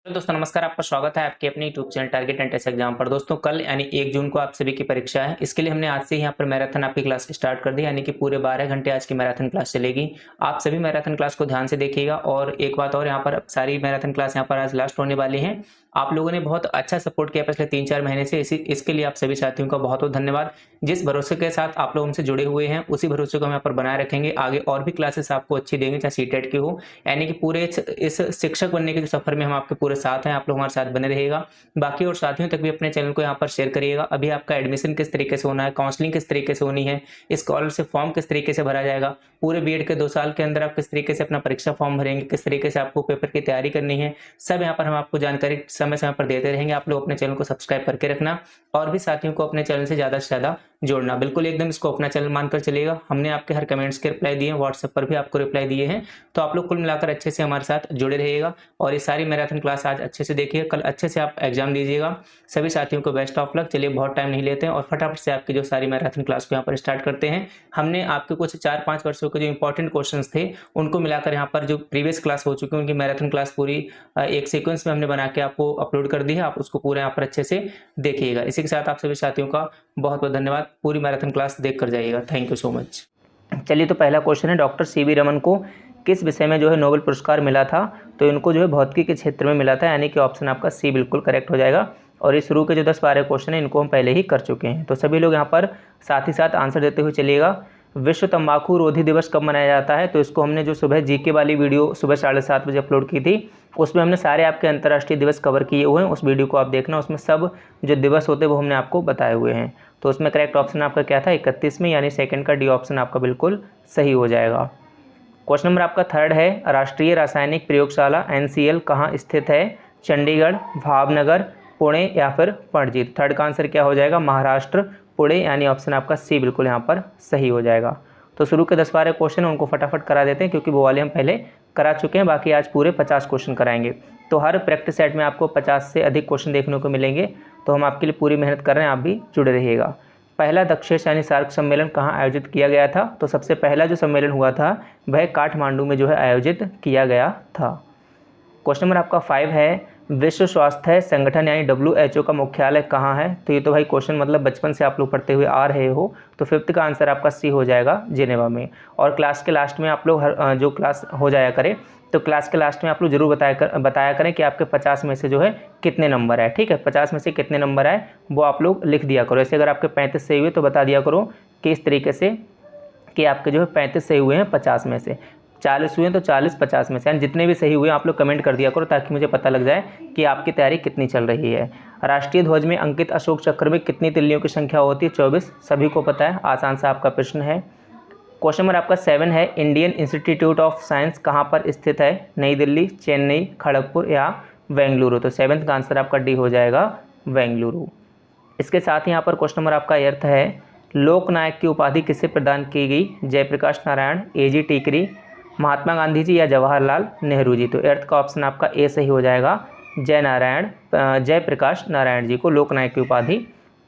दोस्तों नमस्कार, आपका स्वागत है आपके अपने YouTube channel target and test exam पर। दोस्तों कल यानी 1 जून को आप सभी की परीक्षा है। इसके लिए हमने आज से यहाँ पर मैराथन आपकी क्लास स्टार्ट कर दी, यानी कि पूरे 12 घंटे आज की मैराथन क्लास चलेगी। आप सभी मैराथन क्लास को ध्यान से देखिएगा। और एक बात और, यहाँ पर सारी मैराथन क्लास यहाँ पर आज लास्ट होने वाली है। आप लोगों ने बहुत अच्छा सपोर्ट किया पिछले 3-4 महीने से, इसके लिए आप सभी साथियों का बहुत बहुत धन्यवाद। जिस भरोसे के साथ आप लोग हमसे जुड़े हुए हैं उसी भरोसे को हम यहाँ पर बनाए रखेंगे। आगे और भी क्लासेस आपको अच्छी देंगे, चाहे सीटेट की हो, यानी कि पूरे इस शिक्षक बनने के जो सफर में हम आपके पूरे साथ हैं। आप लोग हमारे साथ बने रहिएगा। बाकी और साथियों तक भी अपने चैनल को यहाँ पर शेयर करिएगा। अभी आपका एडमिशन किस तरीके से होना है, काउंसलिंग किस तरीके से होनी है, स्कॉलरशिप फॉर्म किस तरीके से भरा जाएगा, पूरे बीएड के 2 साल के अंदर आप किस तरीके से अपना परीक्षा फॉर्म भरेंगे, किस तरीके से आपको पेपर की तैयारी करनी है, सब यहाँ पर हम आपको जानकारी समय समय पर देते रहेंगे। आप लोग अपने चैनल को सब्सक्राइब करके रखना और भी साथियों को अपने चैनल से ज़्यादा जोड़ना। बिल्कुल एकदम इसको अपना चैनल मानकर चलिएगा। हमने आपके हर कमेंट्स के रिप्लाई दिए हैं, व्हाट्सएप पर भी आपको रिप्लाई दिए हैं। तो आप लोग कुल मिलाकर अच्छे से हमारे साथ जुड़े रहिएगा और ये सारी मैराथन क्लास आज अच्छे से देखिए, कल अच्छे से आप एग्जाम दीजिएगा। सभी साथियों को बेस्ट ऑफ लक। चलिए बहुत टाइम नहीं लेते हैं और फटाफट से आपकी जो सारी मैराथन क्लास को यहाँ पर स्टार्ट करते हैं। हमने आपके कुछ 4-5 वर्षों के जो इंपॉर्टेंट क्वेश्चन थे उनको मिलाकर यहाँ पर जो प्रीवियस क्लास हो चुकी है उनकी मैराथन क्लास पूरी एक सीक्वेंस में हमने बना के आपको अपलोड कर दी है। आप उसको पूरा यहाँ पर अच्छे से देखिएगा। इसी के साथ आप सभी साथियों का बहुत बहुत धन्यवाद। पूरी मैराथन क्लास देख कर जाइएगा। Thank you so much. चलिए, तो पहला क्वेश्चन है, डॉक्टर सीवी रमन को किस विषय में जो है नोबेल पुरस्कार मिला था? तो इनको जो है भौतिकी के क्षेत्र में मिला था, यानी कि ऑप्शन आपका सी बिल्कुल करेक्ट हो जाएगा। और ये शुरू के जो 10-12 क्वेश्चन है इनको हम पहले ही कर चुके हैं। तो सभी लोग यहाँ पर साथ ही साथ आंसर देते हुए चलिएगा। विश्व तंबाकू रोधी दिवस कब मनाया जाता है? तो इसको हमने जो सुबह जीके वाली वीडियो सुबह 7:30 बजे अपलोड की थी उसमें हमने सारे आपके अंतर्राष्ट्रीय दिवस कवर किए हुए हैं। उस वीडियो को आप देखना, उसमें सब जो दिवस होते हैं वो हमने आपको बताए हुए हैं। तो उसमें करेक्ट ऑप्शन आपका क्या था? 31 में, यानी सेकंड का डी ऑप्शन आपका बिल्कुल सही हो जाएगा। क्वेश्चन नंबर आपका थर्ड है, राष्ट्रीय रासायनिक प्रयोगशाला NCL कहाँ स्थित है? चंडीगढ़, भावनगर, पुणे या फिर पणजी? थर्ड का आंसर क्या हो जाएगा? महाराष्ट्र, पुणे, यानी ऑप्शन आपका सी बिल्कुल यहाँ पर सही हो जाएगा। तो शुरू के 10-12 क्वेश्चन उनको फटाफट करा देते हैं क्योंकि वो वाले हम पहले करा चुके हैं। बाकी आज पूरे 50 क्वेश्चन कराएंगे। तो हर प्रैक्टिस सेट में आपको 50 से अधिक क्वेश्चन देखने को मिलेंगे। तो हम आपके लिए पूरी मेहनत कर रहे हैं, आप भी जुड़े रहिएगा। पहला दक्षेश यानी सार्क सम्मेलन कहाँ आयोजित किया गया था? तो सबसे पहला जो सम्मेलन हुआ था वह काठमांडू में जो है आयोजित किया गया था। क्वेश्चन नंबर आपका 5 है, विश्व स्वास्थ्य संगठन यानी WHO का मुख्यालय कहाँ है? तो ये तो भाई क्वेश्चन मतलब बचपन से आप लोग पढ़ते हुए आ रहे हो। तो 5th का आंसर आपका सी हो जाएगा, जिनेवा में। और क्लास के लास्ट में आप लोग जो क्लास हो जाया करे तो क्लास के लास्ट में आप लोग जरूर बताया करें कि आपके 50 में से जो है कितने नंबर आए। ठीक है, 50 में से कितने नंबर आए वो आप लोग लिख दिया करो। ऐसे अगर आपके 35 सही हुए तो बता दिया करो कि इस तरीके से कि आपके जो है 35 सही हुए हैं 50 में से, 40 हुए हैं तो 40-50 में से, यानी जितने भी सही हुए आप लोग कमेंट कर दिया करो ताकि मुझे पता लग जाए कि आपकी तैयारी कितनी चल रही है। राष्ट्रीय ध्वज में अंकित अशोक चक्र में कितनी तिल्लियों की संख्या होती है? 24। सभी को पता है, आसान सा आपका प्रश्न है। क्वेश्चन नंबर आपका 7 है, इंडियन इंस्टीट्यूट ऑफ साइंस कहाँ पर स्थित है? नई दिल्ली, चेन्नई, खड़गपुर या बेंगलुरु? तो 7th का आंसर आपका डी हो जाएगा, बेंगलुरु। इसके साथ ही यहाँ पर क्वेश्चन नंबर आपका अर्थ है, लोकनायक की उपाधि किसे प्रदान की गई? जयप्रकाश नारायण, AG टीकरी, महात्मा गांधी जी या जवाहरलाल नेहरू जी? तो अर्थ का ऑप्शन आपका ए सही हो जाएगा, जयप्रकाश नारायण जी को लोकनायक की उपाधि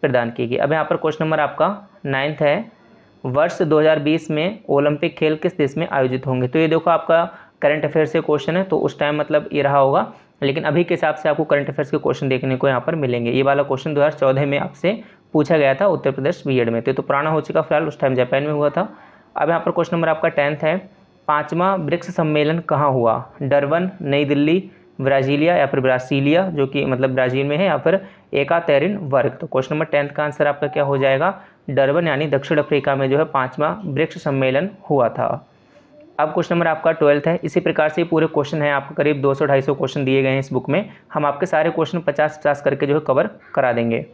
प्रदान की गई। अब यहाँ पर क्वेश्चन नंबर आपका 9th है, वर्ष 2020 में ओलंपिक खेल किस देश में आयोजित होंगे? तो ये देखो आपका करंट अफेयर से क्वेश्चन है, तो उस टाइम मतलब ये रहा होगा, लेकिन अभी के हिसाब से आपको करंट अफेयर्स के क्वेश्चन देखने को यहाँ पर मिलेंगे। ये वाला क्वेश्चन 2014 में आपसे पूछा गया था उत्तर प्रदेश बीएड में। तो पुराना हो चुका, फिलहाल उस टाइम जापान में हुआ था। अब यहाँ पर क्वेश्चन नंबर आपका 10th है, 5वां ब्रिक्स सम्मेलन कहाँ हुआ? डरबन, नई दिल्ली, ब्राजीलिया या फिर ब्रासीलिया जो कि मतलब ब्राज़ील में है, या फिर एकातेरिनबर्ग? तो क्वेश्चन नंबर 10th का आंसर आपका क्या हो जाएगा? डरबन, यानी दक्षिण अफ्रीका में जो है 5वां ब्रिक्स सम्मेलन हुआ था। अब क्वेश्चन नंबर आपका 12th है। इसी प्रकार से पूरे क्वेश्चन हैं, आपको करीब 200-250 क्वेश्चन दिए गए हैं इस बुक में। हम आपके सारे क्वेश्चन 50-50 करके जो है कवर करा देंगे।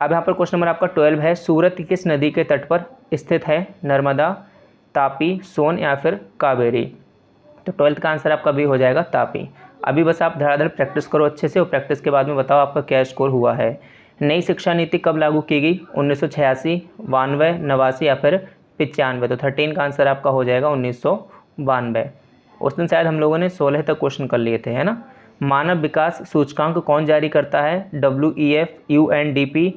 अब यहाँ पर क्वेश्चन नंबर आपका 12 है, सूरत किस नदी के तट पर स्थित है? नर्मदा, तापी, सोन या फिर कावेरी? तो 12th का आंसर आपका भी हो जाएगा तापी। अभी बस आप धड़ाधड़ प्रैक्टिस करो अच्छे से और प्रैक्टिस के बाद में बताओ आपका क्या स्कोर हुआ है। नई शिक्षा नीति कब लागू की गई? 1986, 92, 89 या फिर 95? तो 13 का आंसर आपका हो जाएगा 1992। उस दिन शायद हम लोगों ने 16 तक क्वेश्चन कर लिए थे, है ना। मानव विकास सूचकांक कौन जारी करता है? WEF, UNDP,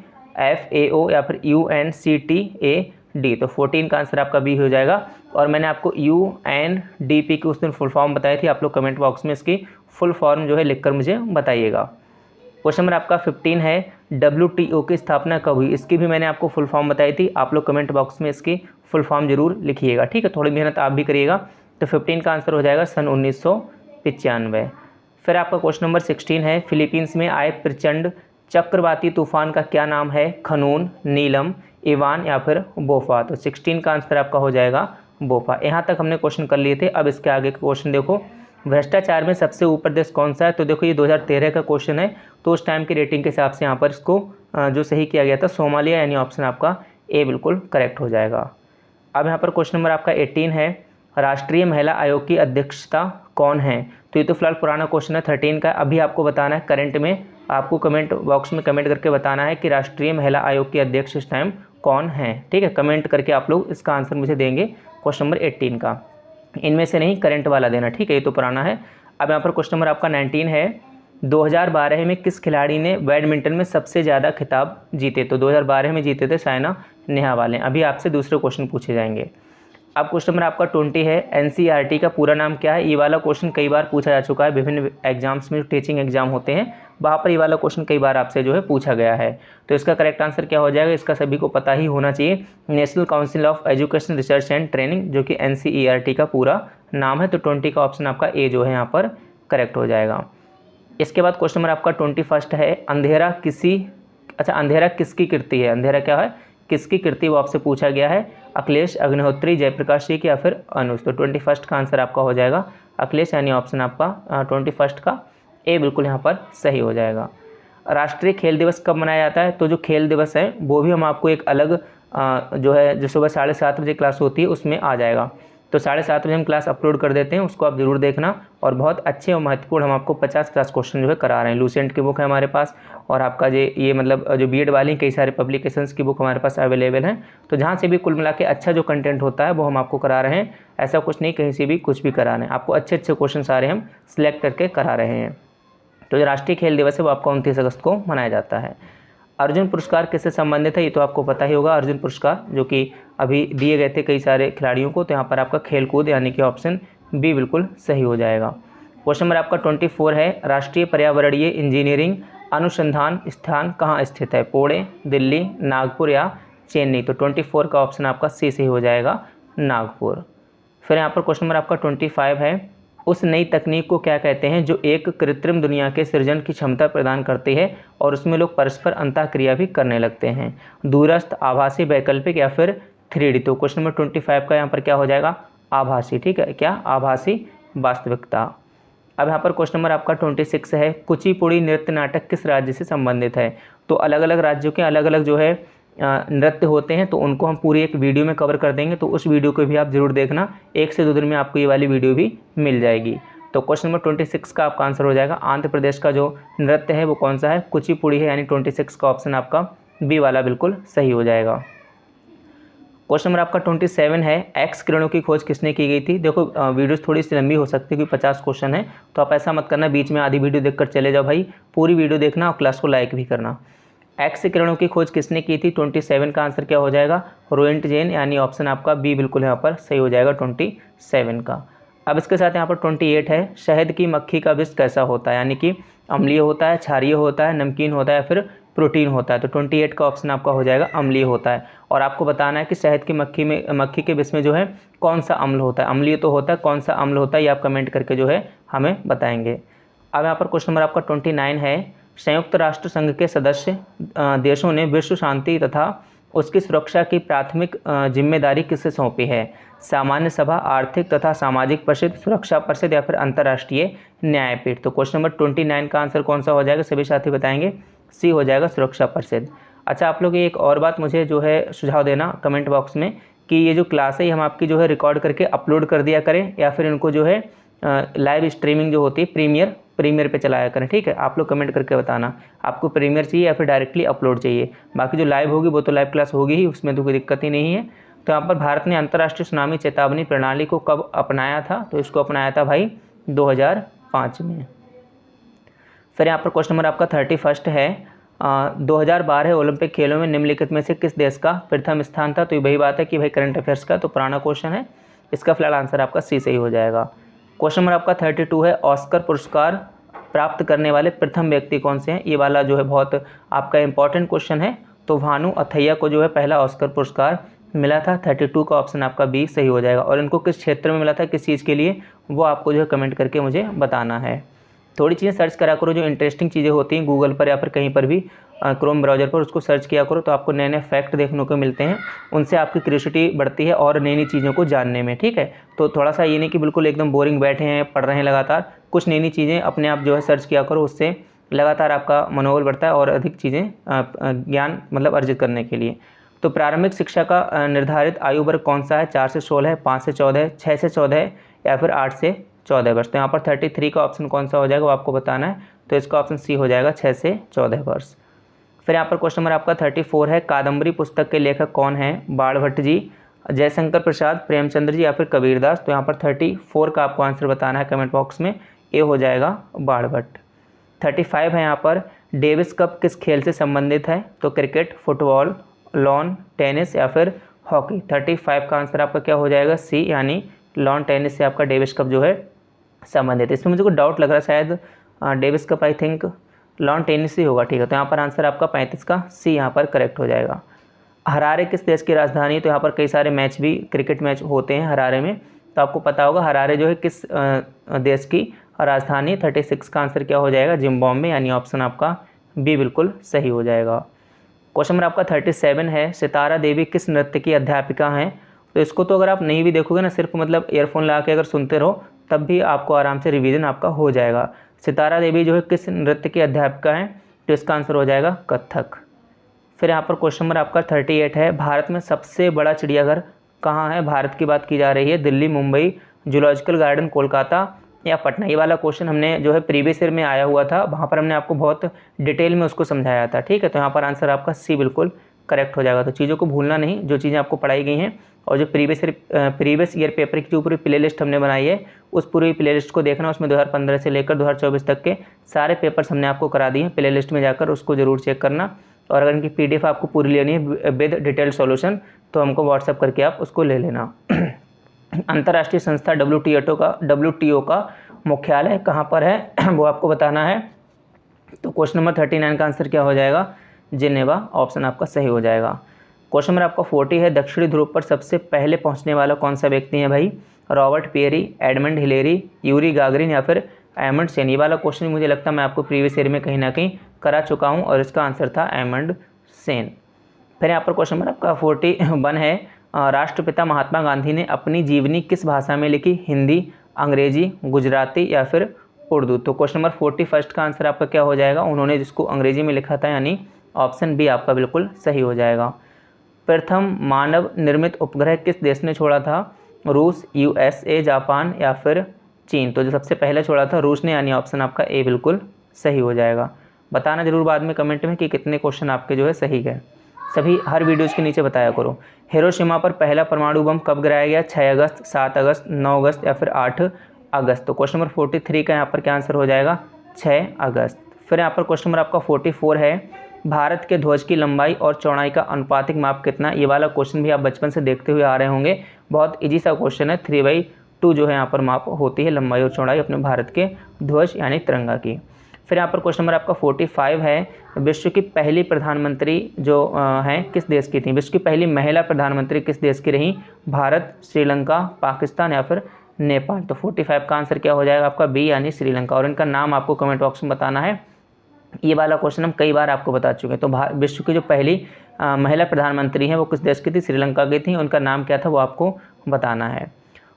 FAO या फिर UNCTAD? तो 14 का आंसर आपका बी हो जाएगा। और मैंने आपको UNDP की उस दिन फुल फॉर्म बताई थी, आप लोग कमेंट बॉक्स में इसकी फुल फॉर्म जो है लिखकर मुझे बताइएगा। क्वेश्चन नंबर आपका 15 है, WTO की स्थापना कब हुई? इसकी भी मैंने आपको फुल फॉर्म बताई थी, आप लोग कमेंट बॉक्स में इसकी फुल फॉर्म जरूर लिखिएगा, ठीक है, थोड़ी मेहनत आप भी करिएगा। तो 15 का आंसर हो जाएगा सन 1995। फिर आपका क्वेश्चन नंबर 16 है, फिलीपींस में आए प्रचंड चक्रवाती तूफान का क्या नाम है? खनून, नीलम, इवान या फिर बोफा? तो 16 का आंसर आपका हो जाएगा बोफा। यहाँ तक हमने क्वेश्चन कर लिए थे। अब इसके आगे का क्वेश्चन देखो, भ्रष्टाचार में सबसे ऊपर देश कौन सा है? तो देखो ये 2013 का क्वेश्चन है, तो उस टाइम की रेटिंग के हिसाब से यहाँ पर इसको जो सही किया गया था सोमालिया, यानी ऑप्शन आपका ए बिल्कुल करेक्ट हो जाएगा। अब यहाँ पर क्वेश्चन नंबर आपका 18 है, राष्ट्रीय महिला आयोग की अध्यक्षता कौन है? तो ये तो फिलहाल पुराना क्वेश्चन है 13 का, अभी आपको बताना है करंट में, आपको कमेंट बॉक्स में कमेंट करके बताना है कि राष्ट्रीय महिला आयोग की अध्यक्ष इस टाइम कौन है, ठीक है, कमेंट करके आप लोग इसका आंसर मुझे देंगे क्वेश्चन नंबर 18 का, इनमें से नहीं करंट वाला देना, ठीक है, ये तो पुराना है। अब यहाँ पर क्वेश्चन नंबर आपका 19 है, 2012 में किस खिलाड़ी ने बैडमिंटन में सबसे ज़्यादा खिताब जीते? तो 2012 में जीते थे साइना नेहवाल ने। अभी आपसे दूसरे क्वेश्चन पूछे जाएंगे। अब क्वेश्चन नंबर आपका 20 है, NCERT का पूरा नाम क्या है? ये वाला क्वेश्चन कई बार पूछा जा चुका है विभिन्न एग्जाम्स में, टीचिंग एग्जाम होते हैं वहाँ पर ये वाला क्वेश्चन कई बार आपसे जो है पूछा गया है। तो इसका करेक्ट आंसर क्या हो जाएगा? इसका सभी को पता ही होना चाहिए, national council of education research and training, जो कि NCERT का पूरा नाम है। तो 20 का ऑप्शन आपका ए जो है यहाँ पर करेक्ट हो जाएगा। इसके बाद क्वेश्चन नंबर आपका 21 है, अंधेरा किसकी कृति है? अंधेरा क्या है? किसकी कृति, वो आपसे पूछा गया है। अखिलेश, अग्निहोत्री, जयप्रकाश जी की या फिर अनुज? तो 21 का आंसर आपका हो जाएगा अखिलेश, यानी ऑप्शन आपका 21 का ए बिल्कुल यहाँ पर सही हो जाएगा। राष्ट्रीय खेल दिवस कब मनाया जाता है? तो जो खेल दिवस है वो भी हम आपको एक अलग जो है जो सुबह 7:30 बजे क्लास होती है उसमें आ जाएगा। तो 7:30 बजे हम क्लास अपलोड कर देते हैं, उसको आप ज़रूर देखना। और बहुत अच्छे और महत्वपूर्ण हम आपको 50 क्वेश्चन जो है करा रहे हैं। लूसेंट की बुक है हमारे पास, और आपका ये मतलब जो बीएड वाली कई सारे पब्लिकेशंस की बुक हमारे पास अवेलेबल हैं। तो जहाँ से भी कुल मिला के अच्छा जो कंटेंट होता है वो हम आपको करा रहे हैं। ऐसा कुछ नहीं कहीं से भी कुछ भी करा रहे हैं, आपको अच्छे अच्छे क्वेश्चन सारे हम सिलेक्ट करके करा रहे हैं। तो जो राष्ट्रीय खेल दिवस है वो आपका 29 अगस्त को मनाया जाता है। अर्जुन पुरस्कार किससे संबंधित है? ये तो आपको पता ही होगा, अर्जुन पुरस्कार जो कि अभी दिए गए थे कई सारे खिलाड़ियों को। तो यहाँ पर आपका खेल कूद यानी कि ऑप्शन बी बिल्कुल सही हो जाएगा। क्वेश्चन नंबर आपका 24 है, राष्ट्रीय पर्यावरणीय इंजीनियरिंग अनुसंधान स्थान कहाँ स्थित है? पुणे, दिल्ली, नागपुर या चेन्नई? तो 24 का ऑप्शन आपका सी सही हो जाएगा, नागपुर। फिर यहाँ पर क्वेश्चन नंबर आपका 25 है, उस नई तकनीक को क्या कहते हैं जो एक कृत्रिम दुनिया के सृजन की क्षमता प्रदान करती है और उसमें लोग परस्पर अंतःक्रिया भी करने लगते हैं? दूरस्थ, आभासी, वैकल्पिक या फिर 3D? तो क्वेश्चन नंबर 25 का यहाँ पर क्या हो जाएगा? आभासी, ठीक है, क्या? आभासी वास्तविकता। अब यहाँ पर क्वेश्चन नंबर आपका 26 है, कुचिपुड़ी नृत्य नाटक किस राज्य से संबंधित है? तो अलग अलग राज्यों के अलग अलग जो है नृत्य होते हैं, तो उनको हम पूरी एक वीडियो में कवर कर देंगे। तो उस वीडियो को भी आप जरूर देखना, 1 से 2 दिन में आपको ये वाली वीडियो भी मिल जाएगी। तो क्वेश्चन नंबर 26 का आपका आंसर हो जाएगा, आंध्र प्रदेश का जो नृत्य है वो कौन सा है? कुचिपुड़ी है, यानी 26 का ऑप्शन आपका बी वाला बिल्कुल सही हो जाएगा। क्वेश्चन नंबर आपका 27 है, एक्स किरणों की खोज किसने की गई थी? देखो वीडियोस थोड़ी सी लंबी हो सकती है क्योंकि 50 क्वेश्चन है, तो आप ऐसा मत करना बीच में आधी वीडियो देखकर चले जाओ भाई, पूरी वीडियो देखना और क्लास को लाइक भी करना। एक्स किरणों की खोज किसने की थी? 27 का आंसर क्या हो जाएगा? रोएंटजेन, यानी ऑप्शन आपका बी बिल्कुल यहाँ पर सही हो जाएगा 27 का। अब इसके साथ यहाँ पर 28 है, शहद की मक्खी का विष कैसा होता है? यानी कि अम्लीय होता है, क्षारीय होता है, नमकीन होता है या फिर प्रोटीन होता है? तो 28 का ऑप्शन आपका हो जाएगा अम्लीय होता है। और आपको बताना है कि शहद की मक्खी के विष में जो है कौन सा अम्ल होता है? अम्लीय तो होता है, कौन सा अम्ल होता है ये आप कमेंट करके जो है हमें बताएंगे। अब यहाँ पर क्वेश्चन नंबर आपका 29 है, संयुक्त राष्ट्र संघ के सदस्य देशों ने विश्व शांति तथा उसकी सुरक्षा की प्राथमिक जिम्मेदारी किसे सौंपी है? सामान्य सभा, आर्थिक तथा सामाजिक परिषद, सुरक्षा परिषद या फिर अंतर्राष्ट्रीय न्यायपीठ? तो क्वेश्चन नंबर 29 का आंसर कौन सा हो जाएगा? सभी साथी बताएंगे, सी हो जाएगा, सुरक्षा परिषद। अच्छा, आप लोग एक और बात मुझे जो है सुझाव देना कमेंट बॉक्स में कि ये जो क्लास है हम आपकी जो है रिकॉर्ड करके अपलोड कर दिया करें, या फिर इनको जो है लाइव स्ट्रीमिंग जो होती है प्रीमियर पे चलाया करें, ठीक है। आप लोग कमेंट करके बताना आपको प्रीमियर चाहिए या फिर डायरेक्टली अपलोड चाहिए। बाकी जो लाइव होगी वो तो लाइव क्लास होगी ही, उसमें तो कोई दिक्कत ही नहीं है। तो यहाँ पर भारत ने अंतर्राष्ट्रीय सुनामी चेतावनी प्रणाली को कब अपनाया था? तो इसको अपनाया था भाई 2005 में। फिर यहाँ पर क्वेश्चन नंबर आपका 31 है, 2012 ओलंपिक खेलों में निम्नलिखित में से किस देश का प्रथम स्थान था? तो ये वही बात है कि भाई करंट अफेयर्स का तो पुराना क्वेश्चन है, इसका फिलहाल आंसर आपका सी सही हो जाएगा। क्वेश्चन नंबर आपका 32 है, ऑस्कर पुरस्कार प्राप्त करने वाले प्रथम व्यक्ति कौन से हैं। ये वाला जो है बहुत आपका इंपॉर्टेंट क्वेश्चन है। तो भानु अथैया को जो है पहला ऑस्कर पुरस्कार मिला था। 32 का ऑप्शन आपका बी सही हो जाएगा। और इनको किस क्षेत्र में मिला था, किस चीज़ के लिए, वो आपको जो है कमेंट करके मुझे बताना है। थोड़ी चीज़ें सर्च करा करो, जो इंटरेस्टिंग चीज़ें होती हैं गूगल पर या फिर कहीं पर भी क्रोम ब्राउज़र पर, उसको सर्च किया करो तो आपको नए नए फैक्ट देखने को मिलते हैं। उनसे आपकी क्यूरियोसिटी बढ़ती है और नई नई चीज़ों को जानने में, ठीक है। तो थोड़ा सा ये नहीं कि बिल्कुल एकदम बोरिंग बैठे हैं पढ़ रहे हैं लगातार, कुछ नई नई चीज़ें अपने आप जो है सर्च किया करो, उससे लगातार आपका मनोबल बढ़ता है और अधिक चीज़ें ज्ञान मतलब अर्जित करने के लिए। तो प्रारंभिक शिक्षा का निर्धारित आयु वर्ग कौन सा है, 4 से 16 है, 5 से 14 है, 6 से 14 है या फिर 8 से 14 वर्ष। तो यहाँ पर 33 का ऑप्शन कौन सा हो जाएगा वो आपको बताना है। तो इसका ऑप्शन सी हो जाएगा, 6 से 14 वर्ष। फिर यहाँ पर क्वेश्चन नंबर आपका 34 है, कादम्बरी पुस्तक के लेखक कौन है, बाणभट्ट जी, जयशंकर प्रसाद, प्रेमचंद्र जी या फिर कबीरदास। तो यहाँ पर 34 का आपको आंसर बताना है कमेंट बॉक्स में, ए हो जाएगा बाणभट्ट। 35 है यहाँ पर, डेविस कप किस खेल से संबंधित है। तो क्रिकेट, फुटबॉल, लॉन टेनिस या फिर हॉकी। 35 का आंसर आपका क्या हो जाएगा, सी, यानी लॉन टेनिस से आपका डेविस कप जो है संबंधित है। इसमें मुझे को डाउट लग रहा है, शायद Davis cup I think lawn tennis ही होगा, ठीक है। तो यहाँ पर आंसर आपका 35 का सी यहाँ पर करेक्ट हो जाएगा। हरारे किस देश की राजधानी। तो यहाँ पर कई सारे मैच भी क्रिकेट मैच होते हैं हरारे में, तो आपको पता होगा हरारे जो है किस देश की राजधानी। 36 का आंसर क्या हो जाएगा, जिम्बाब्वे, यानी ऑप्शन आपका बी बिल्कुल सही हो जाएगा। क्वेश्चन नंबर आपका 37 है, सितारा देवी किस नृत्य की अध्यापिका हैं। तो इसको तो अगर आप नहीं भी देखोगे ना, सिर्फ मतलब ईयरफोन लगा के अगर सुनते रहो तब भी आपको आराम से रिवीजन आपका हो जाएगा। सितारा देवी जो है किस नृत्य की अध्यापिका हैं। तो इसका आंसर हो जाएगा कथक। फिर यहाँ पर क्वेश्चन नंबर आपका 38 है, भारत में सबसे बड़ा चिड़ियाघर कहाँ है। भारत की बात की जा रही है, दिल्ली, मुंबई, जूलॉजिकल गार्डन कोलकाता या पटना। ये वाला क्वेश्चन हमने जो है प्रीवियस ईयर में आया हुआ था, वहाँ पर हमने आपको बहुत डिटेल में उसको समझाया था, ठीक है। तो यहाँ पर आंसर आपका सी बिल्कुल करेक्ट हो जाएगा। तो चीज़ों को भूलना नहीं, जो चीज़ें आपको पढ़ाई गई हैं, और जो प्रीवियस ईयर पेपर की जो पूरी प्ले लिस्ट हमने बनाई है, उस पूरी प्ले लिस्ट को देखना। उसमें 2015 से लेकर 2024 तक के सारे पेपर्स हमने आपको करा दिए हैं। प्ले लिस्ट में जाकर उसको ज़रूर चेक करना। और अगर इनकी PDF आपको पूरी लेनी है विद डिटेल सॉल्यूशन, तो हमको व्हाट्सअप करके आप उसको ले लेना। अंतर्राष्ट्रीय संस्था WTO का मुख्यालय कहाँ पर है वो आपको बताना है। तो क्वेश्चन नंबर 39 का आंसर क्या हो जाएगा, जिनेवा, ऑप्शन आपका सही हो जाएगा। क्वेश्चन नंबर आपका 40 है, दक्षिणी ध्रुव पर सबसे पहले पहुंचने वाला कौन सा व्यक्ति है भाई। Robert Peary, Edmund Hillary, Yuri Gagarin या फिर एमंड सेन। ये वाला क्वेश्चन मुझे लगता है मैं आपको प्रीवियस ईयर में कहीं ना कहीं करा चुका हूँ, और इसका आंसर था एमंड सेन। फिर यहाँ पर क्वेश्चन नंबर आपका 41 है, राष्ट्रपिता महात्मा गांधी ने अपनी जीवनी किस भाषा में लिखी। हिंदी, अंग्रेजी, गुजराती या फिर उर्दू। तो क्वेश्चन नंबर 41 का आंसर आपका क्या हो जाएगा, उन्होंने जिसको अंग्रेजी में लिखा था, यानी ऑप्शन बी आपका बिल्कुल सही हो जाएगा। प्रथम मानव निर्मित उपग्रह किस देश ने छोड़ा था। रूस, USA, जापान या फिर चीन। तो जो सबसे पहले छोड़ा था रूस ने, यानी ऑप्शन आपका ए बिल्कुल सही हो जाएगा। बताना जरूर बाद में कमेंट में कि कितने क्वेश्चन आपके जो है सही है, सभी हर वीडियोज़ के नीचे बताया करो। हिरोशिमा पर पहला परमाणु बम कब गिराया गया। 6 अगस्त, 7 अगस्त, 9 अगस्त या फिर 8 अगस्त। तो क्वेश्चन नंबर 43 का यहाँ पर क्या आंसर हो जाएगा, 6 अगस्त। फिर यहाँ पर क्वेश्चन नंबर आपका 44 है, भारत के ध्वज की लंबाई और चौड़ाई का अनुपातिक माप कितना। ये वाला क्वेश्चन भी आप बचपन से देखते हुए आ रहे होंगे, बहुत ईजी सा क्वेश्चन है। 3/2 जो है यहाँ पर माप होती है लंबाई और चौड़ाई अपने भारत के ध्वज यानी तिरंगा की। फिर यहाँ पर क्वेश्चन नंबर आपका 45 है, विश्व की पहली प्रधानमंत्री जो हैं किस देश की थी। विश्व की पहली महिला प्रधानमंत्री किस देश की रही। भारत, श्रीलंका, पाकिस्तान या फिर नेपाल। तो 45 का आंसर क्या हो जाएगा आपका बी, यानी श्रीलंका। और इनका नाम आपको कमेंट बॉक्स में बताना है। ये वाला क्वेश्चन हम कई बार आपको बता चुके हैं। तो विश्व की जो पहली महिला प्रधानमंत्री हैं वो किस देश की थी, श्रीलंका की थी। उनका नाम क्या था वो आपको बताना है।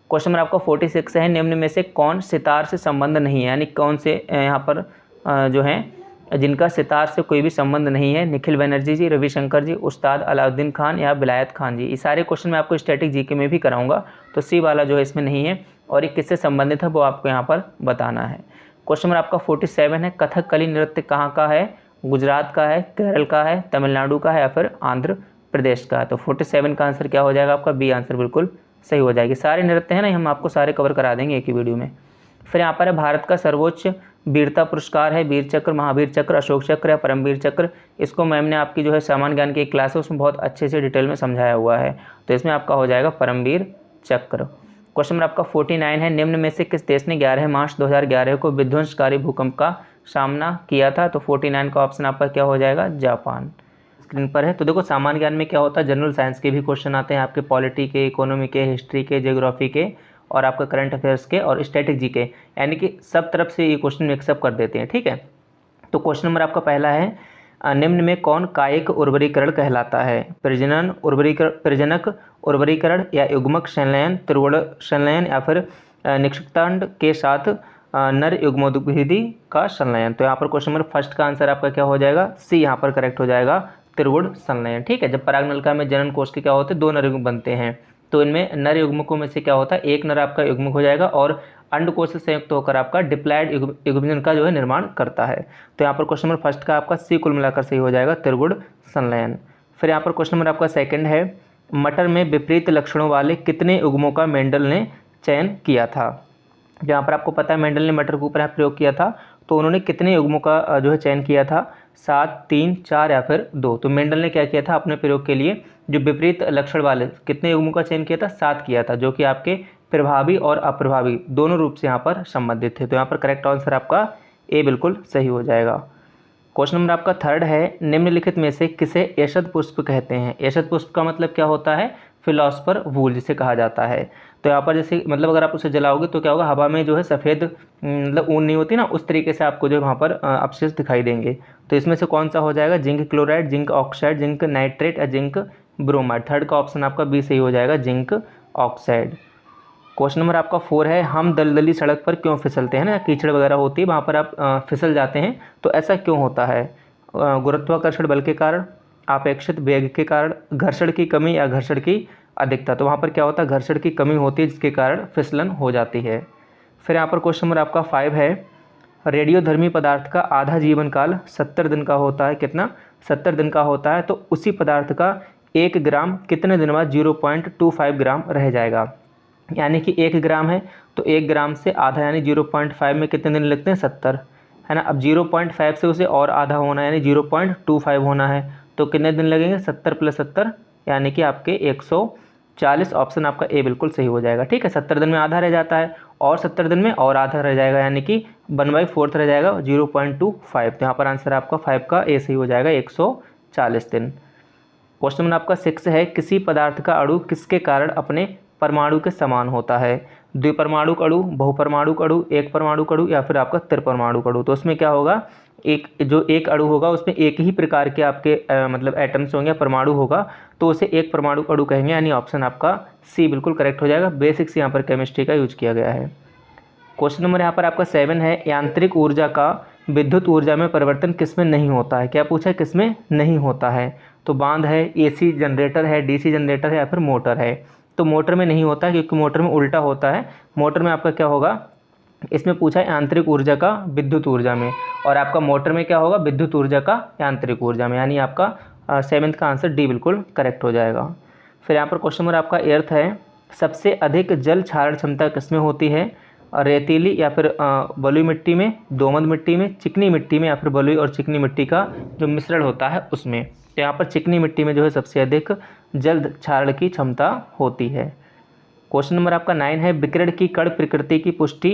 क्वेश्चन नंबर आपका 46 है, निम्न में से कौन सितार से संबंध नहीं है, यानी कौन से यहाँ पर जो हैं जिनका सितार से कोई भी संबंध नहीं है। निखिल बनर्जी जी, रविशंकर जी, उस्ताद अलाउद्दीन खान या विलायत खान जी। ये सारे क्वेश्चन मैं आपको स्टैटिक जीके में भी कराऊंगा, तो सी वाला जो है इसमें नहीं है। और ये किससे संबंधित है वो आपको यहाँ पर बताना है। क्वेश्चन नंबर आपका 47 है, कथकली नृत्य कहाँ का है। गुजरात का है, केरल का है, तमिलनाडु का है या फिर आंध्र प्रदेश का है। तो 47 का आंसर क्या हो जाएगा आपका बी, आंसर बिल्कुल सही हो जाएगी। सारे नृत्य हैं ना, हम आपको सारे कवर करा देंगे एक ही वीडियो में। फिर यहाँ पर है, भारत का सर्वोच्च वीरता पुरस्कार है वीर चक्र, महावीर चक्र, अशोक चक्र या परमवीर चक्र। इसको मैम ने आपकी जो है सामान्य ज्ञान की एक क्लास है उसमें बहुत अच्छे से डिटेल में समझाया हुआ है। तो इसमें आपका हो जाएगा परमवीर चक्र। क्वेश्चन नंबर आपका 49 है, निम्न में से किस देश ने 11 मार्च 2011 को विध्वंसकारी भूकंप का सामना किया था? तो 49 का ऑप्शन आपका क्या हो जाएगा? जापान। स्क्रीन पर है। तो देखो सामान्य ज्ञान में क्या होता है, जनरल साइंस के भी क्वेश्चन आते हैं आपके, पॉलिटी के, इकोनॉमी के, हिस्ट्री के, ज्योग्राफी के और आपका करंट अफेयर्स के और स्ट्रेटेजी के, यानी कि सब तरफ से ये क्वेश्चन मिक्सअप कर देते हैं। ठीक है, तो क्वेश्चन नंबर आपका पहला है, निम्न में कौन कायिक उर्वरीकरण कहलाता है? प्रजनक उर्वरीकरण या युग्मक संलयन, त्रिवण संलयन या फिर निषेकांड के साथ नर युग्मोद्भिदी का संलयन। तो यहाँ पर क्वेश्चन नंबर फर्स्ट का आंसर आपका क्या हो जाएगा? सी यहाँ पर करेक्ट हो जाएगा, त्रिवुण संलयन। ठीक है, जब परागनलिका में जनन कोष के क्या होते हैं? 2 नर युग्म बनते हैं, तो इनमें नर युग्मकों में से क्या होता है? एक नर आपका युग्मक हो जाएगा और अंडकोश से संयुक्त होकर आपका डिप्लॉयड युग्मजन का जो है निर्माण करता है। तो यहाँ पर क्वेश्चन नंबर फर्स्ट का आपका सी कुल मिलाकर सही हो जाएगा, त्रिगुण संलयन। फिर यहाँ पर क्वेश्चन नंबर आपका सेकंड है, मटर में विपरीत लक्षणों वाले कितने युग्मों का मेंडल ने चयन किया था? यहाँ पर आपको पता है मेंडल ने मटर के ऊपर प्रयोग किया था, तो उन्होंने कितने युग्मों का जो है चयन किया था? 7, 3, 4 या फिर 2। तो मेंडल ने क्या किया था अपने प्रयोग के लिए? जो विपरीत लक्षण वाले कितने युग्मों का चयन किया था? 7 किया था, जो कि आपके प्रभावी और अप्रभावी दोनों रूप से यहाँ पर संबंधित थे। तो यहाँ पर करेक्ट आंसर आपका ए बिल्कुल सही हो जाएगा। क्वेश्चन नंबर आपका थर्ड है, निम्नलिखित में से किसे एषद पुष्प कहते हैं? एषद पुष्प का मतलब क्या होता है? फिलोसफर वूल जिसे कहा जाता है। तो यहाँ पर जैसे मतलब अगर आप उसे जलाओगे तो क्या होगा? हवा में जो है सफ़ेद मतलब ऊन नहीं होती ना, उस तरीके से आपको जो है वहाँ पर अवशेष दिखाई देंगे। तो इसमें से कौन सा हो जाएगा? Zinc chloride, zinc oxide, zinc nitrate या जिंक ब्रोमाइड। थर्ड का ऑप्शन आपका बी सही हो जाएगा, जिंक ऑक्साइड। क्वेश्चन नंबर आपका 4 है, हम दलदली सड़क पर क्यों फिसलते हैं ना, कीचड़ वगैरह होती है वहाँ पर आप फिसल जाते हैं, तो ऐसा क्यों होता है? गुरुत्वाकर्षण बल के कारण, अपेक्षित वेग के कारण, घर्षण की कमी या घर्षण की अधिकता। तो वहाँ पर क्या होता है? घर्षण की कमी होती है जिसके कारण फिसलन हो जाती है। फिर यहाँ पर क्वेश्चन नंबर आपका 5 है, रेडियोधर्मी पदार्थ का आधा जीवन काल 70 दिन का होता है। कितना? 70 दिन का होता है। तो उसी पदार्थ का 1 ग्राम कितने दिन बाद 0.25 ग्राम रह जाएगा? यानी कि 1 ग्राम है तो 1 ग्राम से आधा यानी 0.5 में कितने दिन लगते हैं? 70, है ना। अब 0.5 से उसे और आधा होना है यानी 0.25 होना है, तो कितने दिन लगेंगे? 70 + 70 यानी कि आपके 140। ऑप्शन आपका ए बिल्कुल सही हो जाएगा। ठीक है, 70 दिन में आधा रह जाता है और 70 दिन में और आधा रह जाएगा, यानी कि 1/4 रह जाएगा 0.25। तो यहाँ पर आंसर आपका 5 का ए सही हो जाएगा, 140 दिन। क्वेश्चन नंबर आपका 6 है, किसी पदार्थ का अणु किसके कारण अपने परमाणु के समान होता है? द्विपरमाणुक अणु, बहुपरमाणुक अणु, एक परमाणुक अणु या फिर आपका त्रिपरमाणुक अणु। तो उसमें क्या होगा? एक अणु होगा उसमें एक ही प्रकार के आपके मतलब एटम्स होंगे, परमाणु होगा, तो उसे एक परमाणु अणु कहेंगे, यानी ऑप्शन आपका सी बिल्कुल करेक्ट हो जाएगा। बेसिक्स यहाँ पर केमिस्ट्री का यूज किया गया है। क्वेश्चन नंबर यहाँ पर आपका 7 है, यांत्रिक ऊर्जा का विद्युत ऊर्जा में परिवर्तन किसमें नहीं होता है? क्या पूछा है? किसमें नहीं होता है? तो बांध है, एसी जनरेटर है, डीसी जनरेटर है या फिर मोटर है। तो मोटर में नहीं होता है क्योंकि मोटर में उल्टा होता है। मोटर में आपका क्या होगा? इसमें पूछा है यांत्रिक ऊर्जा का विद्युत ऊर्जा में, और आपका मोटर में क्या होगा? विद्युत ऊर्जा का यांत्रिक ऊर्जा में, यानी आपका 7th का आंसर डी बिल्कुल करेक्ट हो जाएगा। फिर यहाँ पर क्वेश्चन नंबर आपका 8 है, सबसे अधिक जल क्षारण क्षमता किसमें होती है? रेतीली या फिर बलुई मिट्टी में, दोमट मिट्टी में, चिकनी मिट्टी में या फिर बलुई और चिकनी मिट्टी का जो मिश्रण होता है उसमें। तो यहाँ पर चिकनी मिट्टी में जो है सबसे अधिक जल क्षारण की क्षमता होती है। क्वेश्चन नंबर आपका 9 है, विकिरण की कण प्रकृति की पुष्टि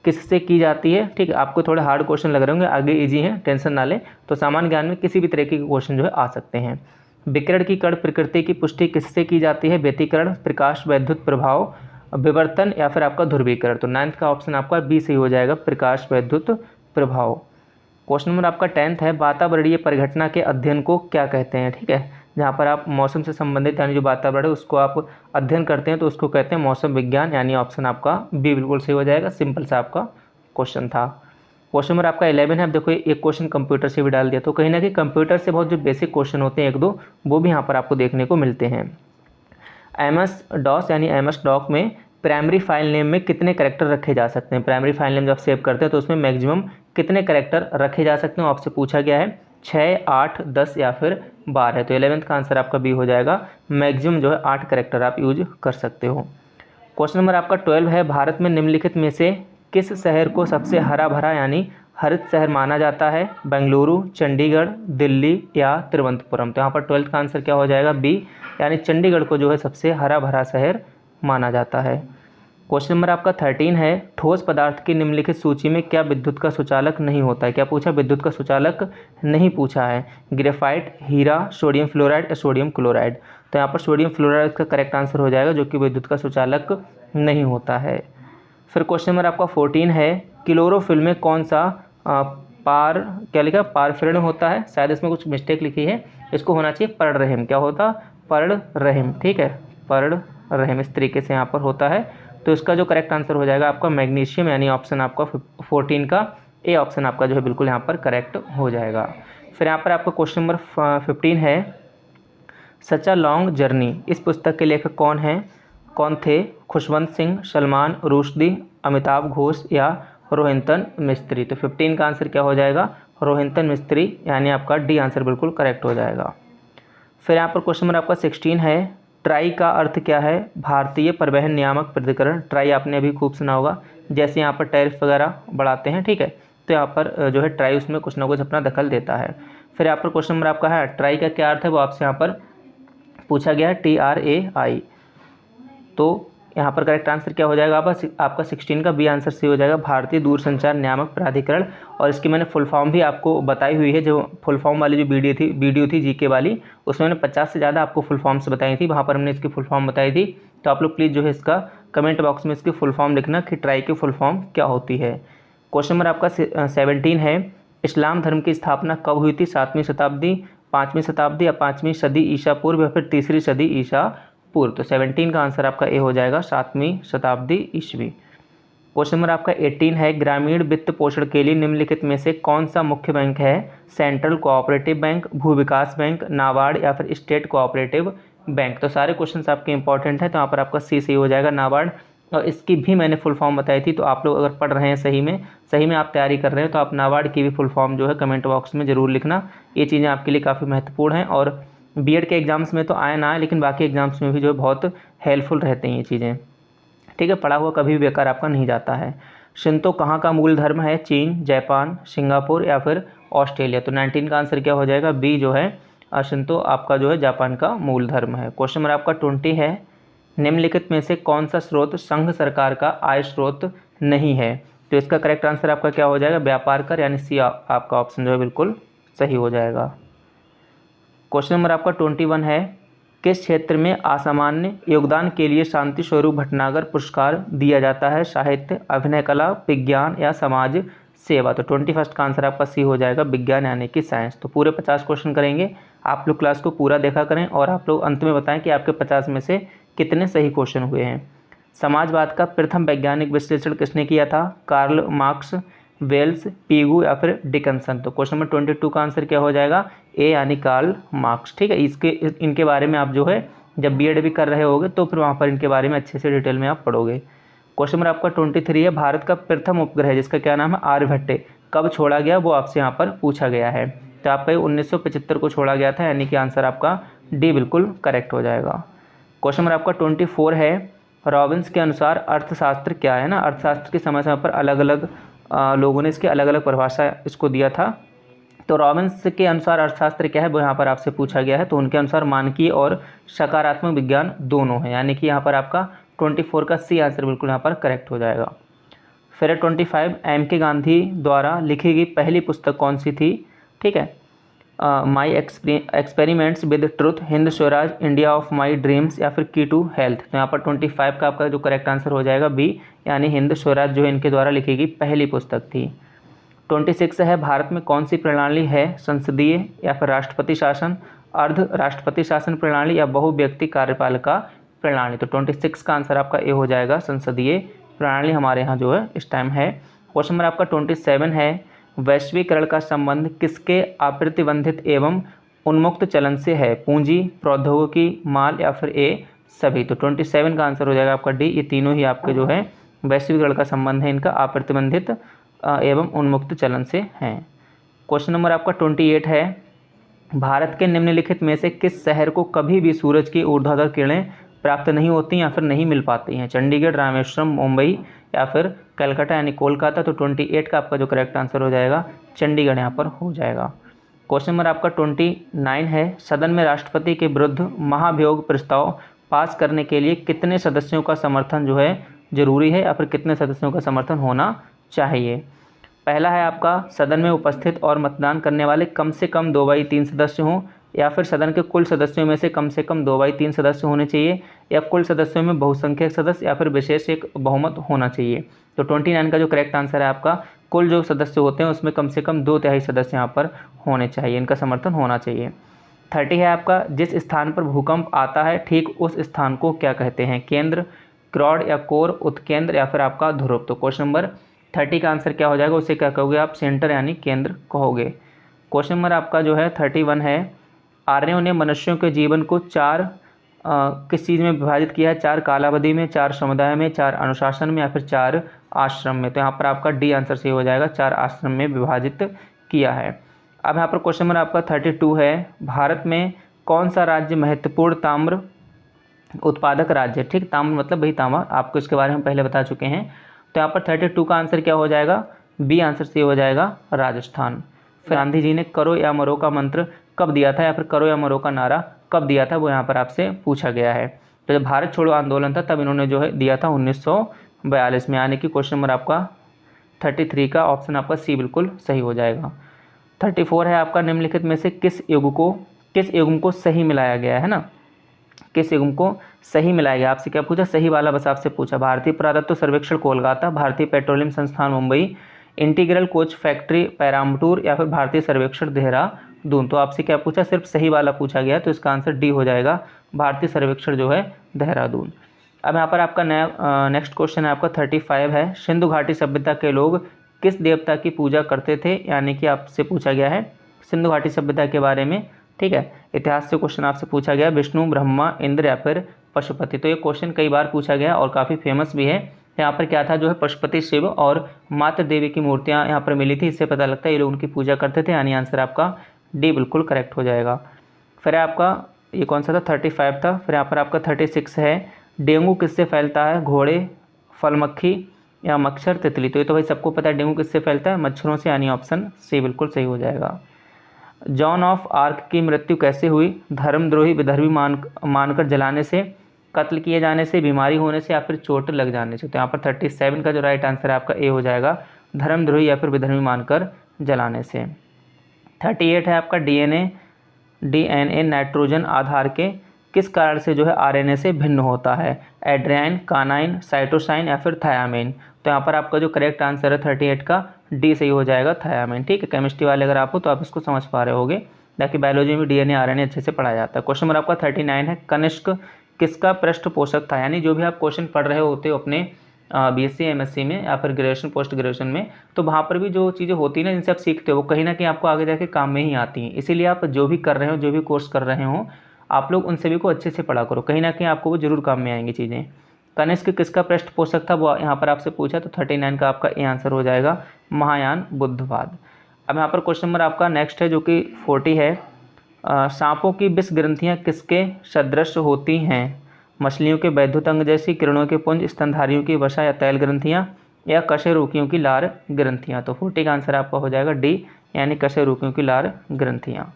किससे की जाती है? ठीक है, आपको थोड़े हार्ड क्वेश्चन लग रहे होंगे, आगे इजी हैं, टेंशन ना लें। तो सामान्य ज्ञान में किसी भी तरीके के क्वेश्चन जो है आ सकते हैं। विकिरण की कण प्रकृति की पुष्टि किससे की जाती है? व्यतिकरण, प्रकाश वैद्युत प्रभाव, विवर्तन या फिर आपका ध्रुवीकरण। तो 9th का ऑप्शन आपका बी सही हो जाएगा, प्रकाश वैद्युत प्रभाव। क्वेश्चन नंबर आपका 10th है, वातावरणीय परिघटना के अध्ययन को क्या कहते हैं? ठीक है, जहाँ पर आप मौसम से संबंधित यानी जो वातावरण है उसको आप अध्ययन करते हैं तो उसको कहते हैं मौसम विज्ञान, यानी ऑप्शन आपका बी बिल्कुल सही हो जाएगा। सिंपल सा आपका क्वेश्चन था। क्वेश्चन नंबर आपका 11 है। अब देखो एक क्वेश्चन कंप्यूटर से भी डाल दिया, तो कहीं ना कहीं कंप्यूटर से बहुत जो बेसिक क्वेश्चन होते हैं 1-2 वो भी यहाँ पर आपको देखने को मिलते हैं। एमएस डॉस यानी एमएस डॉक में प्राइमरी फाइल नेम में कितने कैरेक्टर रखे जा सकते हैं? प्राइमरी फाइल नेम जब सेव करते हैं तो उसमें मैक्सिमम कितने कैरेक्टर रखे जा सकते हैं? आपसे पूछा गया है 6, 8, 10 या फिर 12। तो 11th का आंसर आपका बी हो जाएगा, मैक्सिमम जो है 8 कैरेक्टर आप यूज कर सकते हो। क्वेश्चन नंबर आपका 12 है, भारत में निम्नलिखित में से किस शहर को सबसे हरा भरा यानी हरित शहर माना जाता है? बेंगलुरु, चंडीगढ़, दिल्ली या तिरुवनंतपुरम। तो यहाँ पर 12th का आंसर क्या हो जाएगा? बी, यानी चंडीगढ़ को जो है सबसे हरा भरा शहर माना जाता है। क्वेश्चन नंबर आपका 13 है, ठोस पदार्थ की निम्नलिखित सूची में क्या विद्युत का सुचालक नहीं होता है। क्या पूछा, विद्युत का सुचालक नहीं पूछा है। ग्रेफाइट, हीरा, सोडियम फ्लोराइड या सोडियम क्लोराइड। तो यहाँ पर सोडियम फ्लोराइड का करेक्ट आंसर हो जाएगा, जो कि विद्युत का सुचालक नहीं होता है। फिर क्वेश्चन नंबर आपका 14 है, क्लोरोफिल में कौन सा पार क्या लिखा, पारफिरण होता है। शायद इसमें कुछ मिस्टेक लिखी है, इसको होना चाहिए पर्णरहिम। क्या होता, पर्णरहिम, ठीक है, पर्णरहिम इस तरीके से यहाँ पर होता है। तो इसका जो करेक्ट आंसर हो जाएगा आपका मैग्नीशियम, यानी ऑप्शन आपका 14 का ए ऑप्शन आपका जो है बिल्कुल यहाँ पर करेक्ट हो जाएगा। फिर यहाँ पर आपका क्वेश्चन नंबर 15 है, सच अ लॉन्ग जर्नी, इस पुस्तक के लेखक कौन थे। खुशवंत सिंह, सलमान रुश्दी, अमिताभ घोष या रोहिंटन मिस्त्री। तो 15 का आंसर क्या हो जाएगा, रोहिंटन मिस्त्री, यानी आपका डी आंसर बिल्कुल करेक्ट हो जाएगा। फिर यहाँ पर क्वेश्चन नंबर आपका 16 है, ट्राई का अर्थ क्या है। भारतीय परिवहन नियामक प्राधिकरण, ट्राई आपने अभी खूब सुना होगा, जैसे यहाँ पर टैरिफ वगैरह बढ़ाते हैं, ठीक है, तो यहाँ पर जो है ट्राई उसमें कुछ ना कुछ अपना दखल देता है। फिर यहाँ पर क्वेश्चन नंबर आपका है, ट्राई का क्या अर्थ है, वो आपसे यहाँ पर पूछा गया है, TRAI। तो यहाँ पर करेक्ट आंसर क्या हो जाएगा आपका 16 का बी आंसर सी हो जाएगा, भारतीय दूरसंचार नियामक प्राधिकरण। और इसकी मैंने फुल फॉर्म भी आपको बताई हुई है, जो फुल फॉर्म वाली जो वीडियो थी जीके वाली, उसमें मैंने 50 से ज़्यादा आपको फुल फॉर्म्स बताई थी, वहाँ पर हमने इसकी फुल फॉर्म बताई थी। तो आप लोग प्लीज़ जो है इसका कमेंट बॉक्स में इसकी फुल फॉर्म लिखना कि ट्राई की फुल फॉर्म क्या होती है। क्वेश्चन नंबर आपका 17 है, इस्लाम धर्म की स्थापना कब हुई थी। 7वीं शताब्दी, 5वीं शताब्दी या 5वीं सदी ईसा पूर्व या फिर 3री सदी ईसा पूर्व। तो 17 का आंसर आपका ए हो जाएगा, 7वीं शताब्दी ईस्वी। क्वेश्चन नंबर आपका 18 है, ग्रामीण वित्त पोषण के लिए निम्नलिखित में से कौन सा मुख्य बैंक है। सेंट्रल कोऑपरेटिव बैंक, भू विकास बैंक, नाबार्ड या फिर स्टेट कोऑपरेटिव बैंक। तो सारे क्वेश्चंस आपके इंपॉर्टेंट हैं, तो यहाँ पर आपका सी सही हो जाएगा, नाबार्ड। और इसकी भी मैंने फुल फॉर्म बताई थी, तो आप लोग अगर पढ़ रहे हैं सही में आप तैयारी कर रहे हैं, तो आप नाबार्ड की भी फुल फॉर्म जो है कमेंट बॉक्स में ज़रूर लिखना। ये चीज़ें आपके लिए काफ़ी महत्वपूर्ण हैं, और बीएड के एग्जाम्स में तो आए ना आए, लेकिन बाकी एग्जाम्स में भी जो है बहुत हेल्पफुल रहते हैं ये चीज़ें, ठीक है, पढ़ा हुआ कभी भी बेकार आपका नहीं जाता है। शिंतो कहाँ का मूल धर्म है। चीन, जापान, सिंगापुर या फिर ऑस्ट्रेलिया। तो 19 का आंसर क्या हो जाएगा, बी जो है शिंतो आपका जो है जापान का मूल धर्म है। क्वेश्चन नंबर आपका 20 है, निम्नलिखित में से कौन सा स्रोत संघ सरकार का आय स्रोत नहीं है। तो इसका करेक्ट आंसर आपका क्या हो जाएगा, व्यापार कर, यानी सी आपका ऑप्शन जो है बिल्कुल सही हो जाएगा। क्वेश्चन नंबर आपका 21 है, किस क्षेत्र में असामान्य योगदान के लिए शांति स्वरूप भटनागर पुरस्कार दिया जाता है। साहित्य, अभिनय कला, विज्ञान या समाज सेवा। तो 21 का आंसर आपका सी हो जाएगा, विज्ञान यानी कि साइंस। तो पूरे 50 क्वेश्चन करेंगे, आप लोग क्लास को पूरा देखा करें और आप लोग अंत में बताएं कि आपके 50 में से कितने सही क्वेश्चन हुए हैं। समाजवाद का प्रथम वैज्ञानिक विश्लेषण किसने किया था। कार्ल मार्क्स, वेल्स, पीगू या फिर डिकन्सन। तो क्वेश्चन नंबर 22 का आंसर क्या हो जाएगा, ए यानी कार्ल मार्क्स, ठीक है। इनके बारे में आप जो है जब बीएड भी कर रहे होगे तो फिर वहाँ पर इनके बारे में अच्छे से डिटेल में आप पढ़ोगे। क्वेश्चन नंबर आपका 23 है, भारत का प्रथम उपग्रह जिसका क्या नाम है, आर्यभट्ट, कब छोड़ा गया, वो आपसे यहाँ पर पूछा गया है। तो आपका 1975 को छोड़ा गया था, यानी कि आंसर आपका डी बिल्कुल करेक्ट हो जाएगा। क्वेश्चन नंबर आपका 24 है, रॉबिन्स के अनुसार अर्थशास्त्र क्या है ना। अर्थशास्त्र के समय समय पर अलग अलग लोगों ने इसकी अलग अलग परिभाषा इसको दिया था। तो रॉबिन्स के अनुसार अर्थशास्त्र क्या है, वो यहाँ पर आपसे पूछा गया है। तो उनके अनुसार मानकीय और सकारात्मक विज्ञान दोनों है, यानी कि यहाँ पर आपका 24 का सी आंसर बिल्कुल यहाँ पर करेक्ट हो जाएगा। फिर 25, M.K. गांधी द्वारा लिखी गई पहली पुस्तक कौन सी थी, ठीक है। My experiments with truth, Hind Swaraj, India of my dreams या फिर की टू हेल्थ। तो यहाँ पर 25 का आपका जो करेक्ट आंसर हो जाएगा बी, यानी हिंद स्वराज जो इनके द्वारा लिखी गई पहली पुस्तक थी। 26 है, भारत में कौन सी प्रणाली है, संसदीय या फिर राष्ट्रपति शासन, अर्ध राष्ट्रपति शासन प्रणाली या बहुव्यक्ति कार्यपालिका प्रणाली। तो 26 का आंसर आपका ए हो जाएगा, संसदीय प्रणाली हमारे यहाँ जो है इस टाइम है। क्वेश्चन नंबर आपका 27 है, वैश्वीकरण का संबंध किसके अप्रतिबंधित एवं उन्मुक्त चलन से है, पूंजी, प्रौद्योगिकी, माल या फिर ए सभी। तो 27 का आंसर हो जाएगा आपका डी, ये तीनों ही आपके जो है वैश्वीकरण का संबंध है इनका अप्रतिबंधित एवं उन्मुक्त चलन से हैं। क्वेश्चन नंबर आपका 28 है, भारत के निम्नलिखित में से किस शहर को कभी भी सूरज की ऊर्ध्वाधर किरणें प्राप्त नहीं होती या फिर नहीं मिल पाती हैं, चंडीगढ़, रामेश्वरम, मुंबई या फिर कलकत्ता यानी कोलकाता। तो 28 का आपका जो करेक्ट आंसर हो जाएगा चंडीगढ़ यहाँ पर हो जाएगा। क्वेश्चन नंबर आपका 29 है, सदन में राष्ट्रपति के विरुद्ध महाभियोग प्रस्ताव पास करने के लिए कितने सदस्यों का समर्थन जो है जरूरी है या फिर कितने सदस्यों का समर्थन होना चाहिए। पहला है आपका सदन में उपस्थित और मतदान करने वाले कम से कम 2/3 सदस्य हों, या फिर सदन के कुल सदस्यों में से कम से कम 2/3 सदस्य होने चाहिए, या कुल सदस्यों में बहुसंख्यक सदस्य या फिर विशेष एक बहुमत होना चाहिए। तो 29 का जो करेक्ट आंसर है आपका, कुल जो सदस्य होते हैं उसमें कम से कम 2/3 सदस्य यहाँ पर होने चाहिए, इनका समर्थन होना चाहिए। 30 है आपका जिस स्थान पर भूकंप आता है ठीक उस स्थान को क्या कहते हैं, केंद्र, क्रोड या कोर, उत्केंद्र या फिर आपका ध्रुव। तो क्वेश्चन नंबर 30 का आंसर क्या हो जाएगा, उसे क्या कहोगे आप, सेंटर यानी केंद्र कहोगे। क्वेश्चन नंबर आपका जो है 31 है, आर्यों ने मनुष्यों के जीवन को 4 किस चीज़ में विभाजित किया है, 4 कालावधि में, 4 समुदाय में, 4 अनुशासन में या फिर 4 आश्रम में। तो यहाँ पर आपका डी आंसर सही हो जाएगा, 4 आश्रम में विभाजित किया है। अब यहाँ पर क्वेश्चन नंबर आपका 32 है, भारत में कौन सा राज्य महत्वपूर्ण ताम्र उत्पादक राज्य है। ठीक, ताम्र मतलब वही तांबा, आपको इसके बारे में पहले बता चुके हैं। तो यहाँ पर 32 का आंसर क्या हो जाएगा, बी आंसर सही हो जाएगा, राजस्थान। फिर गांधी जी ने करो या मरो का मंत्र कब दिया था, या फिर करो या मरो का नारा कब दिया था, वो यहाँ पर आपसे पूछा गया है। तो जब भारत छोड़ो आंदोलन था तब इन्होंने जो है दिया था 1942 में, यानी कि क्वेश्चन नंबर आपका 33 का ऑप्शन आपका सी बिल्कुल सही हो जाएगा। 34 है आपका, निम्नलिखित में से किस युग्म को सही मिलाया गया है ना, किस युग्म को सही मिलाया गया, आपसे क्या पूछा, सही वाला बस आपसे पूछा। भारतीय पुरातत्व सर्वेक्षण कोलकाता, भारतीय पेट्रोलियम संस्थान मुंबई, इंटीग्रल कोच फैक्ट्री पैराम्बटूर या फिर भारतीय सर्वेक्षण देहरादून। तो आपसे क्या पूछा, सिर्फ सही वाला पूछा गया, तो इसका आंसर डी हो जाएगा, भारतीय सर्वेक्षण जो है देहरादून। अब यहाँ पर आपका नेक्स्ट क्वेश्चन है आपका 35 है, सिंधु घाटी सभ्यता के लोग किस देवता की पूजा करते थे, यानी कि आपसे पूछा गया है सिंधु घाटी सभ्यता के बारे में। ठीक है, इतिहास से क्वेश्चन आपसे पूछा गया, विष्णु, ब्रह्मा, इंद्र या फिर पशुपति। तो ये क्वेश्चन कई बार पूछा गया और काफ़ी फेमस भी है। यहाँ पर क्या था, जो है पशुपति शिव और मातृ देवी की मूर्तियाँ यहाँ पर मिली थी, इससे पता लगता है ये लोग उनकी पूजा करते थे, यानी आंसर आपका डी बिल्कुल करेक्ट हो जाएगा। फिर आपका ये कौन सा था, 35 था। फिर यहाँ पर आपका 36 है, डेंगू किससे फैलता है, घोड़े, फलमक्खी या मच्छर, तितली। तो ये तो भाई सबको पता है, डेंगू किससे फैलता है, मच्छरों से, यानी ऑप्शन सी बिल्कुल सही हो जाएगा। जॉन ऑफ आर्क की मृत्यु कैसे हुई, धर्मद्रोही विधर्मी मानकर जलाने से, कत्ल किए जाने से, बीमारी होने से या फिर चोट लग जाने से। तो यहाँ पर 37 का जो राइट आंसर है आपका ए हो जाएगा, धर्मद्रोही या फिर विधर्मी मानकर जलाने से। 38 है आपका, डीएनए नाइट्रोजन आधार के किस कारण से जो है आरएनए से भिन्न होता है, एड्रेनाइन, कानाइन, साइटोसाइन या फिर थायामीन। तो यहाँ पर आपका जो करेक्ट आंसर है 38 का डी सही हो जाएगा, थायामीन। ठीक है, केमिस्ट्री वाले अगर आप हो तो आप इसको समझ पा रहे होगे, ताकि बायोलॉजी में डीएनए आरएनए अच्छे से पढ़ाया जाता है। क्वेश्चन नंबर आपका 39 है, कनिष्क किसका पृष्ठपोषक था, यानी जो भी आप क्वेश्चन पढ़ रहे होते हो अपने बीएससी एमएससी में या फिर ग्रेजुएशन पोस्ट ग्रेजुएशन में, तो वहाँ पर भी जो चीज़ें होती हैं ना जिनसे आप सीखते हो, वो कहीं ना कहीं आपको आगे जाके काम में ही आती हैं। इसीलिए आप जो भी कर रहे हो, जो भी कोर्स कर रहे हो, आप लोग उन सभी को अच्छे से पढ़ा करो, कहीं ना कहीं आपको वो जरूर काम में आएंगी चीज़ें। कनिष्क किसका पृष्ठपोषक था, वो यहाँ पर आपसे पूछा, तो 39 का आपका ए आंसर हो जाएगा, महायान बुद्धवाद। अब यहाँ पर क्वेश्चन नंबर आपका नेक्स्ट है जो कि 40 है, सांपों की विष ग्रंथियाँ किसके सदृश होती हैं, मछलियों के वैद्युत अंग जैसी, किरणों के पुंज, स्तनधारियों की वसा या तैल ग्रंथियाँ या कशेरुकियों की लार ग्रंथियाँ। तो 40 का आंसर आपका हो जाएगा डी, यानी कशेरुकियों की लार ग्रंथियाँ।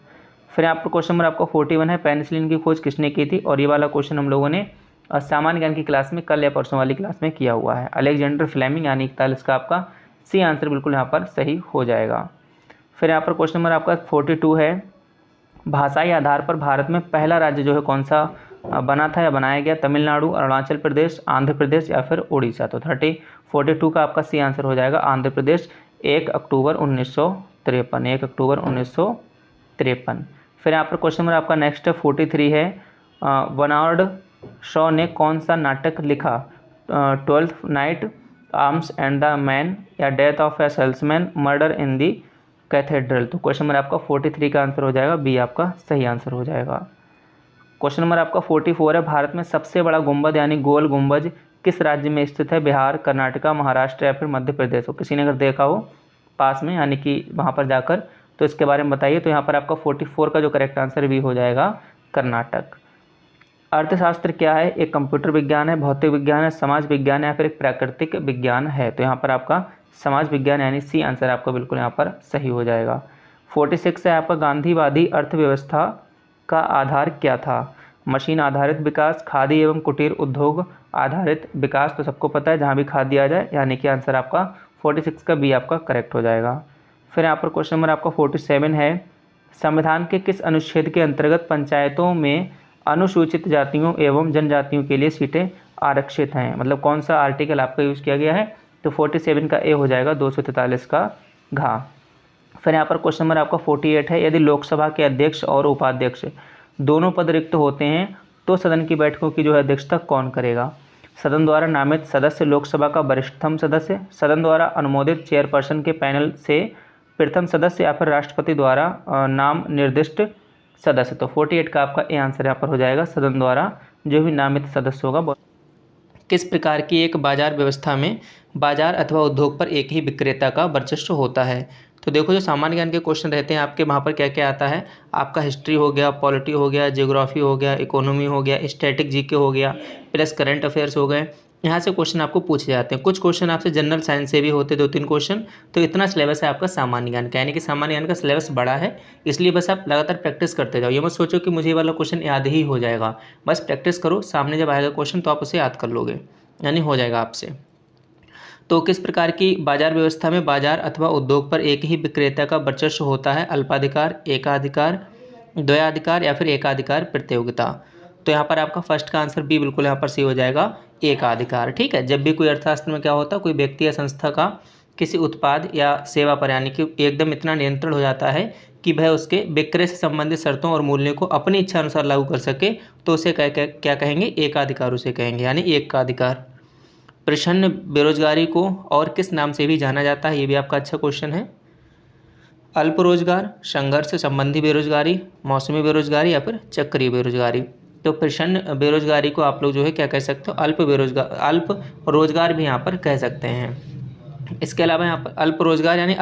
फिर यहाँ पर क्वेश्चन नंबर आपका 41 है, पेनिसिलिन की खोज किसने की थी, और ये वाला क्वेश्चन हम लोगों ने सामान्य ज्ञान की क्लास में कल या परसों वाली क्लास में किया हुआ है, अलेक्जेंडर फ्लेमिंग, यानी 41 का आपका सी आंसर बिल्कुल यहाँ पर सही हो जाएगा। फिर यहाँ पर क्वेश्चन नंबर आपका 42 है, भाषाई आधार पर भारत में पहला राज्य जो है कौन सा बना था या बनाया गया, तमिलनाडु, अरुणाचल प्रदेश, आंध्र प्रदेश या फिर उड़ीसा। तो 42 का आपका सी आंसर हो जाएगा, आंध्र प्रदेश, 1 अक्टूबर 1953, 1 अक्टूबर 1953। फिर यहाँ पर क्वेश्चन नंबर आपका नेक्स्ट 43 है, बर्नार्ड शॉ ने कौन सा नाटक लिखा, 12th night, arms and the man या death of a salesman, murder in the cathedral. तो क्वेश्चन नंबर आपका 43 का आंसर हो जाएगा, बी आपका सही आंसर हो जाएगा। क्वेश्चन नंबर आपका 44 है, भारत में सबसे बड़ा गुंबद यानी गोल गुंबज किस राज्य में स्थित है, बिहार, कर्नाटका, महाराष्ट्र या फिर मध्य प्रदेश। हो किसी ने अगर देखा हो पास में, यानी कि वहाँ पर जाकर, तो इसके बारे में बताइए। तो यहाँ पर आपका 44 का जो करेक्ट आंसर भी हो जाएगा, कर्नाटक। अर्थशास्त्र क्या है, एक कंप्यूटर विज्ञान है, भौतिक विज्ञान है, समाज विज्ञान है या फिर एक प्राकृतिक विज्ञान है। तो यहाँ पर आपका समाज विज्ञान यानी सी आंसर आपका बिल्कुल यहाँ पर सही हो जाएगा। 46 है आपका, गांधीवादी अर्थव्यवस्था का आधार क्या था, मशीन आधारित विकास, खादी एवं कुटीर उद्योग, आधारित विकास तो सबको पता है, जहाँ भी खाद दिया जाए, यानी कि आंसर आपका 46 का बी आपका करेक्ट हो जाएगा। फिर यहाँ पर क्वेश्चन नंबर आपका 47 है, संविधान के किस अनुच्छेद के अंतर्गत पंचायतों में अनुसूचित जातियों एवं जनजातियों के लिए सीटें आरक्षित हैं, मतलब कौन सा आर्टिकल आपका यूज़ किया गया है? तो 47 का ए हो जाएगा, 243 का घा। फिर यहाँ पर क्वेश्चन नंबर आपका 48 है, यदि लोकसभा के अध्यक्ष और उपाध्यक्ष दोनों पद रिक्त होते हैं तो सदन की बैठकों की जो है अध्यक्षता कौन करेगा? सदन द्वारा नामित सदस्य, लोकसभा का वरिष्ठतम सदस्य, सदन द्वारा अनुमोदित चेयरपर्सन के पैनल से प्रथम सदस्य, या फिर राष्ट्रपति द्वारा नाम निर्दिष्ट सदस्य। तो 48 का आपका ए आंसर यहाँ पर हो जाएगा, सदन द्वारा जो भी नामित सदस्य होगा। किस प्रकार की एक बाजार व्यवस्था में बाजार अथवा उद्योग पर एक ही विक्रेता का वर्चस्व होता है? तो देखो, जो सामान्य ज्ञान के क्वेश्चन रहते हैं आपके, वहाँ पर क्या क्या आता है आपका, हिस्ट्री हो गया, पॉलिटी हो गया, ज्योग्राफी हो गया, इकोनॉमी हो गया, स्टैटिक जीके हो गया, प्लस करंट अफेयर्स हो गए। यहाँ से क्वेश्चन आपको पूछे जाते हैं। कुछ क्वेश्चन आपसे जनरल साइंस से भी होते, 2-3 क्वेश्चन। तो इतना सिलेबस है आपका सामान्य ज्ञान का, यानी कि सामान्य ज्ञान का सिलेबस बड़ा है, इसलिए बस आप लगातार प्रैक्टिस करते जाओ। ये मत सोचो कि मुझे ये वाला क्वेश्चन याद ही हो जाएगा, बस प्रैक्टिस करो, सामने जब आएगा क्वेश्चन तो आप उसे याद कर लोगे, यानी हो जाएगा आपसे। तो किस प्रकार की बाजार व्यवस्था में बाजार अथवा उद्योग पर एक ही विक्रेता का वर्चस्व होता है? अल्पाधिकार, एकाधिकार, द्वयाधिकार या फिर एकाधिकार प्रतियोगिता। तो यहाँ पर आपका फर्स्ट का आंसर बी बिल्कुल यहाँ पर सही हो जाएगा, एकाधिकार। ठीक है, जब भी कोई अर्थशास्त्र में क्या होता है, कोई व्यक्ति या संस्था का किसी उत्पाद या सेवा पर यानी कि एकदम इतना नियंत्रण हो जाता है कि वह उसके विक्रय से संबंधित शर्तों और मूल्यों को अपनी इच्छा अनुसार लागू कर सके, तो उसे क्या कहेंगे? एकाधिकार उसे कहेंगे, यानी एक का अधिकार। प्रच्छन्न बेरोजगारी को और किस नाम से भी जाना जाता है? ये भी आपका अच्छा क्वेश्चन है। अल्प रोजगार, संघर्ष संबंधी बेरोजगारी, मौसमी बेरोजगारी या फिर चक्रीय बेरोजगारी। तो प्रच्छन्न बेरोजगारी को आप लोग जो है क्या कह सकते हो? अल्प रोजगार भी यहाँ पर कह सकते हैं। इसके अलावा यहाँ पर अल्प रोजगार यानी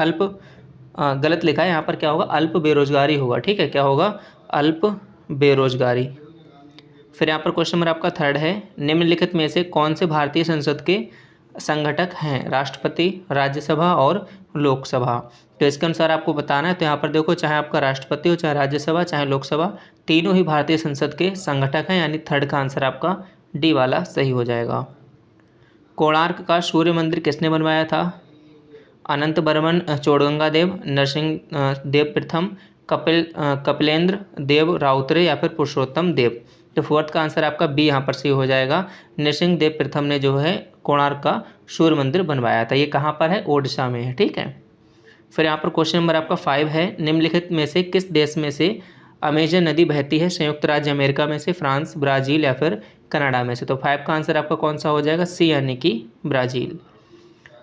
गलत लिखा है, यहाँ पर क्या होगा? अल्प बेरोजगारी होगा। ठीक है, क्या होगा? अल्प बेरोजगारी। फिर यहाँ पर क्वेश्चन नंबर आपका 3 है, निम्नलिखित में से कौन से भारतीय संसद के संगठक हैं? राष्ट्रपति, राज्यसभा और लोकसभा। तो इसके अनुसार आपको बताना है। तो यहाँ पर देखो, चाहे आपका राष्ट्रपति हो, चाहे राज्यसभा, चाहे लोकसभा, तीनों ही भारतीय संसद के संगठक हैं, यानी 3 का आंसर आपका डी वाला सही हो जाएगा। कोणार्क का सूर्य मंदिर किसने बनवाया था? अनंत बर्मन, चोड़गंगा देव, नरसिंह देव प्रथम, कपिलेंद्र देव राउतरे या फिर पुरुषोत्तम देव। तो फोर्थ का आंसर आपका बी यहाँ पर सही हो जाएगा, नरसिंह देव प्रथम ने जो है कोणार्क का सूर्य मंदिर बनवाया था। ये कहाँ पर है? ओडिशा में है। ठीक है, फिर यहाँ पर क्वेश्चन नंबर आपका 5 है, निम्नलिखित में से किस देश में से अमेजन नदी बहती है? संयुक्त राज्य अमेरिका में से, फ्रांस, ब्राज़ील या फिर कनाडा में से। तो 5 का आंसर आपका कौन सा हो जाएगा? सी, यानी कि ब्राज़ील।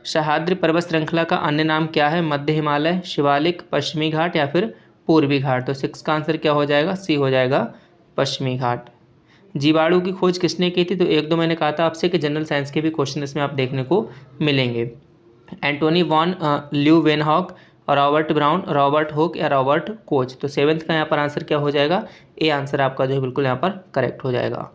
सह्याद्री पर्वत श्रृंखला का अन्य नाम क्या है? मध्य हिमालय, शिवालिक, पश्चिमी घाट या फिर पूर्वी घाट। तो 6 का आंसर क्या हो जाएगा? सी हो जाएगा, पश्चिमी घाट। जीवाणु की खोज किसने की थी? तो 1-2 मैंने कहा था आपसे कि जनरल साइंस के भी क्वेश्चन इसमें आप देखने को मिलेंगे। Antony von Leeuwenhoek, Robert brown, Robert Hooke या रॉबर्ट कोच। तो 7th का यहाँ पर आंसर क्या हो जाएगा? ए आंसर आपका जो है बिल्कुल यहाँ पर करेक्ट हो जाएगा।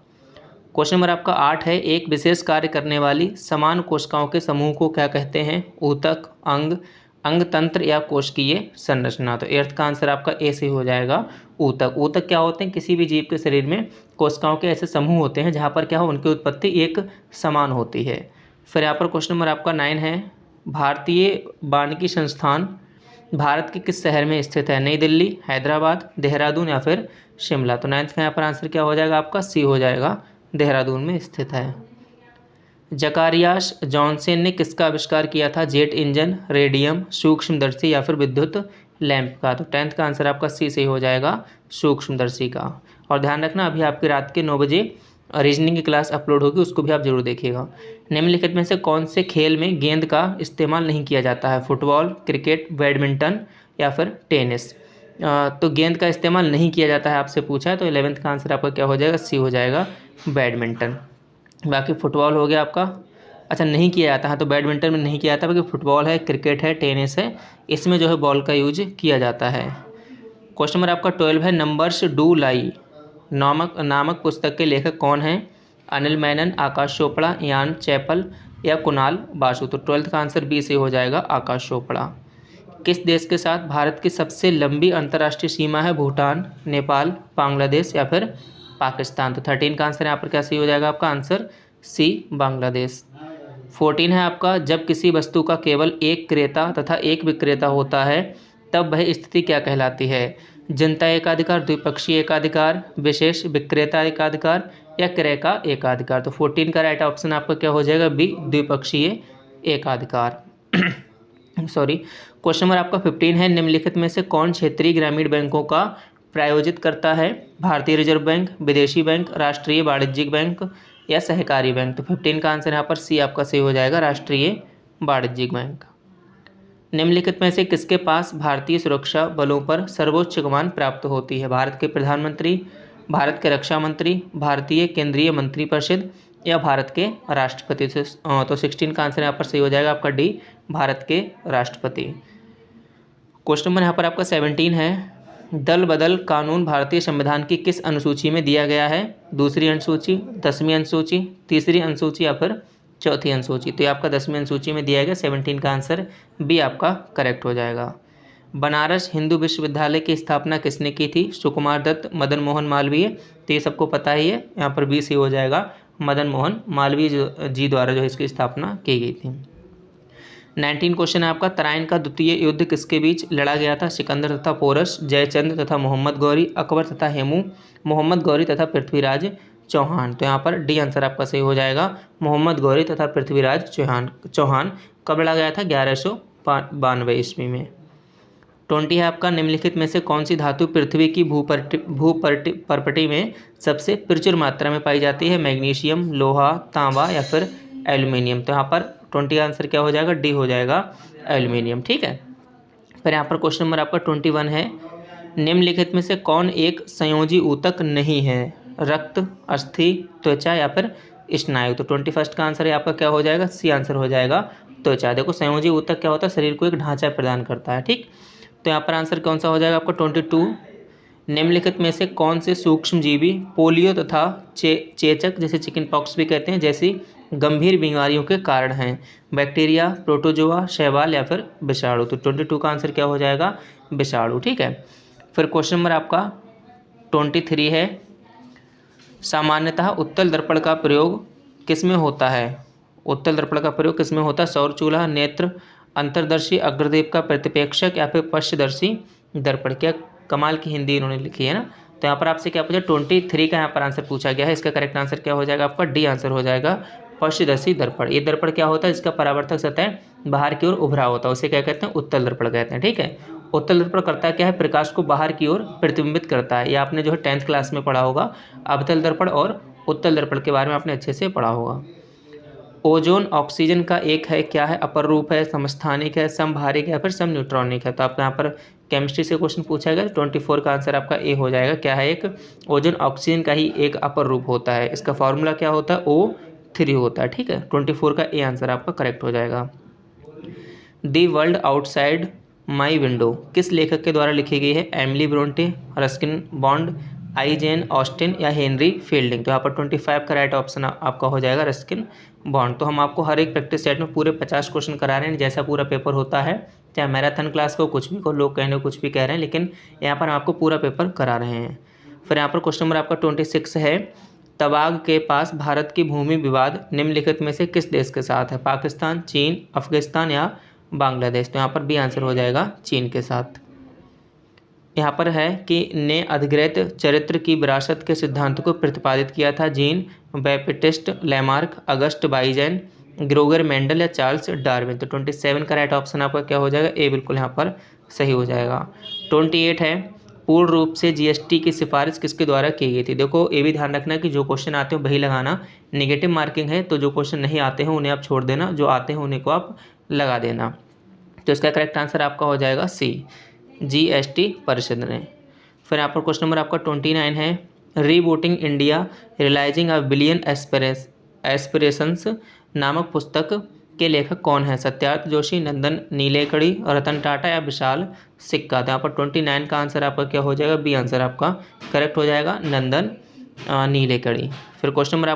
क्वेश्चन नंबर आपका 8 है, एक विशेष कार्य करने वाली समान कोशिकाओं के समूह को क्या कहते हैं? ऊतक, अंग, अंगतंत्र या कोशिकीय संरचना। तो 8th का आंसर आपका ए से हो जाएगा, ऊतक। ऊतक क्या होते हैं? किसी भी जीव के शरीर में कोशिकाओं के ऐसे समूह होते हैं जहाँ पर क्या हो, उनकी उत्पत्ति एक समान होती है। फिर यहाँ पर क्वेश्चन नंबर आपका 9 है, भारतीय वानिकी संस्थान भारत के किस शहर में स्थित है? नई दिल्ली, हैदराबाद, देहरादून या फिर शिमला। तो 9th का यहाँ पर आंसर क्या हो जाएगा? आपका सी हो जाएगा, देहरादून में स्थित है। जकारियास जॉनसन ने किसका आविष्कार किया था? जेट इंजन, रेडियम, सूक्ष्मदर्शी या फिर विद्युत लैंप का। तो 10th का आंसर आपका सी से हो जाएगा, सूक्ष्मदर्शी का। और ध्यान रखना, अभी आपकी रात के 9 बजे रीजनिंग की क्लास अपलोड होगी, उसको भी आप जरूर देखिएगा। निम्नलिखित में से कौन से खेल में गेंद का इस्तेमाल नहीं किया जाता है? फुटबॉल, क्रिकेट, बैडमिंटन या फिर टेनिस। तो गेंद का इस्तेमाल नहीं किया जाता है आपसे पूछा है, तो 11th का आंसर आपका क्या हो जाएगा? सी हो जाएगा, बैडमिंटन। बाकी फुटबॉल हो गया आपका, अच्छा नहीं किया जाता है, तो बैडमिंटन में नहीं किया जाता, बाकी फुटबॉल है, क्रिकेट है, टेनिस है, इसमें जो है बॉल का यूज किया जाता है। क्वेश्चन नंबर आपका 12 है, नंबर्स डू लाई नामक पुस्तक के लेखक कौन हैं? अनिल मेनन, आकाश चोपड़ा, यान चैपल या कुणाल बासु। तो 12th का आंसर बी से हो जाएगा, आकाश चोपड़ा। किस देश के साथ भारत की सबसे लंबी अंतर्राष्ट्रीय सीमा है? भूटान, नेपाल, बांग्लादेश या फिर पाकिस्तान। तो 13 का आंसर यहाँ पर क्या सही हो जाएगा? आपका आंसर सी बांग्लादेश। 14 है आपका, जब किसी वस्तु का केवल एक क्रेता तथा एक विक्रेता होता है तब वह स्थिति क्या कहलाती है? जनता एकाधिकार, द्विपक्षीय एकाधिकार, विशेष विक्रेता एकाधिकार या क्रय का एकाधिकार। तो 14 का राइट ऑप्शन आपका क्या हो जाएगा? बी, द्विपक्षीय एकाधिकार। सॉरी। क्वेश्चन नंबर आपका 15 है, निम्नलिखित में से कौन क्षेत्रीय ग्रामीण बैंकों का प्रायोजित करता है? भारतीय रिजर्व बैंक, विदेशी बैंक, राष्ट्रीय वाणिज्यिक बैंक या सहकारी बैंक। तो 15 का आंसर यहाँ पर सी आपका सही हो जाएगा, राष्ट्रीय वाणिज्यिक बैंक। निम्नलिखित में से किसके पास भारतीय सुरक्षा बलों पर सर्वोच्च कमान प्राप्त होती है? भारत के प्रधानमंत्री, भारत के रक्षा मंत्री, भारतीय केंद्रीय मंत्रिपरिषद या भारत के राष्ट्रपति। तो 16 का आंसर यहाँ पर सही हो जाएगा आपका डी, भारत के राष्ट्रपति। क्वेश्चन नंबर यहाँ पर आपका 17 है, दल बदल कानून भारतीय संविधान की किस अनुसूची में दिया गया है? दूसरी अनुसूची, 10वीं अनुसूची, तीसरी अनुसूची या फिर चौथी अनुसूची। तो ये आपका 10वीं अनुसूची में दिया गया। 17 का आंसर बी आपका करेक्ट हो जाएगा। बनारस हिंदू विश्वविद्यालय की स्थापना किसने की थी? सुकुमार दत्त, मदन मोहन मालवीय। तो ये सबको पता ही है, यहाँ पर बी सी हो जाएगा, मदन मोहन मालवीय जी द्वारा जो है इसकी स्थापना की गई थी। 19 क्वेश्चन है आपका, तराइन का द्वितीय युद्ध किसके बीच लड़ा गया था? सिकंदर तथा पोरस, जयचंद तथा मोहम्मद गौरी, अकबर तथा हेमू, मोहम्मद गौरी तथा पृथ्वीराज चौहान। तो यहाँ पर डी आंसर आपका सही हो जाएगा, मोहम्मद गौरी तथा पृथ्वीराज चौहान। कब लड़ा गया था? 1192 ईस्वी में। 20 है आपका, निम्नलिखित में से कौन सी धातु पृथ्वी की भूपर्पटी में सबसे प्रचुर मात्रा में पाई जाती है? मैग्नीशियम, लोहा, तांबा या फिर एल्यूमिनियम। तो यहाँ पर 20 का आंसर क्या हो जाएगा? डी हो जाएगा, एल्यूमिनियम। ठीक है। फिर यहाँ पर क्वेश्चन नंबर आपका 21 है, निम्नलिखित में से कौन एक संयोजी ऊतक नहीं है? रक्त, अस्थि, त्वचा या फिर स्नायु। तो 21 का आंसर आपका क्या हो जाएगा? सी आंसर हो जाएगा, त्वचा। देखो संयोजी ऊतक क्या होता है? शरीर को एक ढांचा प्रदान करता है। ठीक, तो यहाँ पर आंसर कौन सा हो जाएगा आपका? 22। निम्नलिखित में से कौन से सूक्ष्म जीवी पोलियो तथा चेचक, जैसे चिकन पॉक्स भी कहते हैं, जैसी गंभीर बीमारियों के कारण हैं? बैक्टीरिया, प्रोटोजोआ, शैवाल या फिर विषाणु। तो 22 का आंसर क्या हो जाएगा? विषाणु। ठीक है। फिर क्वेश्चन नंबर आपका 23 है, सामान्यतः उत्तल दर्पण का प्रयोग किसमें होता है? उत्तल दर्पण का प्रयोग किसमें होता है? सौर चूल्हा, नेत्र, अंतर्दर्शी, अग्रदेव का प्रतिप्रेक्षक या फिर पश्चदर्शी दर्पण। क्या कमाल की हिंदी इन्होंने लिखी है ना। तो यहाँ पर आपसे क्या पूछा? 23 का यहाँ पर आंसर पूछा गया है। इसका करेक्ट आंसर क्या हो जाएगा आपका? डी आंसर हो जाएगा, पश्चदर्शी दर्पण। ये दर्पण क्या होता है? इसका परावर्तक सतह बाहर की ओर उभरा होता है, उसे क्या कहते हैं? उत्तल दर्पण कहते हैं। ठीक है। उत्तल दर्पण करता क्या है? प्रकाश को बाहर की ओर प्रतिबिंबित करता है। ये आपने जो है 10th क्लास में पढ़ा होगा, अवतल दर्पण और उत्तल दर्पण के बारे में आपने अच्छे से पढ़ा होगा। ओजोन ऑक्सीजन का एक है, क्या है? अपर रूप है, समस्थानिक है, समभारिक है या फिर सम न्यूट्रॉनिक है। तो आपको यहाँ पर केमिस्ट्री से क्वेश्चन पूछा गया। 24 का आंसर आपका ए हो जाएगा। क्या है? एक ओजोन ऑक्सीजन का ही एक अपर रूप होता है। इसका फॉर्मूला क्या होता है? O3 होता है। ठीक है। 24 का ए आंसर आपका करेक्ट हो जाएगा। The world outside my window किस लेखक के द्वारा लिखी गई है? एमिली ब्रोंटे, रस्किन बॉन्ड, आई जेन ऑस्टिन या हेनरी फील्डिंग। तो यहाँ पर 25 का राइट ऑप्शन आपका हो जाएगा, रस्किन बॉन्ड। तो हम आपको हर एक प्रैक्टिस सेट में पूरे 50 क्वेश्चन करा रहे हैं, जैसा पूरा पेपर होता है, चाहे मैराथन क्लास को कुछ भी को लोग कहने कुछ भी कह रहे हैं, लेकिन यहाँ पर हम आपको पूरा पेपर करा रहे हैं। फिर यहाँ पर क्वेश्चन नंबर आपका 26 है, तवाग के पास भारत की भूमि विवाद निम्नलिखित में से किस देश के साथ है? पाकिस्तान, चीन, अफगानिस्तान या बांग्लादेश। तो यहाँ पर भी आंसर हो जाएगा चीन के साथ। यहाँ पर है कि ने अधिग्रहित चरित्र की विरासत के सिद्धांत को प्रतिपादित किया था? Jean Baptiste Lamarck, August Weismann, Gregor Mendel या चार्ल्स डार्विन। तो 27 का राइट ऑप्शन आपका क्या हो जाएगा? ए बिल्कुल यहाँ पर सही हो जाएगा। 28 है, पूर्ण रूप से जीएसटी की सिफारिश किसके द्वारा की गई थी? देखो ये भी ध्यान रखना कि जो क्वेश्चन आते हो वही लगाना, नेगेटिव मार्किंग है, तो जो क्वेश्चन नहीं आते हैं उन्हें आप छोड़ देना, जो आते हैं उन्हें को आप लगा देना। तो इसका करेक्ट आंसर आपका हो जाएगा सी, जीएसटी परिषद ने। फिर यहाँ पर क्वेश्चन नंबर आपका 29 है, rebooting India realising a billion aspirations नामक पुस्तक के लेखक कौन है? सत्यार्थ जोशी, नंदन नीलेकणी, रतन टाटा या विशाल सिक्का। तो यहाँ पर 29 का आंसर आपका क्या हो जाएगा? बी आंसर आपका करेक्ट हो जाएगा, नंदन नीलेकणी। फिर क्वेश्चन नंबर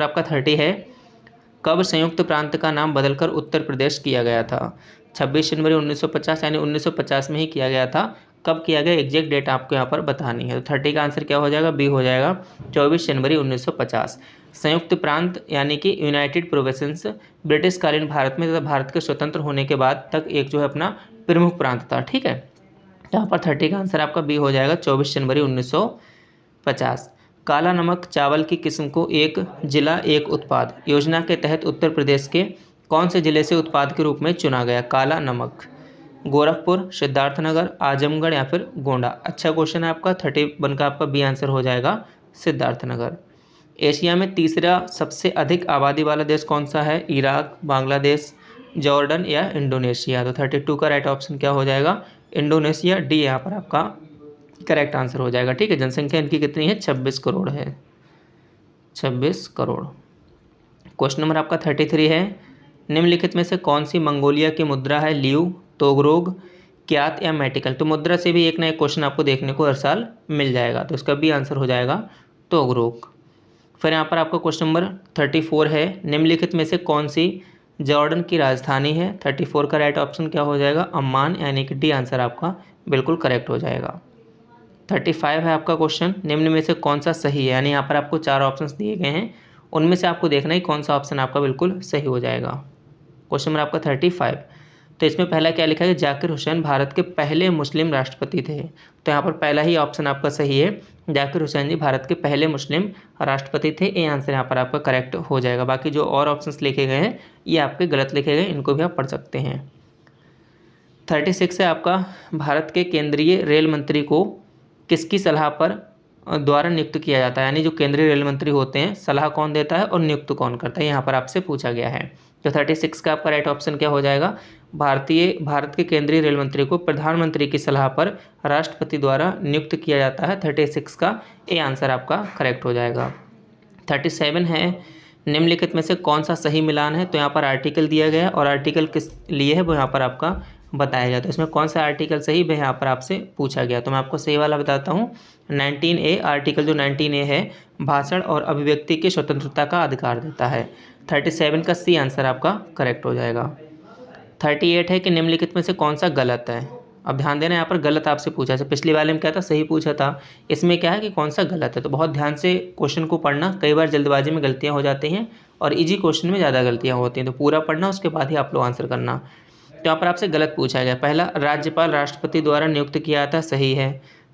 आपका 30 है, कब संयुक्त प्रांत का नाम बदलकर उत्तर प्रदेश किया गया था? 26 जनवरी 1950, यानी 1950 में ही किया गया था। कब किया गया, एग्जैक्ट डेट आपको यहाँ पर बतानी है। तो 30 का आंसर क्या हो जाएगा, बी हो जाएगा, 24 जनवरी 1950। संयुक्त प्रांत यानी कि यूनाइटेड प्रोविंसेस ब्रिटिशकालीन भारत में तथा भारत के स्वतंत्र होने के बाद तक एक जो है अपना प्रमुख प्रांत था। ठीक है, यहाँ पर 30 का आंसर आपका बी हो जाएगा, 24 जनवरी 1950। काला नमक चावल की किस्म को एक जिला एक उत्पाद योजना के तहत उत्तर प्रदेश के कौन से जिले से उत्पाद के रूप में चुना गया। काला नमक, गोरखपुर, सिद्धार्थनगर, आजमगढ़ या फिर गोंडा। अच्छा क्वेश्चन है आपका, 31 का आपका बी आंसर हो जाएगा, सिद्धार्थनगर। एशिया में तीसरा सबसे अधिक आबादी वाला देश कौन सा है, इराक, बांग्लादेश, जॉर्डन या इंडोनेशिया। तो 32 का राइट ऑप्शन क्या हो जाएगा, इंडोनेशिया, डी यहाँ पर आपका करेक्ट आंसर हो जाएगा। ठीक है, जनसंख्या इनकी कितनी है, 26 करोड़ है, 26 करोड़। क्वेश्चन नंबर आपका 33 है, निम्नलिखित में से कौन सी मंगोलिया की मुद्रा है, लियू, तोगरोग, क्यात या मेटिकल। तो मुद्रा से भी एक ना एक क्वेश्चन आपको देखने को हर साल मिल जाएगा, तो इसका भी आंसर हो जाएगा तोगरोग। फिर यहाँ पर आपका क्वेश्चन नंबर 34 है, निम्नलिखित में से कौन सी जॉर्डन की राजधानी है। 34 का राइट ऑप्शन क्या हो जाएगा, अम्मान, यानी कि डी आंसर आपका बिल्कुल करेक्ट हो जाएगा। 35 है आपका क्वेश्चन, निम्न में से कौन सा सही है, यानी यहाँ पर आपको 4 ऑप्शंस दिए गए हैं, उनमें से आपको देखना है कौन सा ऑप्शन आपका बिल्कुल सही हो जाएगा। क्वेश्चन नंबर आपका 35, तो इसमें पहला क्या लिखा है, जाकिर हुसैन भारत के पहले मुस्लिम राष्ट्रपति थे। तो यहाँ पर पहला ही ऑप्शन आपका सही है, जाकिर हुसैन जी भारत के पहले मुस्लिम राष्ट्रपति थे, ये आंसर यहाँ पर आपका करेक्ट हो जाएगा। बाकी जो और ऑप्शंस लिखे गए हैं ये आपके गलत लिखे गए, इनको भी आप पढ़ सकते हैं। 36 है आपका, भारत के केंद्रीय रेल मंत्री को किसकी सलाह पर द्वारा नियुक्त किया जाता है, यानी जो केंद्रीय रेल मंत्री होते हैं सलाह कौन देता है और नियुक्त कौन करता है, यहाँ पर आपसे पूछा गया है। तो 36 का आपका राइट ऑप्शन क्या हो जाएगा, भारत के केंद्रीय रेल मंत्री को प्रधानमंत्री की सलाह पर राष्ट्रपति द्वारा नियुक्त किया जाता है। 36 का ए आंसर आपका करेक्ट हो जाएगा। 37 है, निम्नलिखित में से कौन सा सही मिलान है। तो यहाँ पर आर्टिकल दिया गया है और आर्टिकल किस लिए है वो यहाँ पर आपका बताया गया। तो इसमें कौन सा आर्टिकल सही है यहाँ पर आपसे पूछा गया, तो मैं आपको सही वाला बताता हूँ। 19A आर्टिकल जो 19A है, भाषण और अभिव्यक्ति की स्वतंत्रता का अधिकार देता है। 37 का सी आंसर आपका करेक्ट हो जाएगा। 38 है कि निम्नलिखित में से कौन सा गलत है। अब ध्यान देना, यहाँ पर गलत आपसे पूछा है, पिछली वाले में क्या था, सही पूछा था, इसमें क्या है कि कौन सा गलत है। तो बहुत ध्यान से क्वेश्चन को पढ़ना, कई बार जल्दबाजी में गलतियाँ हो जाती हैं और इजी क्वेश्चन में ज़्यादा गलतियाँ होती हैं, तो पूरा पढ़ना उसके बाद ही आप लोग आंसर करना। तो यहाँ पर आपसे गलत पूछा गया, पहला राज्यपाल राष्ट्रपति द्वारा नियुक्त किया था, सही है।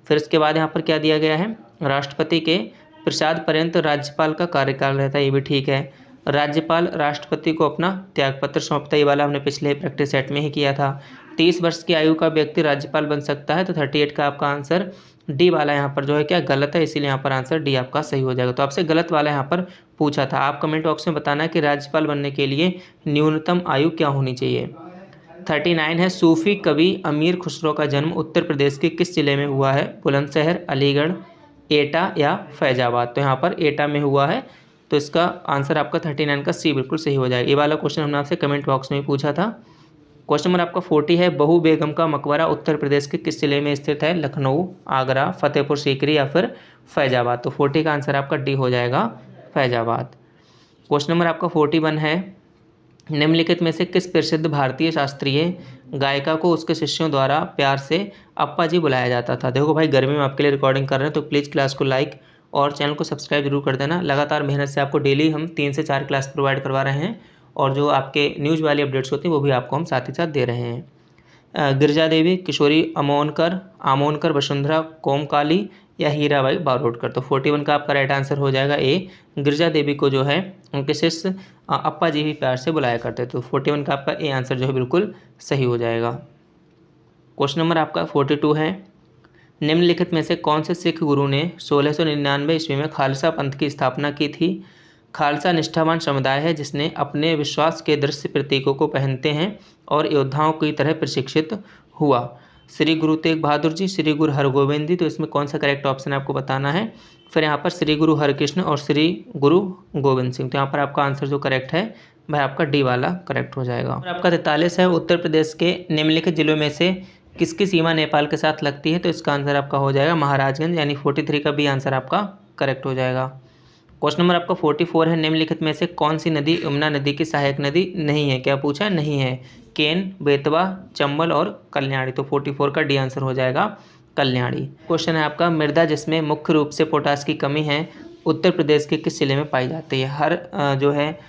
फिर इसके बाद यहाँ पर क्या दिया गया है, राष्ट्रपति के प्रसाद पर्यंत राज्यपाल का कार्यकाल रहता है, ये भी ठीक है। राज्यपाल राष्ट्रपति को अपना त्यागपत्र सौंपता, ये वाला हमने पिछले प्रैक्टिस सेट में ही किया था। 30 वर्ष की आयु का व्यक्ति राज्यपाल बन सकता है। तो 38 का आपका आंसर डी वाला यहाँ पर जो है क्या गलत है, इसीलिए यहाँ पर आंसर डी आपका सही हो जाएगा। तो आपसे गलत वाला यहाँ पर पूछा था, आप कमेंट बॉक्स में बताना कि राज्यपाल बनने के लिए न्यूनतम आयु क्या होनी चाहिए। 39 है, सूफी कवि अमीर खुसरो का जन्म उत्तर प्रदेश के किस जिले में हुआ है, बुलंदशहर, अलीगढ़, एटा या फैजाबाद। तो यहाँ पर एटा में हुआ है, तो इसका आंसर आपका 39 का सी बिल्कुल सही हो जाएगा। ये वाला क्वेश्चन हमने आपसे कमेंट बॉक्स में पूछा था। क्वेश्चन नंबर आपका 40 है, बहू बेगम का मकबरा उत्तर प्रदेश के किस जिले में स्थित है, लखनऊ, आगरा, फतेहपुर सीकरी या फिर फैजाबाद। तो 40 का आंसर आपका डी हो जाएगा, फैजाबाद। क्वेश्चन नंबर आपका 41 है, निम्नलिखित में से किस प्रसिद्ध भारतीय शास्त्रीय गायिका को उसके शिष्यों द्वारा प्यार से अप्पा जी बुलाया जाता था। देखो भाई, गर्मी में आपके लिए रिकॉर्डिंग कर रहे हैं, तो प्लीज़ क्लास को लाइक और चैनल को सब्सक्राइब जरूर कर देना। लगातार मेहनत से आपको डेली हम 3 से 4 क्लास प्रोवाइड करवा रहे हैं, और जो आपके न्यूज़ वाली अपडेट्स होती हैं वो भी आपको हम साथ ही साथ दे रहे हैं। गिरजा देवी, किशोरी आमोनकर, वसुंधरा कोमकाली या हीराबाई बारोटकर। तो 41 का आपका राइट आंसर हो जाएगा ए, गिरजा देवी को जो है उनके शिष्य अप्पा जी भी प्यार से बुलाया करते। तो 41 का आपका ए आंसर जो है बिल्कुल सही हो जाएगा। क्वेश्चन नंबर आपका 42 है, निम्नलिखित में से कौन से सिख गुरु ने 1699 ईस्वी में खालसा पंथ की स्थापना की थी। खालसा निष्ठावान समुदाय है जिसने अपने विश्वास के दृश्य प्रतीकों को पहनते हैं और योद्धाओं की तरह प्रशिक्षित हुआ। श्री गुरु तेग बहादुर जी, श्री गुरु हरगोविंद जी। तो इसमें कौन सा करेक्ट ऑप्शन आपको बताना है। फिर यहाँ पर श्री गुरु हरकृष्ण और श्री गुरु गोविंद सिंह। तो यहाँ पर आपका आंसर जो करेक्ट है वह आपका डी वाला करेक्ट हो जाएगा। और आपका 43 है, उत्तर प्रदेश के निम्नलिखित जिलों में से किसकी सीमा नेपाल के साथ लगती है। तो इसका आंसर आपका हो जाएगा महाराजगंज, यानी 43 का बी आंसर आपका करेक्ट हो जाएगा। क्वेश्चन नंबर आपका 44 है, निम्नलिखित में से कौन सी नदी यमुना नदी की सहायक नदी नहीं है। क्या पूछा है, नहीं है। केन, बेतवा, चंबल और कल्याणी। तो 44 का डी आंसर हो जाएगा कल्याणी। क्वेश्चन है आपका, मृदा जिसमें मुख्य रूप से पोटास की कमी है उत्तर प्रदेश के किस जिले में पाई जाती है। हर जो है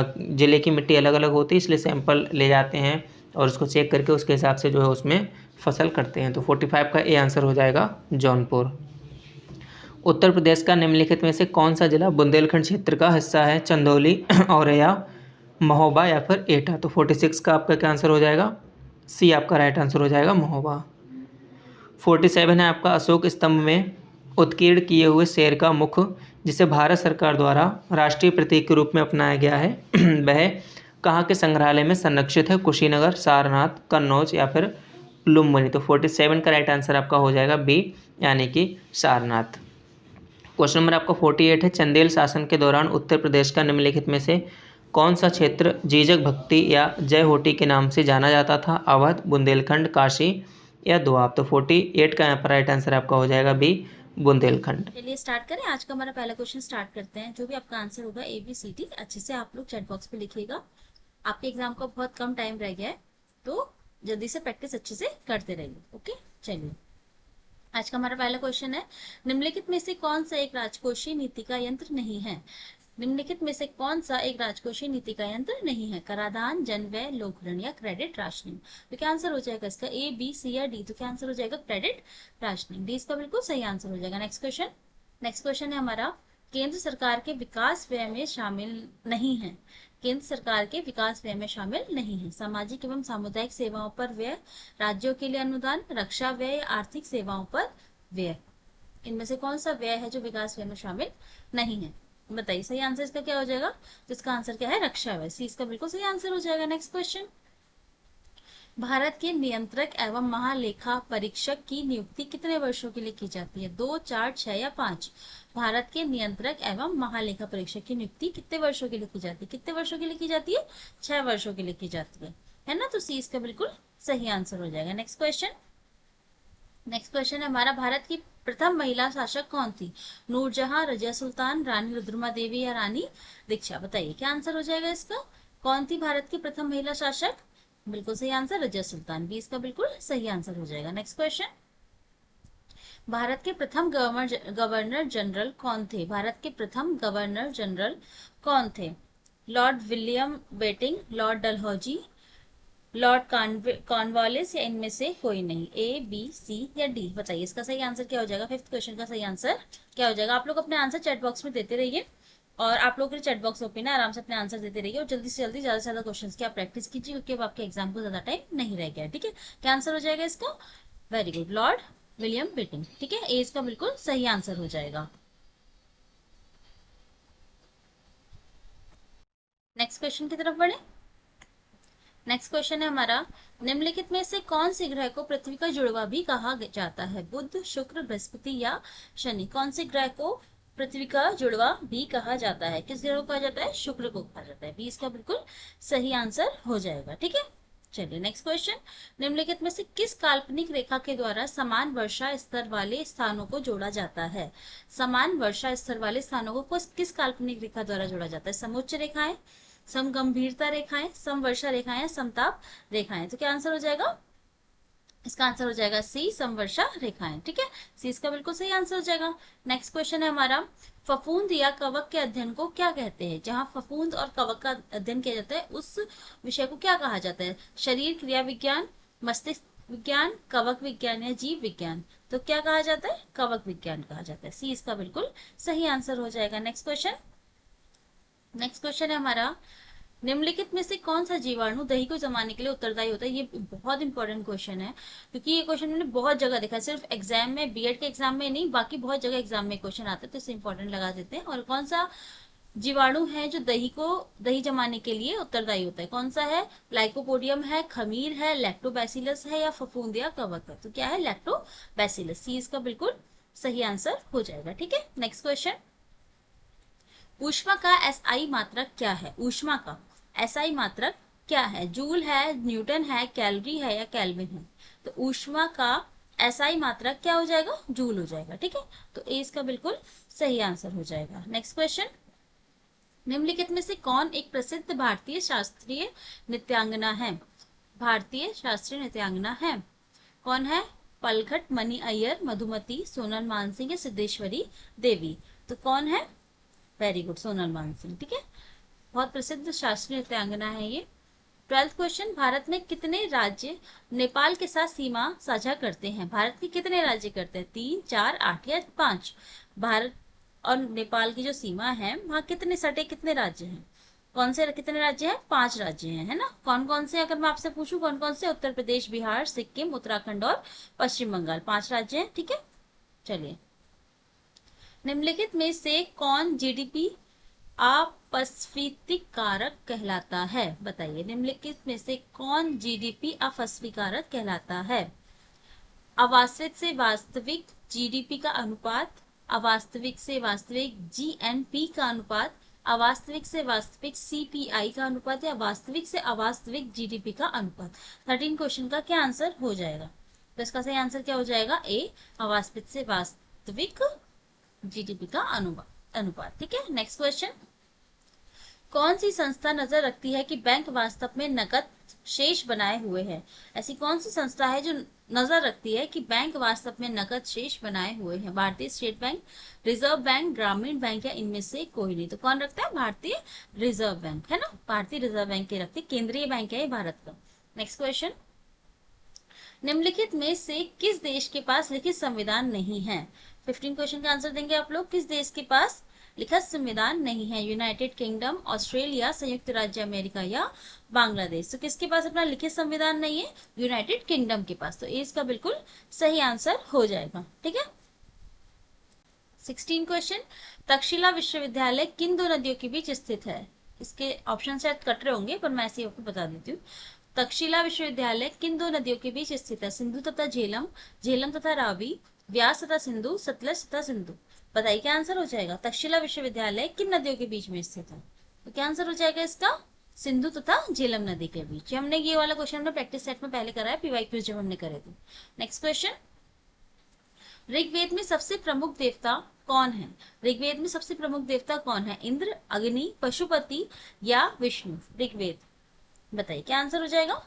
जिले की मिट्टी अलग अलग होती है, इसलिए सैंपल ले जाते हैं और उसको चेक करके उसके हिसाब से जो है उसमें फसल करते हैं। तो 45 का ए आंसर हो जाएगा जौनपुर। उत्तर प्रदेश का निम्नलिखित में से कौन सा जिला बुंदेलखंड क्षेत्र का हिस्सा है। चंदौली, औरैया, महोबा या फिर एटा। तो 46 का आपका क्या आंसर हो जाएगा, सी आपका राइट आंसर हो जाएगा, महोबा। 47 है आपका, अशोक स्तंभ में उत्कीर्ण किए हुए शेर का मुख जिसे भारत सरकार द्वारा राष्ट्रीय प्रतीक के रूप में अपनाया गया है वह कहाँ के संग्रहालय में संरक्षित है। कुशीनगर, सारनाथ, कन्नौज या फिर लुम्बिनी। तो 47 का राइट आंसर आपका हो जाएगा बी, यानी कि सारनाथ। क्वेश्चन नंबर आपका 48 है, चंदेल शासन के दौरान उत्तर प्रदेश का निम्नलिखित में से कौन सा क्षेत्र जीजक भक्ति या जय होटी के नाम से जाना जाता था। अवध, बुंदेलखंड, काशी या दोआब। तो 48 का यहाँ पर राइट आंसर आपका हो जाएगा बी, बुंदेलखंड। चलिए स्टार्ट करें। आज का हमारा पहला क्वेश्चन स्टार्ट करते हैं। जो भी आपका आंसर होगा ABCD अच्छे से आप लोग चैट बॉक्स पे लिखिएगा। आपके एग्जाम का बहुत कम टाइम रह गया है, तो जल्दी से प्रैक्टिस अच्छे से करते रहिए। ओके, चलिए आज का हमारा पहला क्वेश्चन है, निम्नलिखित में से कौन सा एक राजकोषीय नीति का यंत्र नहीं है। निम्नलिखित में से कौन सा एक राजकोषीय नीति का यंत्र नहीं है। कराधान, जनव्यय, लोक ऋण या क्रेडिट राशनिंग। तो क्या आंसर हो जाएगा इसका, A, B, C या D। तो क्या आंसर हो जाएगा क्रेडिट राशनिंग। डी इसका बिल्कुल सही आंसर हो जाएगा। नेक्स्ट क्वेश्चन है हमारा, केंद्र सरकार के विकास व्यय में शामिल नहीं है। केंद्र सरकार के विकास व्यय में शामिल नहीं है। सामाजिक एवं सामुदायिक सेवाओं पर व्यय, राज्यों के लिए अनुदान, रक्षा व्यय या आर्थिक सेवाओं पर व्यय। इनमें से कौन सा व्यय है जो विकास व्यय में शामिल नहीं है, बताइए। सही आंसर इसका क्या हो जाएगा, जिसका आंसर क्या है, रक्षा व्यय। सी इसका बिल्कुल सही आंसर हो जाएगा। नेक्स्ट क्वेश्चन, भारत के नियंत्रक एवं महालेखा परीक्षक की नियुक्ति कितने वर्षों के लिए की जाती है। 2, 4, 6 या 5। भारत के नियंत्रक एवं महालेखा परीक्षक की नियुक्ति कितने वर्षों के लिए की जाती है, कितने वर्षों के लिए की जाती है, 6 वर्षों के लिए की जाती है ना। तो सी इसका बिल्कुल सही आंसर हो जाएगा। नेक्स्ट क्वेश्चन है हमारा, भारत की प्रथम महिला शासक कौन थी। नूरजहां, रजिया सुल्तान, रानी रुद्रमा देवी या रानी दीक्षा। बताइए क्या आंसर हो जाएगा इसका, कौन थी भारत की प्रथम महिला शासक। बिल्कुल सही आंसर रजिया सुल्तान। बी इसका बिल्कुल सही आंसर हो जाएगा। नेक्स्ट क्वेश्चन, भारत के प्रथम गवर्नर जनरल कौन थे। भारत के प्रथम गवर्नर जनरल कौन थे। Lord William Bentinck, Lord Dalhousie, Lord Cornwallis या इनमें से कोई नहीं। A, B, C या D। बताइए इसका सही आंसर क्या हो जाएगा। फिफ्थ क्वेश्चन का सही आंसर क्या हो जाएगा। आप लोग अपने आंसर चैट बॉक्स में देते रहिए और आप लोग के चैट बॉक्स ओपन है, आराम से अपने आंसर देते रहिए और जल्दी से जल्दी ज्यादा से ज्यादा क्वेश्चन की आप प्रैक्टिस कीजिए, क्योंकि अब आपके एग्जाम को ज्यादा टाइम नहीं रह गया है। ठीक है, क्या आंसर हो जाएगा इसका, very good, Lord William Bentinck. ठीक है, ए इसका बिल्कुल सही आंसर हो जाएगा। नेक्स्ट क्वेश्चन की तरफ बढ़े। नेक्स्ट क्वेश्चन है हमारा, निम्नलिखित में से कौन से ग्रह को पृथ्वी का जुड़वा भी कहा जाता है। बुध, शुक्र, बृहस्पति या शनि। कौन से ग्रह को पृथ्वी का जुड़वा भी कहा जाता है, किस ग्रह को कहा जाता है, शुक्र को कहा जाता है। बी इसका बिल्कुल सही आंसर हो जाएगा। ठीक है, चलिए नेक्स्ट क्वेश्चन, निम्नलिखित में से किस काल्पनिक रेखा के द्वारा समान वर्षा स्तर वाले स्थानों को जोड़ा जाता है। समान वर्षा स्तर वाले स्थानों को किस काल्पनिक रेखा द्वारा जोड़ा जाता है। समुच्च रेखाएं, समगंभीरता रेखाएं, समवर्षा रेखाएं या समताप रेखाएं। तो क्या आंसर हो जाएगा इसका, आंसर हो जाएगा सी, समवर्षा रेखाएं। ठीक है, सी इसका बिल्कुल सही आंसर हो जाएगा। नेक्स्ट क्वेश्चन है हमारा, फफूंद या कवक के अध्ययन को क्या कहते हैं। जहां फफूंद और कवक का अध्ययन किया जाता है उस विषय को क्या कहा जाता है। शरीर क्रिया विज्ञान, मस्तिष्क विज्ञान, कवक विज्ञान या जीव विज्ञान। तो क्या कहा जाता है, कवक विज्ञान कहा जाता है। सी इसका बिल्कुल सही आंसर हो जाएगा। नेक्स्ट क्वेश्चन है हमारा, निम्नलिखित में से कौन सा जीवाणु दही को जमाने के लिए उत्तरदायी होता है। ये बहुत इंपॉर्टेंट क्वेश्चन है, क्योंकि ये क्वेश्चन मैंने बहुत जगह देखा है, सिर्फ एग्जाम में, बीएड के एग्जाम में नहीं, बाकी बहुत जगह एग्जाम में क्वेश्चन आता है, तो इसे इंपॉर्टेंट लगा देते हैं। और कौन सा जीवाणु है जो दही जमाने के लिए उत्तरदायी होता है, कौन सा है। लाइकोपोडियम है, खमीर है, लैक्टोबैसिलस है या फफूंद या कवक है। तो क्या है, लैक्टोबैसिलस। सी इसका बिल्कुल सही आंसर हो जाएगा। ठीक है, नेक्स्ट क्वेश्चन, ऊष्मा का एसआई मात्रक क्या है। ऊष्मा का एसआई मात्रक क्या है। जूल है, न्यूटन है, कैलोरी है या केल्विन है। तो ऊष्मा का एसआई मात्रक क्या हो जाएगा, जूल हो जाएगा। ठीक है, तो ए इसका बिल्कुल सही आंसर हो जाएगा। नेक्स्ट क्वेश्चन, निम्नलिखित में से कौन एक प्रसिद्ध भारतीय शास्त्रीय नृत्यांगना है। भारतीय शास्त्रीय नृत्यांगना है, कौन है। पलघट, मनी अय्यर, मधुमती, सोनल मानसिंह या सिद्धेश्वरी देवी? तो कौन है? Very good, Sonal Mansingh. ठीक है, बहुत प्रसिद्ध शास्त्रीय नृत्यांगना है ये। 12th क्वेश्चन, भारत में कितने राज्य नेपाल के साथ सीमा साझा करते हैं? भारत के कितने राज्य करते हैं? 3, 4, 8 या 5? भारत और नेपाल की जो सीमा है वहाँ कितने सटे कितने राज्य हैं? कौन से कितने राज्य हैं? 5 राज्य हैं, है ना। कौन कौन से, अगर मैं आपसे पूछूं कौन कौन से? उत्तर प्रदेश, बिहार, सिक्किम, उत्तराखंड और पश्चिम बंगाल, 5 राज्य हैं। ठीक है, चलिए, निम्नलिखित में से कौन जीडीपी अपस्फीति कारक कहलाता है? बताइए, निम्नलिखित में से कौन जीडीपी अपस्फीति कारक कहलाता है? अवास्तविक से वास्तविक जीडीपी का अनुपात, अवास्तविक से वास्तविक जीएनपी का अनुपात, अवास्तविक से वास्तविक सीपीआई का अनुपात या वास्तविक से अवास्तविक जीडीपी का अनुपात? 13 क्वेश्चन का क्या आंसर हो जाएगा? तो इसका सही आंसर क्या हो जाएगा? ए, अवास्तविक से वास्तविक जीडीपी का अनुपात। ठीक है, नेक्स्ट क्वेश्चन, कौन सी संस्था नजर रखती है कि बैंक वास्तव में नकद शेष बनाए हुए है? ऐसी कौन सी संस्था है जो नजर रखती है कि बैंक वास्तव में नकद शेष बनाए हुए हैं? भारतीय स्टेट बैंक, रिजर्व बैंक, ग्रामीण बैंक या इनमें से कोई नहीं? तो कौन रखता है? भारतीय रिजर्व बैंक, है ना। भारतीय रिजर्व बैंक के रखती, केंद्रीय बैंक है भारत का। नेक्स्ट क्वेश्चन, निम्नलिखित में से किस देश के पास लिखित संविधान नहीं है? 15 क्वेश्चन का आंसर देंगे आप लोग। किस देश के पास लिखित संविधान नहीं है? यूनाइटेड किंगडम, ऑस्ट्रेलिया, संयुक्त राज्य अमेरिका या बांग्लादेश? तो किसके पास अपना लिखित संविधान नहीं है? यूनाइटेड किंगडम के पास। तो इसका बिल्कुल सही आंसर हो जाएगा। ठीक है, 16 क्वेश्चन, तक्षशिला विश्वविद्यालय किन दो नदियों के बीच स्थित है? इसके ऑप्शन शायद कट रहे होंगे पर मैं ऐसे ही आपको बता देती हूँ। तक्षशिला विश्वविद्यालय किन दो नदियों के बीच स्थित है? सिंधु तथा झेलम, झेलम तथा रावी, व्यास तथा सिंधु, सतलज तथा सिंधु? बताइए क्या आंसर हो जाएगा? तक्षशिला विश्वविद्यालय किन नदियों के बीच में स्थित है? तो क्या आंसर हो जाएगा इसका? सिंधु तथा झेलम नदी के बीच। हमने ये वाला क्वेश्चन हमने प्रैक्टिस सेट में पहले कराया, पीवाईक्यू जब हमने करे थे। नेक्स्ट क्वेश्चन, ऋग्वेद में सबसे प्रमुख देवता कौन है? ऋग्वेद में सबसे प्रमुख देवता कौन है? इंद्र, अग्नि, पशुपति या विष्णु? ऋग्वेद, बताइए क्या आंसर हो जाएगा?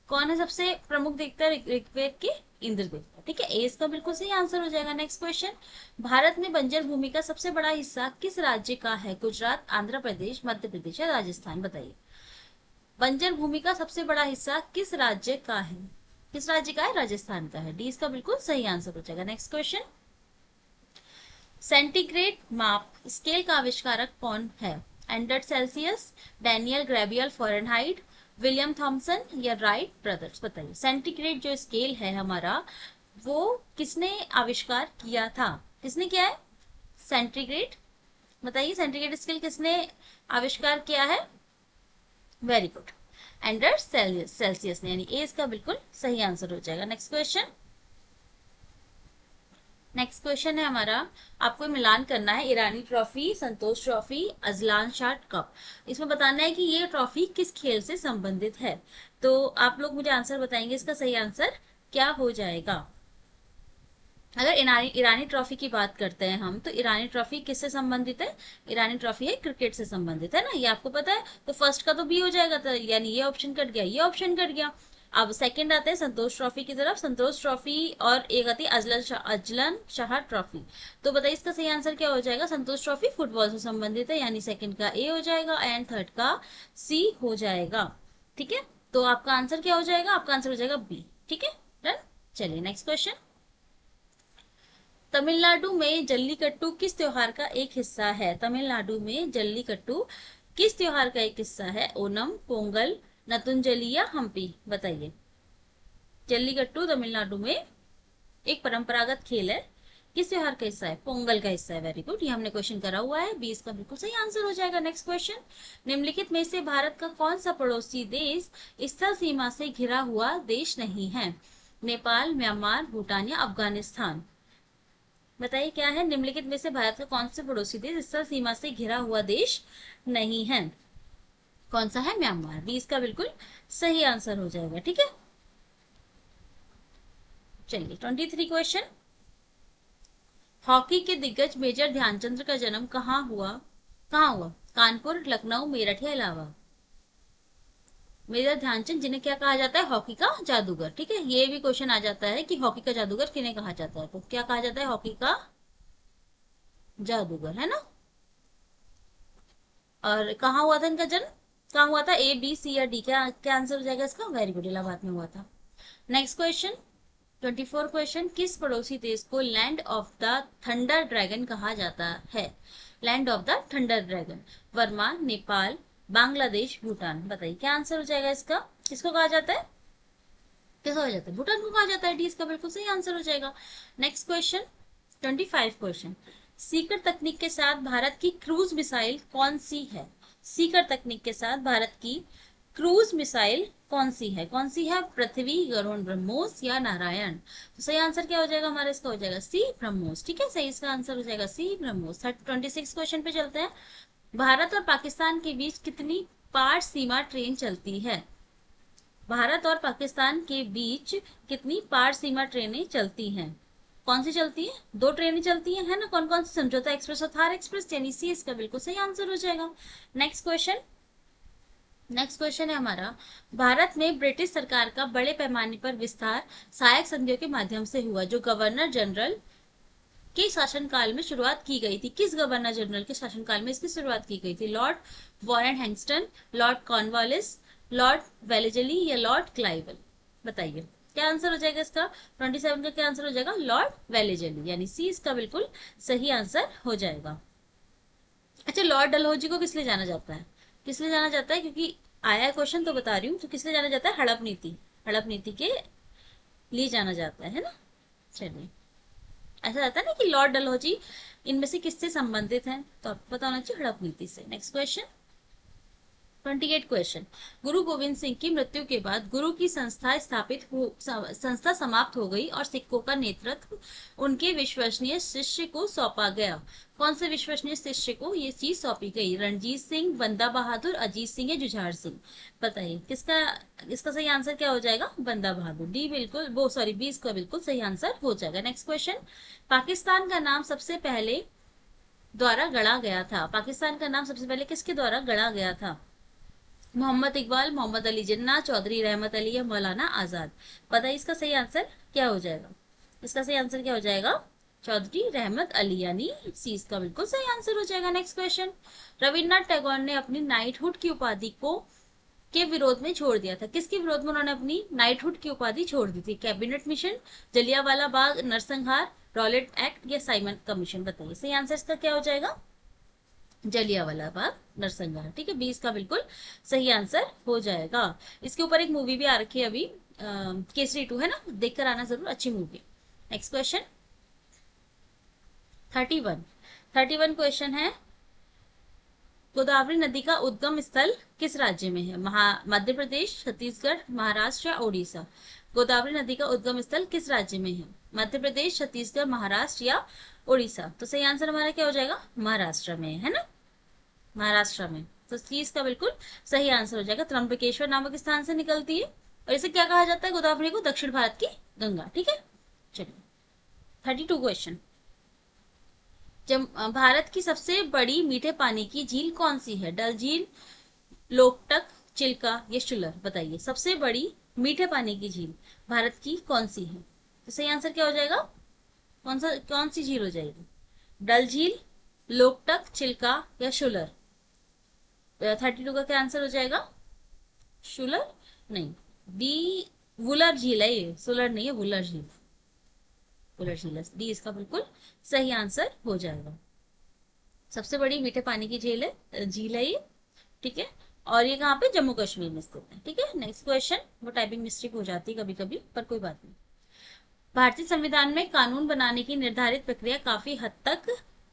कौन है सबसे प्रमुख देवता ऋग्वेद के? इंद्र देवता। ठीक है, ए इसका बिल्कुल सही आंसर हो जाएगा। नेक्स्ट क्वेश्चन, भारत में बंजर भूमि का सबसे बड़ा हिस्सा किस राज्य का है? गुजरात, आंध्र प्रदेश, मध्य प्रदेश या राजस्थान? बताइए, बंजर भूमि का सबसे बड़ा हिस्सा किस राज्य का है? किस राज्य का है? राजस्थान का है। डी इसका बिल्कुल सही आंसर हो जाएगा। नेक्स्ट क्वेश्चन, सेंटीग्रेड माप स्केल का आविष्कारक कौन है? Anders Celsius, Daniel Gabriel Fahrenheit, William Thomson या राइट ब्रदर्स? बताइए, सेंटीग्रेड जो स्केल है हमारा वो किसने आविष्कार किया था? किसने किया है सेंटीग्रेड? बताइए, सेंटीग्रेड स्केल किसने आविष्कार किया है? वेरी गुड, एंडर्ट सेल्सियस ने, यानी ए इसका बिल्कुल सही आंसर हो जाएगा। नेक्स्ट क्वेश्चन, नेक्स्ट क्वेश्चन है हमारा, आपको मिलान करना है ईरानी ट्रॉफी, संतोष ट्रॉफी, अजलान शाह कप। इसमें बताना है कि ये ट्रॉफी किस खेल से संबंधित है। तो आप लोग मुझे आंसर बताएंगे, इसका सही आंसर क्या हो जाएगा? अगर ईरानी ट्रॉफी की बात करते हैं हम, तो ईरानी ट्रॉफी किससे संबंधित है? ईरानी ट्रॉफी है क्रिकेट से संबंधित, है ना, ये आपको पता है। तो फर्स्ट का तो बी हो जाएगा, तो यानी ये ऑप्शन कट गया, ये ऑप्शन कट गया। अब सेकंड आते हैं संतोष ट्रॉफी की तरफ। संतोष ट्रॉफी और एक आती है अजलन शाह ट्रॉफी। तो बताइए इसका सही आंसर क्या हो जाएगा? संतोष ट्रॉफी फुटबॉल से संबंधित है, यानी सेकंड का ए हो जाएगा एंड थर्ड का सी हो जाएगा। ठीक है, तो आपका आंसर क्या हो जाएगा? आपका आंसर हो जाएगा बी। ठीक है, डन। चलिए नेक्स्ट क्वेश्चन, तमिलनाडु में जल्लीकट्टू किस त्योहार का एक हिस्सा है? तमिलनाडु में जल्लीकट्टू किस त्योहार का एक हिस्सा है? ओनम, पोंगल, नतुंजलि या हम्पी? बताइए, जल्लीकट्टू तमिलनाडु में एक परंपरागत खेल है, किस त्योहार का हिस्सा है? पोंगल का हिस्सा है। वेरी गुड, ये हमने क्वेश्चन करा हुआ है, 20 का बिल्कुल सही आंसर हो जाएगा। नेक्स्ट क्वेश्चन, निम्नलिखित में से भारत का कौन सा पड़ोसी देश स्थल सीमा से घिरा हुआ देश नहीं है? नेपाल, म्यांमार, भूटान या अफगानिस्तान? बताइए क्या है? निम्नलिखित में से भारत का कौन से पड़ोसी देश स्थल सीमा से घिरा हुआ देश नहीं है? कौन सा है? म्यांमार। 20 का बिल्कुल सही आंसर हो जाएगा। ठीक है, चलिए 23 क्वेश्चन, हॉकी के दिग्गज मेजर ध्यानचंद का जन्म कहाँ हुआ? कानपुर, लखनऊ, मेरठ या इलाहाबाद? मेजर ध्यानचंद, जिन्हें क्या कहा जाता है, हॉकी का जादूगर। ठीक है, ये भी क्वेश्चन आ जाता है कि हॉकी का जादूगर किन्हें कहा जाता है, तो क्या कहा जाता है, हॉकी का जादूगर, है ना। और कहाँ हुआ था इनका जन्म, कहाँ हुआ था, ए बी सी या डी, क्या क्या आंसर हो जाएगा इसका, वेरी गुड, इलाहाबाद में हुआ था। नेक्स्ट क्वेश्चन, 24 क्वेश्चन, किस पड़ोसी देश को land of the thunder dragon कहा जाता है, land of the thunder dragon, Verma, Nepal, Bangladesh, Bhutan. बताइए क्या आंसर हो जाएगा इसका, किसको कहा जाता है, किसको कहा जाता है, भूटान को कहा जाता है, डी इसका बिल्कुल सही आंसर हो जाएगा। नेक्स्ट क्वेश्चन, 25 क्वेश्चन, सीकर तकनीक के साथ भारत की क्रूज मिसाइल कौन सी है, सीकर तकनीक के साथ भारत की क्रूज मिसाइल कौन सी है, पृथ्वी, गरुण, ब्रह्मोस या नारायण। तो सही आंसर क्या हो जाएगा हमारा, इसका हो जाएगा सी, ब्रह्मोस। ठीक है, सही इसका आंसर हो जाएगा सी, ब्रह्मोस। 26 क्वेश्चन पे चलते हैं, भारत और पाकिस्तान के बीच कितनी पार सीमा ट्रेन चलती है, भारत और पाकिस्तान के बीच कितनी पार सीमा ट्रेनें चलती हैं, कौन सी चलती है, दो ट्रेनें चलती हैं, है ना, कौन कौन सी, समझौता एक्सप्रेस और थार एक्सप्रेस, यानी सी इसका बिल्कुल सही आंसर हो जाएगा। नेक्स्ट क्वेश्चन, नेक्स्ट क्वेश्चन है हमारा, भारत में ब्रिटिश सरकार का बड़े पैमाने पर विस्तार सहायक संधियों के माध्यम से हुआ, जो गवर्नर जनरल के शासनकाल में शुरुआत की गई थी, किस गवर्नर जनरल के शासनकाल में इसकी शुरुआत की गई थी, लॉर्ड वॉरेन हेंगस्टन, लॉर्ड कॉर्नवालिस, लॉर्ड वेलेजली या लॉर्ड क्लाइवल। बताइए क्या आंसर हो जाएगा इसका, 27 का क्या आंसर हो जाएगा, लॉर्ड वेलेजली, यानी सी इसका बिल्कुल सही आंसर हो जाएगा। अच्छा, लॉर्ड डलहौजी को किस लिए जाना जाता है, किस लिए जाना जाता है, क्योंकि आया है क्वेश्चन तो बता रही हूँ, तो किस लिए जाना जाता है, हड़प नीति, हड़प नीति के लिए जाना जाता है ना। चलिए, ऐसा रहता है ना कि लॉर्ड डलहौजी इनमें से किससे संबंधित हैं, तो आपको पता होना चाहिए हड़प नीति से। नेक्स्ट क्वेश्चन, 28 क्वेश्चन, गुरु गोविंद सिंह की मृत्यु के बाद गुरु की संस्था समाप्त हो गई और सिखों का नेतृत्व उनके विश्वसनीय शिष्य को सौंपा गया, कौन से विश्वसनीय शिष्य को ये चीज सौंपी गई, रणजीत सिंह, बंदा बहादुर, अजीत सिंह या जुझार सिंह। बताइए किसका, इसका सही आंसर क्या हो जाएगा, बंदा बहादुर, डी बिल्कुल, वो सॉरी बी इसका बिल्कुल सही आंसर हो जाएगा। नेक्स्ट क्वेश्चन, पाकिस्तान का नाम सबसे पहले द्वारा गढ़ा गया था, पाकिस्तान का नाम सबसे पहले किसके द्वारा गढ़ा गया था, मोहम्मद इकबाल, मोहम्मद अली जिन्ना, चौधरी रहमत अली या मौलाना आजाद। बताइए इसका सही आंसर क्या हो जाएगा, इसका सही आंसर क्या हो जाएगा, चौधरी रहमत अली, यानी सी इसका बिल्कुल सही आंसर हो जाएगा। नेक्स्ट क्वेश्चन, रविन्द्रनाथ टैगोर ने अपनी नाइटहुड की उपाधि को के विरोध में छोड़ दिया था, किसके विरोध में उन्होंने अपनी नाइटहुड की उपाधि छोड़ दी थी, कैबिनेट मिशन, जलियांवाला बाग नरसंहार, रॉलेट एक्ट या साइमन कमीशन। बताइए सही आंसर इसका क्या हो जाएगा, जलियांवाला बाग नरसंहार। ठीक है, 20 का बिल्कुल सही आंसर हो जाएगा। इसके ऊपर एक मूवी भी आ रखी है अभी, केसरी 2 है ना, देखकर आना जरूर, अच्छी मूवी। नेक्स्ट क्वेश्चन, 31 क्वेश्चन है, गोदावरी नदी का उद्गम स्थल किस राज्य में है, मध्य प्रदेश, छत्तीसगढ़, महाराष्ट्र या उड़ीसा। गोदावरी नदी का उद्गम स्थल किस राज्य में है, मध्य प्रदेश, छत्तीसगढ़, महाराष्ट्र या उड़ीसा। तो सही आंसर हमारा क्या हो जाएगा, महाराष्ट्र में, है ना, महाराष्ट्र में। तो सी इसका बिल्कुल सही आंसर हो जाएगा, त्र्यंबकेश्वर नामक स्थान से निकलती है, और इसे क्या कहा जाता है, गोदावरी को दक्षिण भारत की गंगा। ठीक है, चलिए 32 क्वेश्चन, जब भारत की सबसे बड़ी मीठे पानी की झील कौन सी है, डल झील, लोकटक, चिल्का या शुलर। बताइए सबसे बड़ी मीठे पानी की झील भारत की कौन सी है, तो सही आंसर क्या हो जाएगा, कौन सी झील हो जाएगी, डल झील, लोकटक, चिल्का या शुलर। 32 का क्या आंसर हो जाएगा, शुलर नहीं, डी वुलर झील है ये, सुलर नहीं है, वुलर झील, वुलर झील, डी इसका बिल्कुल सही आंसर हो जाएगा। सबसे बड़ी मीठे पानी की झील है ये। ठीक है, और ये कहाँ पे, जम्मू कश्मीर में स्थित है। ठीक है, नेक्स्ट क्वेश्चन, वो टाइपिंग मिस्टेक हो जाती है कभी कभी, पर कोई बात नहीं। भारतीय संविधान में कानून बनाने की निर्धारित प्रक्रिया काफी हद तक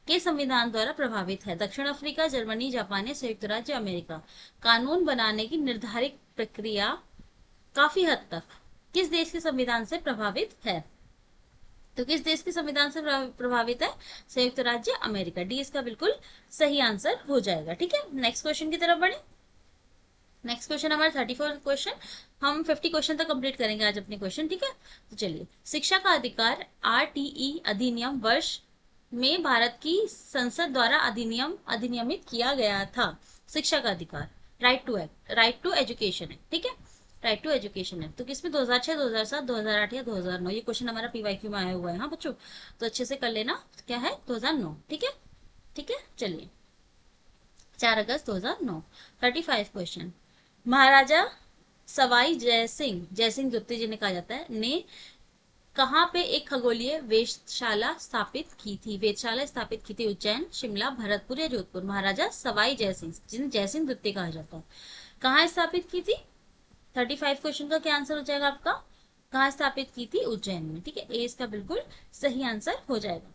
के संविधान द्वारा प्रभावित है, दक्षिण अफ्रीका, जर्मनी, जापान या संयुक्त राज्य अमेरिका। कानून बनाने की निर्धारित प्रक्रिया काफी हद तक किस देश के संविधान से प्रभावित है, तो किस देश के संविधान से प्रभावित है, संयुक्त राज्य अमेरिका, डी इसका बिल्कुल सही आंसर हो जाएगा। ठीक है, नेक्स्ट क्वेश्चन की तरफ बढ़े। नेक्स्ट क्वेश्चन हमारा 34 क्वेश्चन, हम 50 क्वेश्चन तक कंप्लीट करेंगे आज अपने क्वेश्चन। ठीक है, तो चलिए, शिक्षा का अधिकार आरटीई अधिनियम वर्ष में भारत की संसद द्वारा अधिनियमित किया गया था, शिक्षा का अधिकार राइट टू एजुकेशन है, ठीक है, राइट टू एजुकेशन है। तो किसमें 2006, 2007, 2008 या 2009, ये क्वेश्चन हमारा पीवाईक्यू में आया हुआ है। हाँ बच्चों, तो अच्छे से कर लेना, क्या है 2009, ठीक है, ठीक है। चलिए 4 अगस्त 2009। 35 क्वेश्चन, महाराजा सवाई जयसिंह, जयसिंह द्वितीय जिन्हें कहा जाता है, ने कहाँ पे एक खगोलीय वेधशाला स्थापित की थी? वेधशाला स्थापित की थी उज्जैन, शिमला, भरतपुर या जोधपुर। महाराजा सवाई जयसिंह, जिन्हें जयसिंह द्वितीय कहा जाता है, कहाँ स्थापित की थी? 35 क्वेश्चन का क्या आंसर हो जाएगा आपका? कहाँ स्थापित की थी? उज्जैन में, ठीक है, ए इसका बिल्कुल सही आंसर हो जाएगा।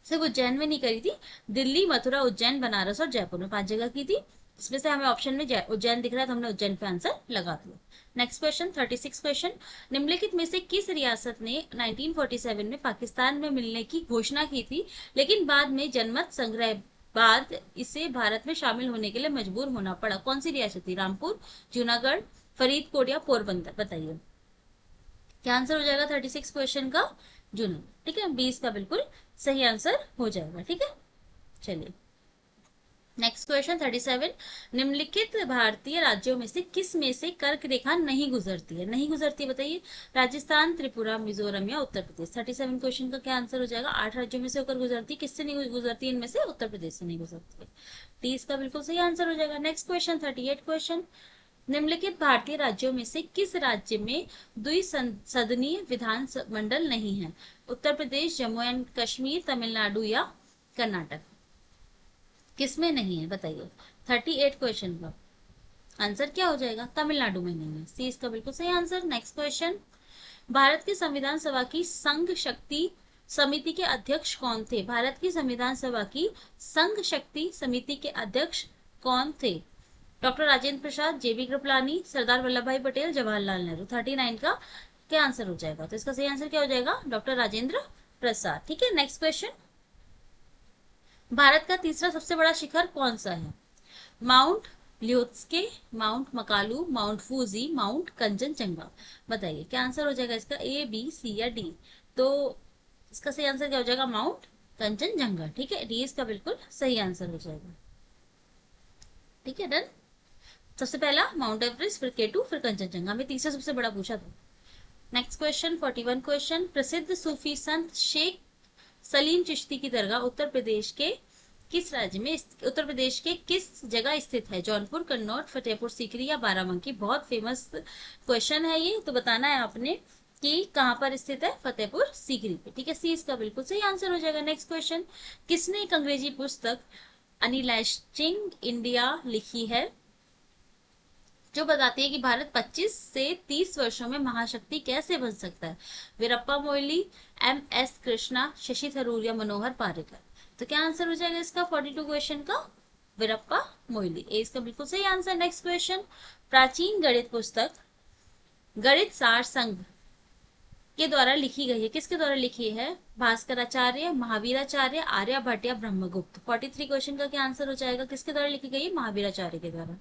सिर्फ उज्जैन में नहीं करी थी, दिल्ली, मथुरा, उज्जैन, बनारस और जयपुर में 5 जगह की थी। इसमें से हमें ऑप्शन में उज्जैन दिख रहा है, तो हमने उज्जैन पे आंसर लगा दिया। नेक्स्ट क्वेश्चन 36 क्वेश्चन, निम्नलिखित में से किस रियासत ने 1947 में पाकिस्तान में मिलने की घोषणा की थी, लेकिन बाद में जनमत संग्रह बाद इसे भारत में शामिल होने के लिए मजबूर होना पड़ा? कौन सी रियासत थी? रामपुर, जूनागढ़, फरीदकोट या पोरबंदर? बताइए क्या आंसर हो जाएगा 36 क्वेश्चन का? जूनून, ठीक है, 20 का बिल्कुल सही आंसर हो जाएगा, ठीक है। चलिए नेक्स्ट क्वेश्चन 37, निम्नलिखित भारतीय राज्यों में से किस में से कर्क रेखा नहीं गुजरती है? नहीं गुजरती है, बताइए। राजस्थान, त्रिपुरा, मिजोरम या उत्तर प्रदेश? 37 क्वेश्चन का क्या आंसर हो जाएगा? 8 राज्यों में से होकर गुजरती है, किससे नहीं गुजरती? इनमें से उत्तर प्रदेश से नहीं गुजरती है, 30 का बिल्कुल सही आंसर हो जाएगा। नेक्स्ट क्वेश्चन 38 क्वेश्चन, निम्नलिखित भारतीय राज्यों में से किस राज्य में द्विसदनीय विधान मंडल नहीं है? उत्तर प्रदेश, जम्मू एंड कश्मीर, तमिलनाडु या कर्नाटक? किसमें नहीं है बताइए? 38 क्वेश्चन का आंसर क्या हो जाएगा? तमिलनाडु में नहीं है, सी इसका बिल्कुल सही आंसर। नेक्स्ट क्वेश्चन, भारत की संविधान सभा की संघ शक्ति समिति के अध्यक्ष कौन थे? भारत की संविधान सभा की संघ शक्ति समिति के अध्यक्ष कौन थे? डॉक्टर राजेंद्र प्रसाद, जेबी कृपलानी, सरदार वल्लभ भाई पटेल, जवाहरलाल नेहरू? 39 का क्या आंसर हो जाएगा? तो इसका सही आंसर क्या हो जाएगा? डॉक्टर राजेंद्र प्रसाद, ठीक है। नेक्स्ट क्वेश्चन, भारत का तीसरा सबसे बड़ा शिखर कौन सा है? Mount Lhotse, mount Makalu, mount Fuji, mount Kanchenjunga? बताइए क्या आंसर हो जाएगा इसका? ए, बी, सी या डी? तो इसका सही आंसर क्या हो जाएगा? माउंट कंचनजंगा, ठीक है, डी इसका बिल्कुल सही आंसर हो जाएगा, ठीक है, डन। सबसे पहला माउंट एवरेस्ट, फिर केटू, फिर कंचनजंगा, में तीसरा सबसे बड़ा पूछा था। नेक्स्ट क्वेश्चन 41 क्वेश्चन, प्रसिद्ध सूफी संत शेख सलीम चिश्ती की दरगाह उत्तर प्रदेश के किस राज्य में, उत्तर प्रदेश के किस जगह स्थित है? जौनपुर, कन्नौज, फतेहपुर सीकरी या बाराबंकी? बहुत फेमस क्वेश्चन है ये, तो बताना है आपने कि कहाँ पर स्थित है? फतेहपुर सीकरी पे, ठीक है, सी इसका बिल्कुल सही आंसर हो जाएगा। नेक्स्ट क्वेश्चन, किसने एक अंग्रेजी पुस्तक अनइलैस्टिंग इंडिया लिखी है, जो बताती है कि भारत 25 से 30 वर्षों में महाशक्ति कैसे बन सकता है? वीरप्पा मोइली, एम एस कृष्णा, शशि थरूर या मनोहर पार्रिकर? तो क्या आंसर हो जाएगा इसका 42 क्वेश्चन का? वीरप्पा मोइली, ए इसका बिल्कुल सही आंसर। नेक्स्ट क्वेश्चन, प्राचीन गणित पुस्तक गणित सार संघ के द्वारा लिखी गई है, किसके द्वारा लिखी है? भास्कराचार्य, महावीराचार्य, आर्यभट्ट या ब्रह्मगुप्त? 43 क्वेश्चन का क्या आंसर हो जाएगा? किसके द्वारा लिखी गई है? महावीराचार्य के द्वारा,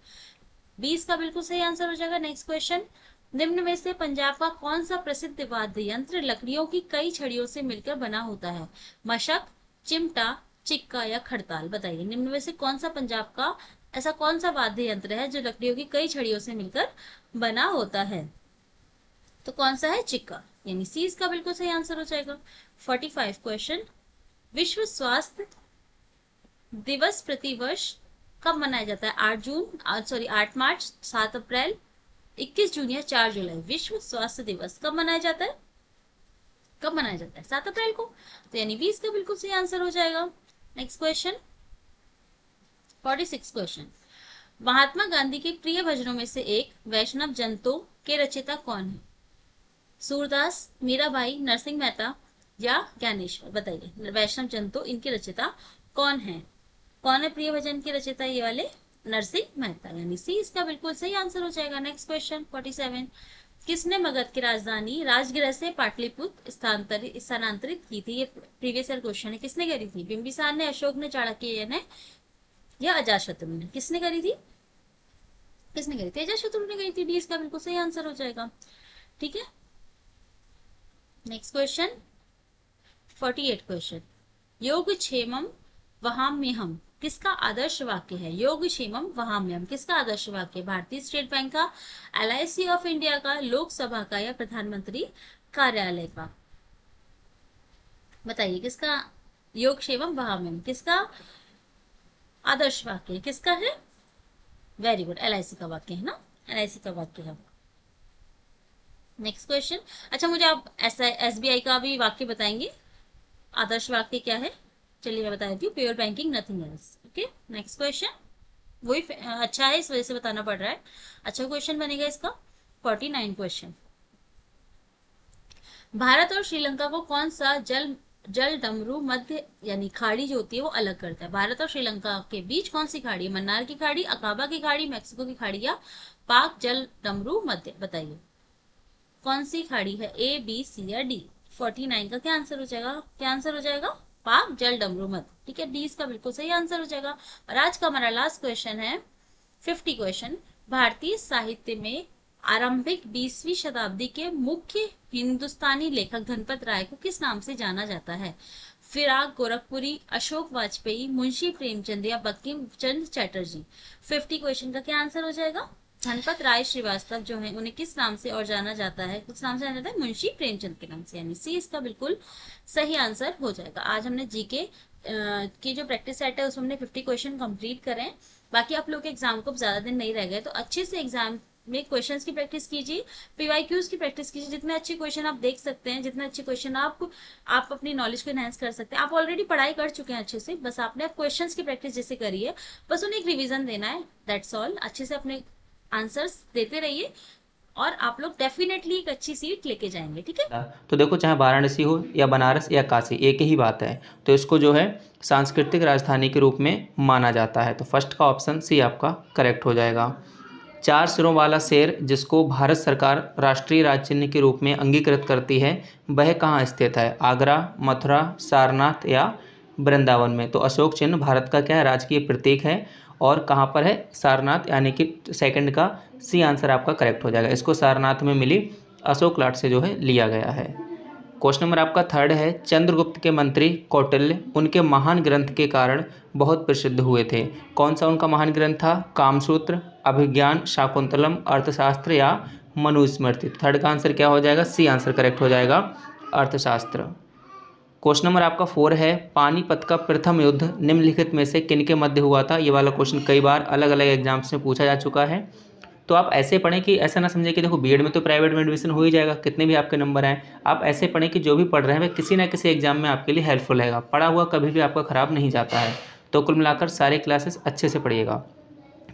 20 का बिल्कुल सही आंसर हो जाएगा। नेक्स्ट क्वेश्चन, निम्न में से पंजाब का कौन सा प्रसिद्ध वाद्य यंत्र लकड़ियों की कई छड़ियों से मिलकर बना होता है? मशक, चिमटा, चिक्का या खड़ताल? बताइए निम्न में से कौन सा पंजाब का ऐसा कौन सा वाद्य यंत्र है जो लकड़ियों की कई छड़ियों से मिलकर बना होता है? तो कौन सा है? चिक्का, यानी सी इसका बिल्कुल सही आंसर हो जाएगा। 45 क्वेश्चन, विश्व स्वास्थ्य दिवस प्रतिवर्ष कब मनाया जाता है? 8 मार्च, 7 अप्रैल, 21 जून या 4 जुलाई? विश्व स्वास्थ्य दिवस कब मनाया जाता है? कब मनाया जाता है? 7 अप्रैल को, तो यानी 20 का बिल्कुल सही आंसर हो जाएगा। Next question 46 question, Mahatma Gandhi के प्रिय भजनों में से एक वैष्णव जनतो के रचयिता कौन है? सूरदास, मीराबाई, नरसिंह मेहता या ज्ञानेश्वर? बताइए वैष्णव जनतो इनके रचयिता कौन है? कौन है प्रिय भजन के रचयिता? ये वाले नरसिंह मेहता, यानी सी इसका बिल्कुल सही आंसर हो जाएगा। नेक्स्ट क्वेश्चन 47, किसने मगध की राजधानी राजगृह से पाटलिपुत्र स्थानांतरित की थी? ये प्रीवियस ईयर क्वेश्चन है, किसने करी थी? बिंबिसार ने, अशोक ने, चाणक्य ने या अजातशत्रु ने? किसने करी थी? किसने करी थी? अजातशत्रु ने करी थी, डी इसका बिल्कुल सही आंसर हो जाएगा, ठीक है। नेक्स्ट क्वेश्चन 48 क्वेश्चन, योग क्षेमम वहाम्यहम किसका आदर्श वाक्य है? योगक्षेमम वहाम्यम किसका आदर्श वाक्य? भारतीय स्टेट बैंक का, LIC ऑफ इंडिया का, लोकसभा का, या प्रधानमंत्री कार्यालय का? बताइए किसका योगक्षेमम वहाम्यम किसका आदर्श वाक्य है? किसका है? वेरी गुड, LIC का वाक्य है ना, LIC का वाक्य है। Next question. अच्छा, मुझे आप SBI का भी वाक्य बताएंगे, आदर्श वाक्य क्या है? चलिए मैं बता देती हूँ, pure banking nothing else. Okay, next question. वही अच्छा है, इस वजह से बताना पड़ रहा है। अच्छा क्वेश्चन बनेगा इसका 49 क्वेश्चन। भारत और श्रीलंका को कौन सा जल डमरू मध्य यानी खाड़ी जो होती है वो अलग करता है? भारत और श्रीलंका के बीच कौन सी खाड़ी है? मन्नार की खाड़ी, अकाबा की खाड़ी, मैक्सिको की खाड़ी, या पाक जल डमरू मध्य? बताइए कौन सी खाड़ी है? A, B, C या D? 49 का क्या आंसर हो जाएगा? क्या आंसर हो जाएगा? पाक जल डमरू मध्य। ठीक है, डी इसका बिल्कुल सही आंसर हो जाएगा। और आज का हमारा लास्ट क्वेश्चन है 50 क्वेश्चन। भारतीय साहित्य में आरंभिक 20वीं शताब्दी के मुख्य हिंदुस्तानी लेखक धनपत राय को किस नाम से जाना जाता है? फिराक गोरखपुरी, अशोक वाजपेयी, मुंशी प्रेमचंद, या बंकिम चंद्र चटर्जी? 50 क्वेश्चन का क्या आंसर हो जाएगा? धनपत राय श्रीवास्तव जो है उन्हें किस नाम से और जाना जाता है? किस नाम से जाना जाता है? मुंशी प्रेमचंद के नाम से, यानी सी इसका बिल्कुल सही आंसर हो जाएगा। आज हमने जीके की जो प्रैक्टिस सेट है उसमें हमने 50 क्वेश्चन कंप्लीट करें। बाकी आप लोग के एग्जाम को ज्यादा दिन नहीं रह गए, तो अच्छे से एग्जाम में क्वेश्चंस की प्रैक्टिस कीजिए, PYQs की प्रैक्टिस कीजिए। जितने अच्छे क्वेश्चन आप देख सकते हैं, जितने अच्छे क्वेश्चन आप अपनी नॉलेज को एनहांस कर सकते हैं। आप ऑलरेडी पढ़ाई कर चुके हैं अच्छे से, बस आपने अब क्वेश्चंस की प्रैक्टिस जैसे करी है, बस उन्हें एक रिवीजन देना है, दैट्स ऑल। अच्छे से अपने आंसर्स देते रहिए और आप लोग डेफिनेटली एक अच्छी सीट लेके जाएंगे। ठीक है, तो देखो, चाहे वाराणसी हो या बनारस या काशी, एक ही बात है। तो इसको जो है सांस्कृतिक राजधानी के रूप में माना जाता है। तो फर्स्ट का ऑप्शन सी आपका करेक्ट हो जाएगा। 4 सिरों वाला शेर जिसको भारत सरकार राष्ट्रीय राज चिन्ह के रूप में अंगीकृत करती है, वह कहाँ स्थित है? आगरा, मथुरा, सारनाथ या वृंदावन में? तो अशोक चिन्ह भारत का क्या है? राजकीय प्रतीक है। और कहाँ पर है? सारनाथ, यानी कि सेकंड का सी आंसर आपका करेक्ट हो जाएगा। इसको सारनाथ में मिली अशोक लाट से जो है लिया गया है। क्वेश्चन नंबर आपका थर्ड है, चंद्रगुप्त के मंत्री कौटिल्य उनके महान ग्रंथ के कारण बहुत प्रसिद्ध हुए थे। कौन सा उनका महान ग्रंथ था? कामसूत्र, अभिज्ञान, शाकुंतलम, अर्थशास्त्र या मनुस्मृति? थर्ड का आंसर क्या हो जाएगा? सी आंसर करेक्ट हो जाएगा, अर्थशास्त्र। क्वेश्चन नंबर आपका 4 है, पानीपत का प्रथम युद्ध निम्नलिखित में से किनके मध्य हुआ था? ये वाला क्वेश्चन कई बार अलग अलग एग्जाम्स में पूछा जा चुका है। तो आप ऐसे पढ़ें कि ऐसा ना समझें कि देखो बीएड में तो प्राइवेट में एडमिशन हो ही जाएगा, कितने भी आपके नंबर आए। आप ऐसे पढ़ें कि जो भी पढ़ रहे हैं वह किसी ना किसी एग्जाम में आपके लिए हेल्पफुल रहेगा। पढ़ा हुआ कभी भी आपका खराब नहीं जाता है। तो कुल मिलाकर सारे क्लासेस अच्छे से पढ़िएगा।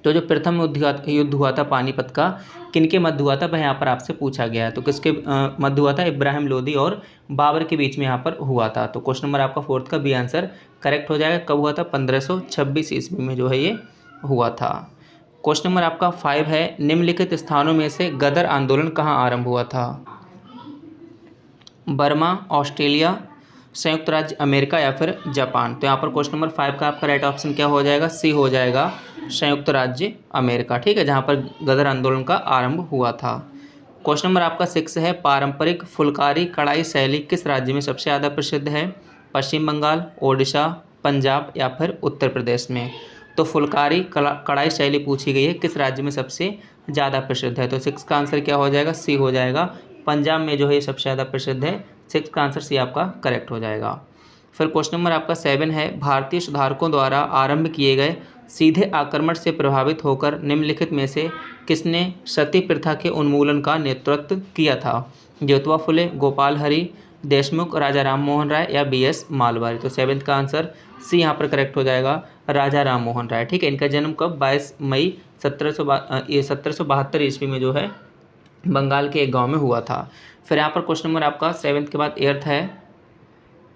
तो जो प्रथम युद्ध हुआ था पानीपत का, किनके मध्य हुआ था वह यहाँ पर आपसे पूछा गया है। तो किसके मध्य हुआ था? इब्राहिम लोदी और बाबर के बीच में यहाँ पर हुआ था। तो क्वेश्चन नंबर आपका 4 का बी आंसर करेक्ट हो जाएगा। कब हुआ था? 1526 ईस्वी में जो है ये हुआ था। क्वेश्चन नंबर आपका 5 है, निम्नलिखित स्थानों में से गदर आंदोलन कहाँ आरंभ हुआ था? बर्मा, ऑस्ट्रेलिया, संयुक्त राज्य अमेरिका या फिर जापान? तो यहाँ पर क्वेश्चन नंबर 5 का आपका राइट ऑप्शन क्या हो जाएगा? सी हो जाएगा, संयुक्त राज्य अमेरिका। ठीक है, जहाँ पर गदर आंदोलन का आरंभ हुआ था। क्वेश्चन नंबर आपका 6 है, पारंपरिक फुलकारी कढ़ाई शैली किस राज्य में सबसे ज़्यादा प्रसिद्ध है? पश्चिम बंगाल, ओडिशा, पंजाब या फिर उत्तर प्रदेश में? तो फुलकारी कढ़ाई शैली पूछी गई है, किस राज्य में सबसे ज़्यादा प्रसिद्ध है? तो 6 का आंसर क्या हो जाएगा? सी हो जाएगा, पंजाब में जो है ये सबसे ज़्यादा प्रसिद्ध है। 6 का आंसर सी आपका करेक्ट हो जाएगा। फिर क्वेश्चन नंबर आपका 7 है, भारतीय सुधारकों द्वारा आरंभ किए गए सीधे आक्रमण से प्रभावित होकर निम्नलिखित में से किसने सती प्रथा के उन्मूलन का नेतृत्व किया था? ज्योतिबा फुले, गोपाल हरि देशमुख, राजा राम मोहन राय या BS मालवारी? तो 7th का आंसर सी यहाँ पर करेक्ट हो जाएगा, राजा राम मोहन राय। ठीक है, इनका जन्म कब? 22 मई 1772 ईस्वी में जो है बंगाल के एक गांव में हुआ था। फिर यहाँ पर क्वेश्चन नंबर आपका 7th के बाद 8th है।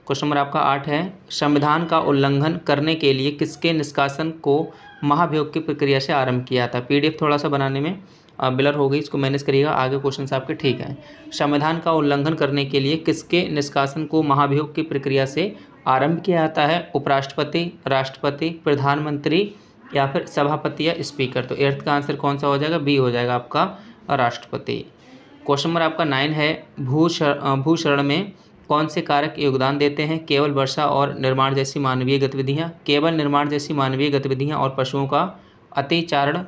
क्वेश्चन नंबर आपका 8 है, संविधान का उल्लंघन करने के लिए किसके निष्कासन को महाभियोग की प्रक्रिया से आरंभ किया था? PDF थोड़ा सा बनाने में ब्लर हो गई, इसको मैनेज करिएगा, आगे क्वेश्चन आपके ठीक है। संविधान का उल्लंघन करने के लिए किसके निष्कासन को महाभियोग की प्रक्रिया से आरंभ किया जाता है? उपराष्ट्रपति, राष्ट्रपति, प्रधानमंत्री या फिर सभापति या स्पीकर? तो 8th का आंसर कौन सा हो जाएगा? बी हो जाएगा आपका, राष्ट्रपति। क्वेश्चन नंबर आपका 9 है, भूशरण में कौन से कारक योगदान देते हैं? केवल वर्षा और निर्माण जैसी मानवीय गतिविधियाँ, केवल निर्माण जैसी मानवीय गतिविधियाँ और पशुओं का अतिचारण,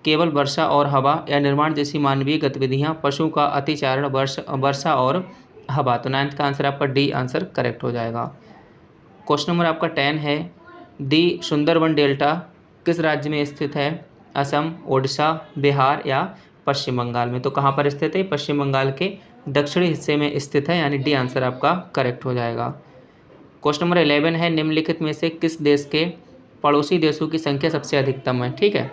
केवल वर्षा और हवा, या निर्माण जैसी मानवीय गतिविधियाँ, पशुओं का अतिचारण, वर्षा और हवा। तो 9th का आंसर आपका डी आंसर करेक्ट हो जाएगा। क्वेश्चन नंबर आपका 10 है, दी सुंदरबन डेल्टा किस राज्य में स्थित है? असम, ओडिशा, बिहार या पश्चिम बंगाल में? तो कहाँ पर स्थित है? पश्चिम बंगाल के दक्षिणी हिस्से में स्थित है, यानी डी आंसर आपका करेक्ट हो जाएगा। क्वेश्चन नंबर 11 है, निम्नलिखित में से किस देश के पड़ोसी देशों की संख्या सबसे अधिकतम है? ठीक है,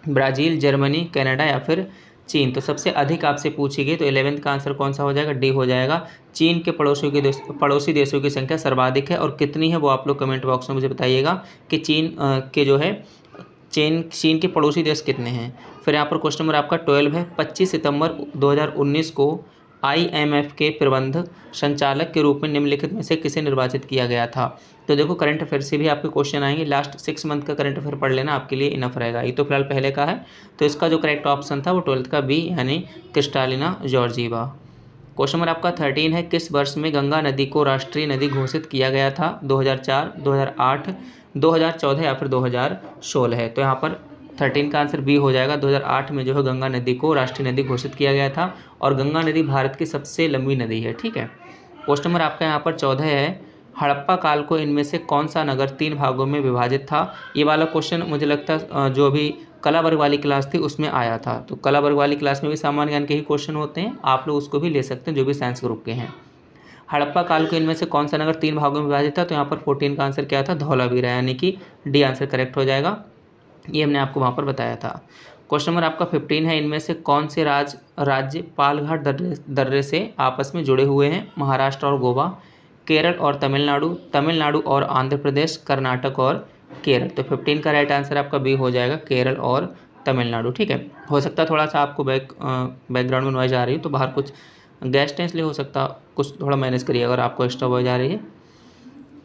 ब्राज़ील, जर्मनी, कनाडा या फिर चीन? तो सबसे अधिक आपसे पूछी गई, तो 11th का आंसर कौन सा हो जाएगा? डी हो जाएगा। चीन के पड़ोसी देशों की संख्या सर्वाधिक है, और कितनी है वो आप लोग कमेंट बॉक्स में मुझे बताइएगा कि चीन के पड़ोसी देश कितने हैं। फिर यहाँ पर क्वेश्चन नंबर आपका 12 है, 25 सितंबर 2019 को IMF के प्रबंध संचालक के रूप में निम्नलिखित में से किसे निर्वाचित किया गया था? तो देखो, करंट अफेयर से भी आपके क्वेश्चन आएंगे, लास्ट 6 मंथ का करंट अफेयर पढ़ लेना, आपके लिए इनफ रहेगा। ये तो फिलहाल पहले का है, तो इसका जो करेक्ट ऑप्शन था वो 12th का बी, यानी क्रिस्टालिना जॉर्जीवा। क्वेश्चन नंबर आपका 13 है, किस वर्ष में गंगा नदी को राष्ट्रीय नदी घोषित किया गया था? 2004, 2008, 2014 या फिर 2016 है? तो यहाँ पर 13 का आंसर बी हो जाएगा। 2008 में जो है गंगा नदी को राष्ट्रीय नदी घोषित किया गया था, और गंगा नदी भारत की सबसे लंबी नदी है। ठीक है, क्वेश्चन नंबर आपका यहाँ पर 14 है, हड़प्पा काल को इनमें से कौन सा नगर 3 भागों में विभाजित था? ये वाला क्वेश्चन मुझे लगता है जो अभी कला वर्ग वाली क्लास थी उसमें आया था। तो कला वर्ग वाली क्लास में भी सामान्य ज्ञान के ही क्वेश्चन होते हैं, आप लोग उसको भी ले सकते हैं जो भी साइंस ग्रुप के हैं। हड़प्पा काल को इनमें से कौन सा नगर 3 भागों में विभाजित था? तो यहाँ पर 14 का आंसर क्या था? धौलावीरा, यानी कि डी आंसर करेक्ट हो जाएगा। ये हमने आपको वहाँ पर बताया था। क्वेश्चन नंबर आपका 15 है, इनमें से कौन से राज्य पालघाट दर्रे से आपस में जुड़े हुए हैं? महाराष्ट्र और गोवा, केरल और तमिलनाडु, तमिलनाडु और आंध्र प्रदेश, कर्नाटक और केरल? तो 15 का राइट आंसर आपका बी हो जाएगा, केरल और तमिलनाडु। ठीक है, हो सकता है थोड़ा सा आपको बैकग्राउंड में नॉइज आ रही है, तो बाहर कुछ गेस्ट हैं इसलिए हो सकता कुछ थोड़ा मैनेज करिए अगर आपको एक्स्ट्रा वॉइस आ रही है।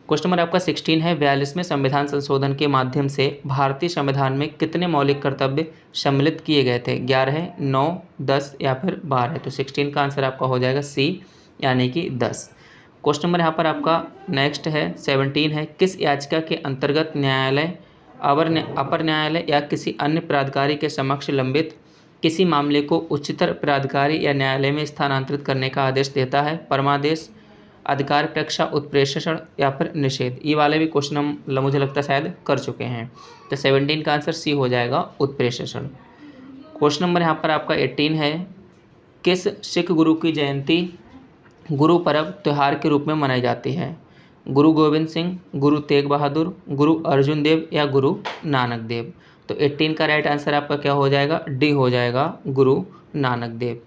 क्वेश्चन नंबर आपका 16 है, 42वें संविधान संशोधन के माध्यम से भारतीय संविधान में कितने मौलिक कर्तव्य सम्मिलित किए गए थे? 11, 9, 10 या फिर 12? तो 16 का आंसर आपका हो जाएगा सी, यानी कि 10। क्वेश्चन नंबर यहाँ पर आपका नेक्स्ट है 17 है, किस याचिका के अंतर्गत न्यायालय अपर न्यायालय या किसी अन्य प्राधिकारी के समक्ष लंबित किसी मामले को उच्चतर प्राधिकारी या न्यायालय में स्थानांतरित करने का आदेश देता है? परमादेश, अधिकार परीक्षा, उत्प्रेषण या फिर निषेध? ये वाले भी क्वेश्चन हम मुझे लगता है शायद कर चुके हैं। तो 17 का आंसर सी हो जाएगा, उत्प्रेषण। क्वेश्चन नंबर यहाँ पर आपका 18 है, किस सिख गुरु की जयंती गुरु पर्व त्यौहार के रूप में मनाई जाती है? गुरु गोविंद सिंह, गुरु तेग बहादुर, गुरु अर्जुन देव या गुरु नानक देव? तो 18 का राइट आंसर आपका क्या हो जाएगा? डी हो जाएगा, गुरु नानक देव।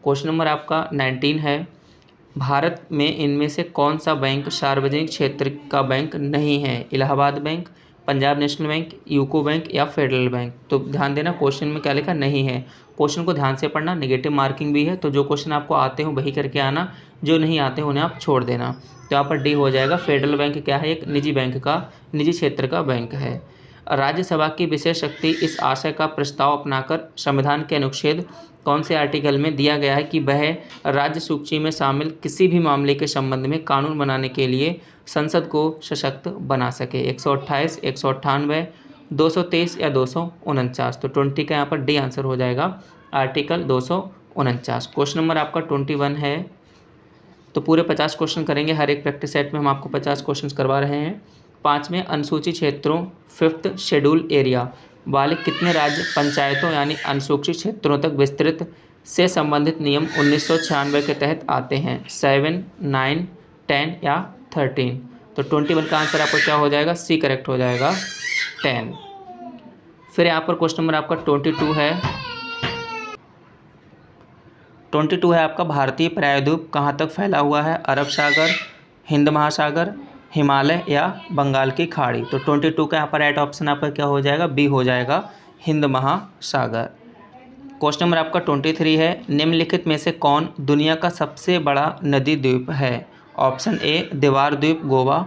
क्वेश्चन नंबर आपका 19 है, भारत में इनमें से कौन सा बैंक सार्वजनिक क्षेत्र का बैंक नहीं है? Allahabad bank, Punjab national bank, UCO bank या फेडरल बैंक? तो ध्यान देना क्वेश्चन में क्या लिखा नहीं है, क्वेश्चन को ध्यान से पढ़ना, नेगेटिव मार्किंग भी है, तो जो क्वेश्चन आपको आते हो वही करके आना, जो नहीं आते उन्हें आप छोड़ देना। तो यहाँ पर डी हो जाएगा, फेडरल बैंक क्या है? एक निजी क्षेत्र का बैंक है। राज्यसभा की विशेष शक्ति इस आशय का प्रस्ताव अपनाकर संविधान के अनुच्छेद कौन से आर्टिकल में दिया गया है कि वह राज्य सूची में शामिल किसी भी मामले के संबंध में कानून बनाने के लिए संसद को सशक्त बना सके? 128, 198, 223 या 249? तो 20 का यहाँ पर डी आंसर हो जाएगा, आर्टिकल 249। क्वेश्चन नंबर आपका 21 है, तो पूरे 50 क्वेश्चन करेंगे, हर एक प्रैक्टिस सेट में हम आपको 50 क्वेश्चन करवा रहे हैं। 5वें अनुसूचित क्षेत्रों 5th शेड्यूल एरिया वाले कितने राज्य पंचायतों यानी अनुसूचित क्षेत्रों तक विस्तृत से संबंधित नियम 1996 के तहत आते हैं? 7, 9, 10 या 13? तो 21 का आंसर आपका क्या हो जाएगा? सी करेक्ट हो जाएगा, 10। फिर यहाँ पर क्वेश्चन नंबर आपका 22 है। 22 है आपका, भारतीय प्रायद्वीप कहाँ तक फैला हुआ है? अरब सागर, हिंद महासागर, हिमालय या बंगाल की खाड़ी? तो 22 का यहाँ पर राइट ऑप्शन आपका क्या हो जाएगा? बी हो जाएगा, हिंद महासागर। क्वेश्चन नंबर आपका 23 है, निम्नलिखित में से कौन दुनिया का सबसे बड़ा नदी द्वीप है? ऑप्शन ए दीवार द्वीप गोवा,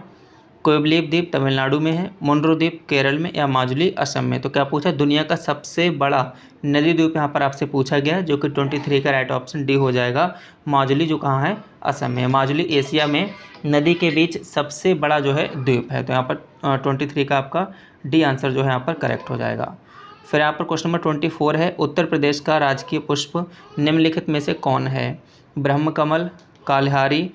कोयबलीप द्वीप तमिलनाडु में है, मुंड्रो द्वीप केरल में, या माजुली असम में। तो क्या पूछा, दुनिया का सबसे बड़ा नदी द्वीप यहाँ पर आपसे पूछा गया है, जो कि 23 का राइट ऑप्शन डी हो जाएगा। माजुली जो कहाँ है, असम में। माजुली एशिया में नदी के बीच सबसे बड़ा जो है द्वीप है। तो यहाँ पर 23 का आपका डी आंसर जो है यहाँ पर करेक्ट हो जाएगा। फिर यहाँ पर क्वेश्चन नंबर 24 है, उत्तर प्रदेश का राजकीय पुष्प निम्नलिखित में से कौन है? ब्रह्मकमल, काल्हारी,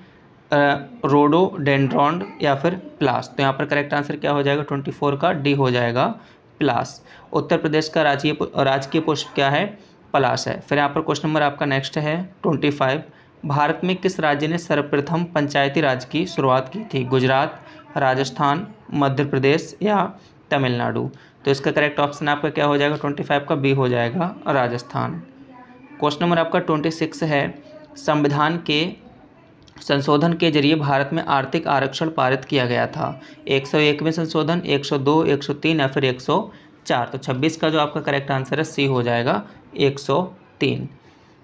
रोडोडेंड्रॉन या फिर प्लास। तो यहाँ पर करेक्ट आंसर क्या हो जाएगा, 24 का डी हो जाएगा, प्लास। उत्तर प्रदेश का राजकीय पुष्प क्या है, पलाश है। फिर यहाँ पर क्वेश्चन नंबर आपका नेक्स्ट है 25, भारत में किस राज्य ने सर्वप्रथम पंचायती राज की शुरुआत की थी? गुजरात, राजस्थान, मध्य प्रदेश या तमिलनाडु। तो इसका करेक्ट ऑप्शन आपका क्या हो जाएगा, 25 का बी हो जाएगा, राजस्थान। क्वेश्चन नंबर आपका 26 है, संविधान के संशोधन के जरिए भारत में आर्थिक आरक्षण पारित किया गया था। 101वें संशोधन, 102, 103 या फिर 104। तो 26 का जो आपका करेक्ट आंसर है सी हो जाएगा, 103।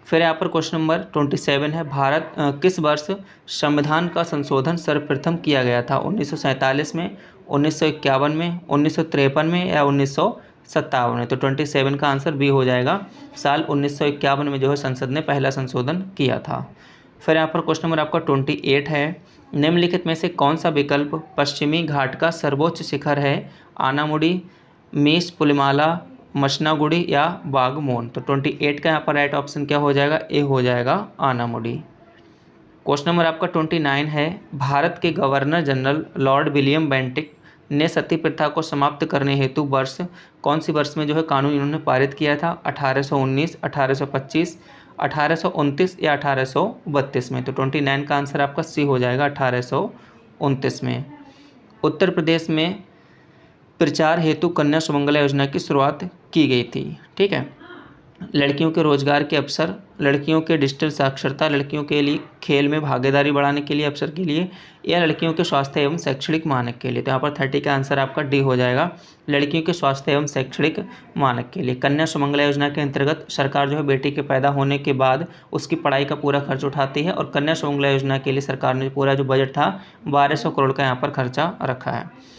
फिर यहाँ पर क्वेश्चन नंबर 27 है, भारत किस वर्ष संविधान का संशोधन सर्वप्रथम किया गया था? 1947 में, 1951 में, 1953 में या 1957 में। तो 27 का आंसर बी हो जाएगा, साल 1951 में जो है संसद ने पहला संशोधन किया था। फिर यहाँ पर क्वेश्चन नंबर आपका 28 है, निम्नलिखित में से कौन सा विकल्प पश्चिमी घाट का सर्वोच्च शिखर है? आनामुडी, मीस पुलिमाला, मसनागुड़ी या बागमोन। तो 28 का यहाँ पर राइट ऑप्शन क्या हो जाएगा, ए हो जाएगा, आनामुडी। क्वेश्चन नंबर आपका 29 है, भारत के governor general Lord William Bentinck ने सती प्रथा को समाप्त करने हेतु वर्ष, कौन सी वर्ष में जो है कानून इन्होंने पारित किया था? 1819, 1825, 1829 या 1832 में। तो 29 का आंसर आपका सी हो जाएगा, 1829 में। उत्तर प्रदेश में प्रचार हेतु कन्या सुमंगला योजना की शुरुआत की गई थी। ठीक है, लड़कियों के रोजगार के अवसर, लड़कियों के डिजिटल साक्षरता, लड़कियों के लिए खेल में भागीदारी बढ़ाने के लिए, अवसर के लिए, या लड़कियों के स्वास्थ्य एवं शैक्षणिक मानक के लिए। तो यहाँ पर 30 का आंसर आपका डी हो जाएगा, लड़कियों के स्वास्थ्य एवं शैक्षणिक मानक के लिए। कन्या सुमंगला योजना के अंतर्गत सरकार जो है बेटी के पैदा होने के बाद उसकी पढ़ाई का पूरा खर्च उठाती है, और कन्या सुमंगला योजना के लिए सरकार ने पूरा जो बजट था 1200 करोड़ का यहाँ पर खर्चा रखा है।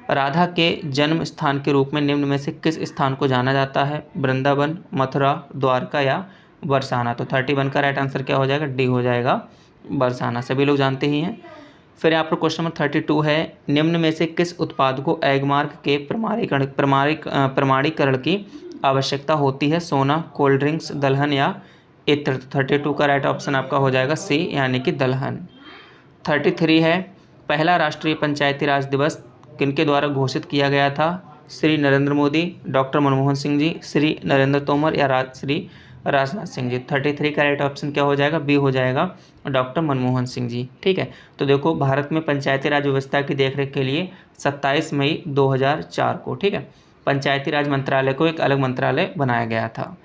राधा के जन्म स्थान के रूप में निम्न में से किस स्थान को जाना जाता है? वृंदावन, मथुरा, द्वारका या बरसाना। तो 31 का राइट आंसर क्या हो जाएगा, डी हो जाएगा, बरसाना। सभी लोग जानते ही हैं। फिर यहाँ पर क्वेश्चन नंबर 32 है, निम्न में से किस उत्पाद को एगमार्क के प्रमाणीकरण की आवश्यकता होती है? सोना, कोल्ड ड्रिंक्स, दलहन या इत्र। 32 का राइट ऑप्शन आपका हो जाएगा सी, यानी कि दलहन। 33 है, पहला राष्ट्रीय पंचायती राज दिवस किनके द्वारा घोषित किया गया था? श्री नरेंद्र मोदी, डॉक्टर मनमोहन सिंह जी, श्री नरेंद्र तोमर या श्री राजनाथ सिंह जी। 33 का राइट ऑप्शन क्या हो जाएगा, बी हो जाएगा, डॉक्टर मनमोहन सिंह जी। ठीक है, तो देखो भारत में पंचायती राज व्यवस्था की देखरेख के लिए 27 मई 2004 को, ठीक है, पंचायती राज मंत्रालय को एक अलग मंत्रालय बनाया गया था।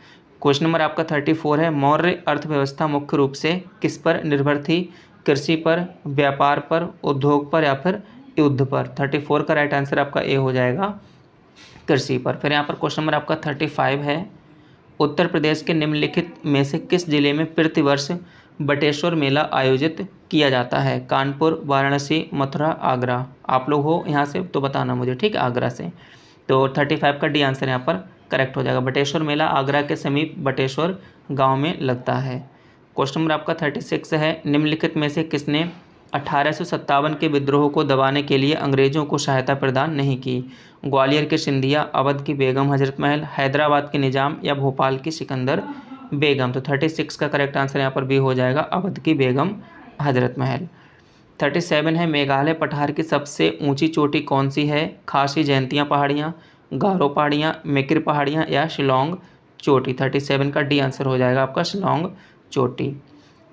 क्वेश्चन नंबर आपका 34 है, मौर्य अर्थव्यवस्था मुख्य रूप से किस पर निर्भर थी? कृषि पर, व्यापार पर, उद्योग पर या फिर युद्ध पर। 34 का राइट आंसर आपका ए हो जाएगा, कृषि पर। फिर यहाँ पर क्वेश्चन नंबर आपका 35 है, उत्तर प्रदेश के निम्नलिखित में से किस जिले में प्रतिवर्ष बटेश्वर मेला आयोजित किया जाता है? कानपुर, वाराणसी, मथुरा, आगरा। आप लोग हो यहाँ से तो बताना मुझे, ठीक है, आगरा से। तो 35 का डी आंसर यहाँ पर करेक्ट हो जाएगा। बटेश्वर मेला आगरा के समीप बटेश्वर गाँव में लगता है। क्वेश्चन नंबर आपका 36 है, निम्नलिखित में से किसने 1857 के विद्रोह को दबाने के लिए अंग्रेजों को सहायता प्रदान नहीं की? ग्वालियर के सिंधिया, अवध की बेगम हजरत महल, हैदराबाद के निजाम या भोपाल की सिकंदर बेगम। तो 36 का करेक्ट आंसर यहाँ पर बी हो जाएगा, अवध की बेगम हजरत महल। 37 है, मेघालय पठार की सबसे ऊंची चोटी कौन सी है? खासी जयंतियाँ पहाड़ियाँ, गारो पहाड़ियाँ, मेकिर पहाड़ियाँ या शिलोंग चोटी। 37 का डी आंसर हो जाएगा आपका, शिलोंग चोटी।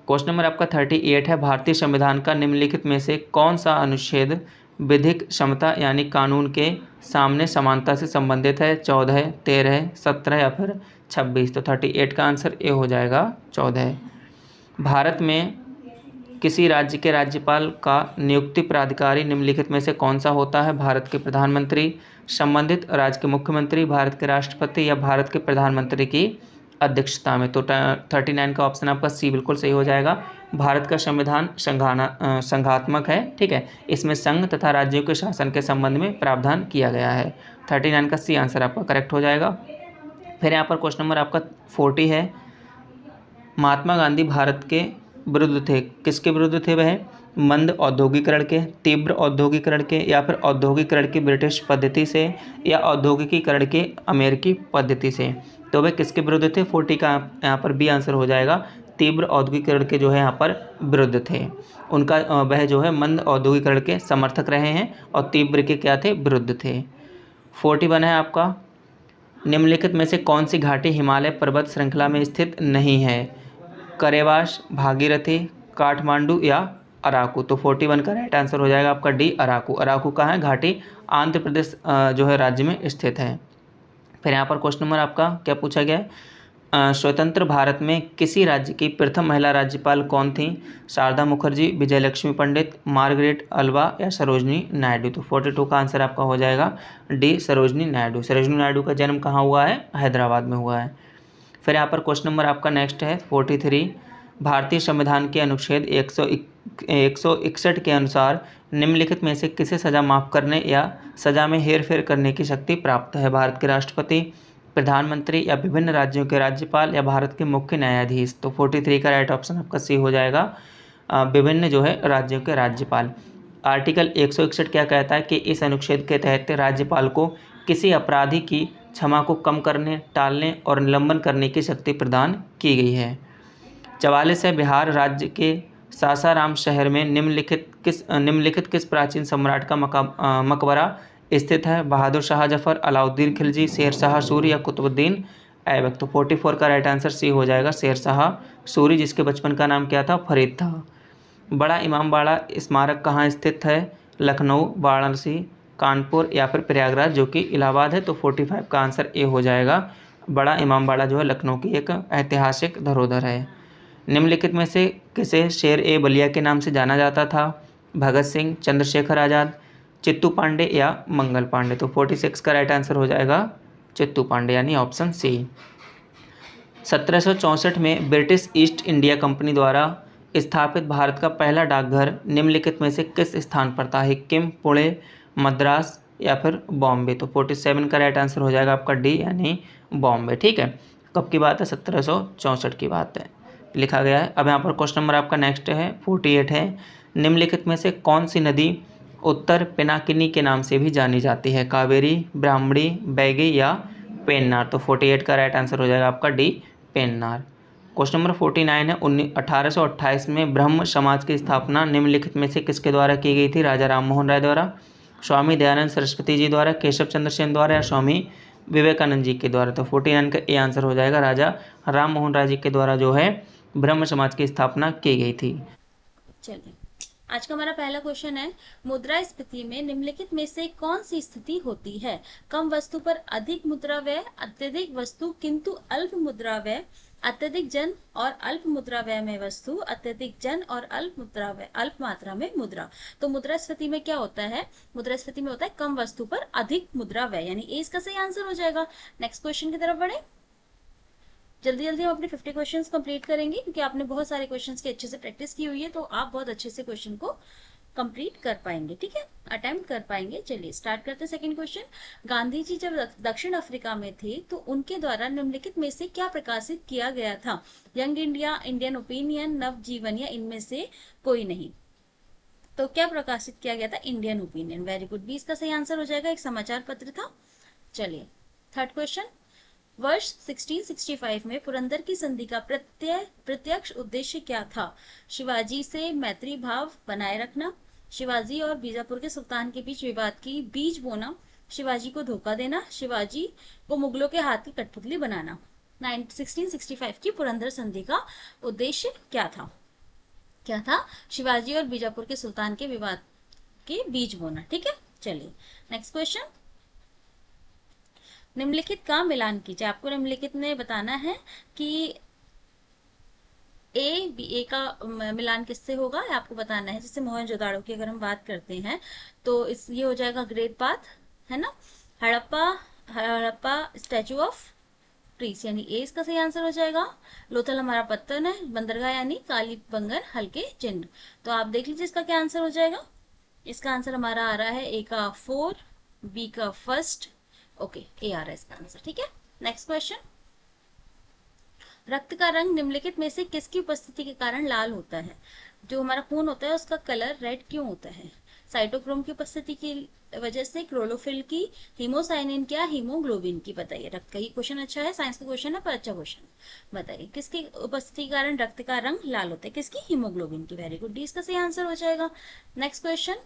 क्वेश्चन नंबर आपका 38 है, भारतीय संविधान का निम्नलिखित में से कौन सा अनुच्छेद विधिक क्षमता यानी कानून के सामने समानता से संबंधित है? 14, 13, 17 या फिर 26। तो 38 का आंसर ए हो जाएगा, 14। भारत में किसी राज्य के राज्यपाल का नियुक्ति प्राधिकारी निम्नलिखित में से कौन सा होता है? भारत के प्रधानमंत्री, संबंधित राज्य के मुख्यमंत्री, भारत के राष्ट्रपति या भारत के प्रधानमंत्री की अध्यक्षता में। तो 39 का ऑप्शन आपका सी बिल्कुल सही हो जाएगा। भारत का संविधान संघात्मक है, ठीक है, इसमें संघ तथा राज्यों के शासन के संबंध में प्रावधान किया गया है। 39 का सी आंसर आपका करेक्ट हो जाएगा। फिर यहाँ पर क्वेश्चन नंबर आपका 40 है। महात्मा गांधी भारत के विरुद्ध थे, किसके विरुद्ध थे वह? मंद औद्योगिकरण के, तीव्र औद्योगिकरण के, या फिर औद्योगिकरण की ब्रिटिश पद्धति से, या औद्योगिकीकरण के अमेरिकी पद्धति से। तो वह किसके विरुद्ध थे? 40 का यहाँ पर बी आंसर हो जाएगा। तीव्र औद्योगिकरण के जो है यहाँ पर विरुद्ध थे। उनका वह जो है मंद औद्योगिकरण के समर्थक रहे हैं और तीव्र के क्या थे? विरुद्ध थे। 41 है आपका, निम्नलिखित में से कौन सी घाटी हिमालय पर्वत श्रृंखला में स्थित नहीं है? करेवाश, भागीरथी, काठमांडू या अराकू। तो 41 का राइट आंसर हो जाएगा आपका डी, अराकू। अराकू कहाँ है? घाटी आंध्र प्रदेश जो है राज्य में स्थित है। फिर यहाँ पर क्वेश्चन नंबर आपका क्या पूछा गया है? स्वतंत्र भारत में किसी राज्य की प्रथम महिला राज्यपाल कौन थी? शारदा मुखर्जी, विजय लक्ष्मी पंडित, मार्गरेट अल्वा या सरोजनी नायडू। तो 42 का आंसर आपका हो जाएगा डी, सरोजनी नायडू। सरोजनी नायडू का जन्म कहाँ हुआ है? हैदराबाद में हुआ है। फिर यहाँ पर क्वेश्चन नंबर आपका नेक्स्ट है 43। भारतीय संविधान के अनुच्छेद 161 के अनुसार निम्नलिखित में से किसे सजा माफ करने या सजा में हेरफेर करने की शक्ति प्राप्त है? भारत के राष्ट्रपति, प्रधानमंत्री, या विभिन्न राज्यों के राज्यपाल, या भारत के मुख्य न्यायाधीश। तो 43 का राइट ऑप्शन आपका सी हो जाएगा, विभिन्न जो है राज्यों के राज्यपाल। आर्टिकल 161 क्या कहता है कि इस अनुच्छेद के तहत राज्यपाल को किसी अपराधी की क्षमा को कम करने, टालने और निलंबन करने की शक्ति प्रदान की गई है। 44 है, बिहार राज्य के सासाराम शहर में निम्नलिखित किस प्राचीन सम्राट का मकबरा स्थित है? बहादुर शाह जफर, अलाउद्दीन खिलजी, शेर शाह सूरी या कुतुबुद्दीन ऐबक। तो 44 का राइट आंसर सी हो जाएगा, शेर शाह सूरी, जिसके बचपन का नाम क्या था? फरीद था। बड़ा इमामबाड़ा स्मारक कहाँ स्थित है? लखनऊ, वाराणसी, कानपुर या फिर प्रयागराज, जो कि इलाहाबाद है। तो 45 का आंसर ए हो जाएगा। बड़ा इमामबाड़ा जो है लखनऊ की एक ऐतिहासिक धरोहर है। निम्नलिखित में से किसे शेर ए बलिया के नाम से जाना जाता था? भगत सिंह, चंद्रशेखर आज़ाद, चित्तू पांडे या मंगल पांडे। तो 46 का राइट आंसर हो जाएगा चित्तू पांडे, यानी ऑप्शन सी। 1764 में ब्रिटिश ईस्ट इंडिया कंपनी द्वारा स्थापित भारत का पहला डाकघर निम्नलिखित में से किस स्थान पर था? सिक्किम, पुणे, मद्रास या फिर बॉम्बे। तो 47 का राइट आंसर हो जाएगा आपका डी, यानी बॉम्बे। ठीक है, कब की बात है? 1764 की बात है, लिखा गया है। अब यहाँ पर क्वेश्चन नंबर आपका नेक्स्ट है 48 है। निम्नलिखित में से कौन सी नदी उत्तर पिनाकिनी के नाम से भी जानी जाती है? कावेरी, ब्राह्मणी, बैगी या पेन्नार। तो 48 का राइट आंसर हो जाएगा आपका डी, पेन्नार। क्वेश्चन नंबर 49 है, 1828 में ब्रह्म समाज की स्थापना निम्नलिखित में से किसके द्वारा की गई थी? राजा राम मोहन राय द्वारा, स्वामी दयानंद सरस्वती जी द्वारा, केशव चंद्र सेन द्वारा या स्वामी विवेकानंद जी के द्वारा। तो 49 का ए आंसर हो जाएगा, राजा राम मोहन राय जी के द्वारा जो है ब्रह्म समाज की स्थापना की गई थी। चलिए, आज का हमारा पहला क्वेश्चन है, मुद्रास्फीति में निम्नलिखित में से कौन सी स्थिति होती है? कम वस्तु पर अधिक मुद्रा व्यय, अत्यधिक वस्तु किंतु अल्प मुद्रा व्यय, अत्यधिक जन और अल्प मुद्रा व्यय में वस्तु, अत्यधिक जन और अल्प मुद्रा व्यय, अल्प मात्रा में मुद्रा। तो मुद्रास्फीति में क्या होता है? मुद्रास्फीति में होता है कम वस्तु पर अधिक मुद्रा व्यय, यानी ए इसका सही आंसर हो जाएगा। नेक्स्ट क्वेश्चन की तरफ बढ़े। जल्दी जल्दी हम अपने 50 क्वेश्चंस कंप्लीट करेंगे, क्योंकि आपने बहुत सारे क्वेश्चंस की अच्छे से प्रैक्टिस की हुई है, तो आप बहुत अच्छे से क्वेश्चन को कंप्लीट कर पाएंगे, ठीक है, अटेम्प्ट कर पाएंगे। चलिए स्टार्ट करते हैं सेकंड क्वेश्चन। गांधी जी जब दक्षिण अफ्रीका में थे तो उनके द्वारा निम्नलिखित में से क्या प्रकाशित किया गया था? यंग इंडिया, इंडियन ओपिनियन, नवजीवन या इनमें से कोई नहीं। तो क्या प्रकाशित किया गया था? Indian Opinion. Very good, B इसका सही आंसर हो जाएगा, एक समाचार पत्र था। चलिए थर्ड क्वेश्चन। वर्ष 1665 में पुरंदर की संधि का प्रत्यक्ष उद्देश्य क्या था? शिवाजी से मैत्री भाव बनाए रखना, शिवाजी और बीजापुर के सुल्तान के बीच विवाद की बीज बोना, शिवाजी को धोखा देना, शिवाजी को मुगलों के हाथ की कठपुतली बनाना। 1665 की पुरंदर संधि का उद्देश्य क्या था? क्या था? शिवाजी और बीजापुर के सुल्तान के विवाद के बीज बोना। ठीक है, चलिए नेक्स्ट क्वेश्चन। निम्नलिखित का मिलान कीजिए। आपको निम्नलिखित में बताना है कि ए का मिलान किससे होगा, आपको बताना है। जैसे मोहनजोदाड़ो की अगर हम बात करते हैं तो ये हो जाएगा ग्रेट पाथ, है ना। हड़प्पा स्टैचू ऑफ ट्रीज यानी ए इसका सही आंसर हो जाएगा। लोथल हमारा पत्तन है, बंदरगाह यानी काली बंगन हल्के चिन्ह। तो आप देख लीजिए इसका क्या आंसर हो जाएगा। इसका आंसर हमारा आ रहा है ए का 4, बी का फर्स्ट, ओके ए आ रहा है इसका आंसर। ठीक है, नेक्स्ट क्वेश्चन। रक्त का रंग निम्नलिखित में से किसकी उपस्थिति के कारण लाल होता है? जो हमारा खून होता है उसका कलर रेड क्यों होता है? साइटोक्रोम की उपस्थिति की वजह से, क्लोरोफिल की, हीमोसाइनिन क्या, हीमोग्लोबिन की? बताइए। रक्त का ये क्वेश्चन अच्छा है, साइंस का क्वेश्चन है पर अच्छा क्वेश्चन। बताइए किसकी उपस्थिति के कारण रक्त का रंग लाल होता है? किसकी? हीमोग्लोबिन की। वेरी गुड, डी इसका सही आंसर हो जाएगा। Next question.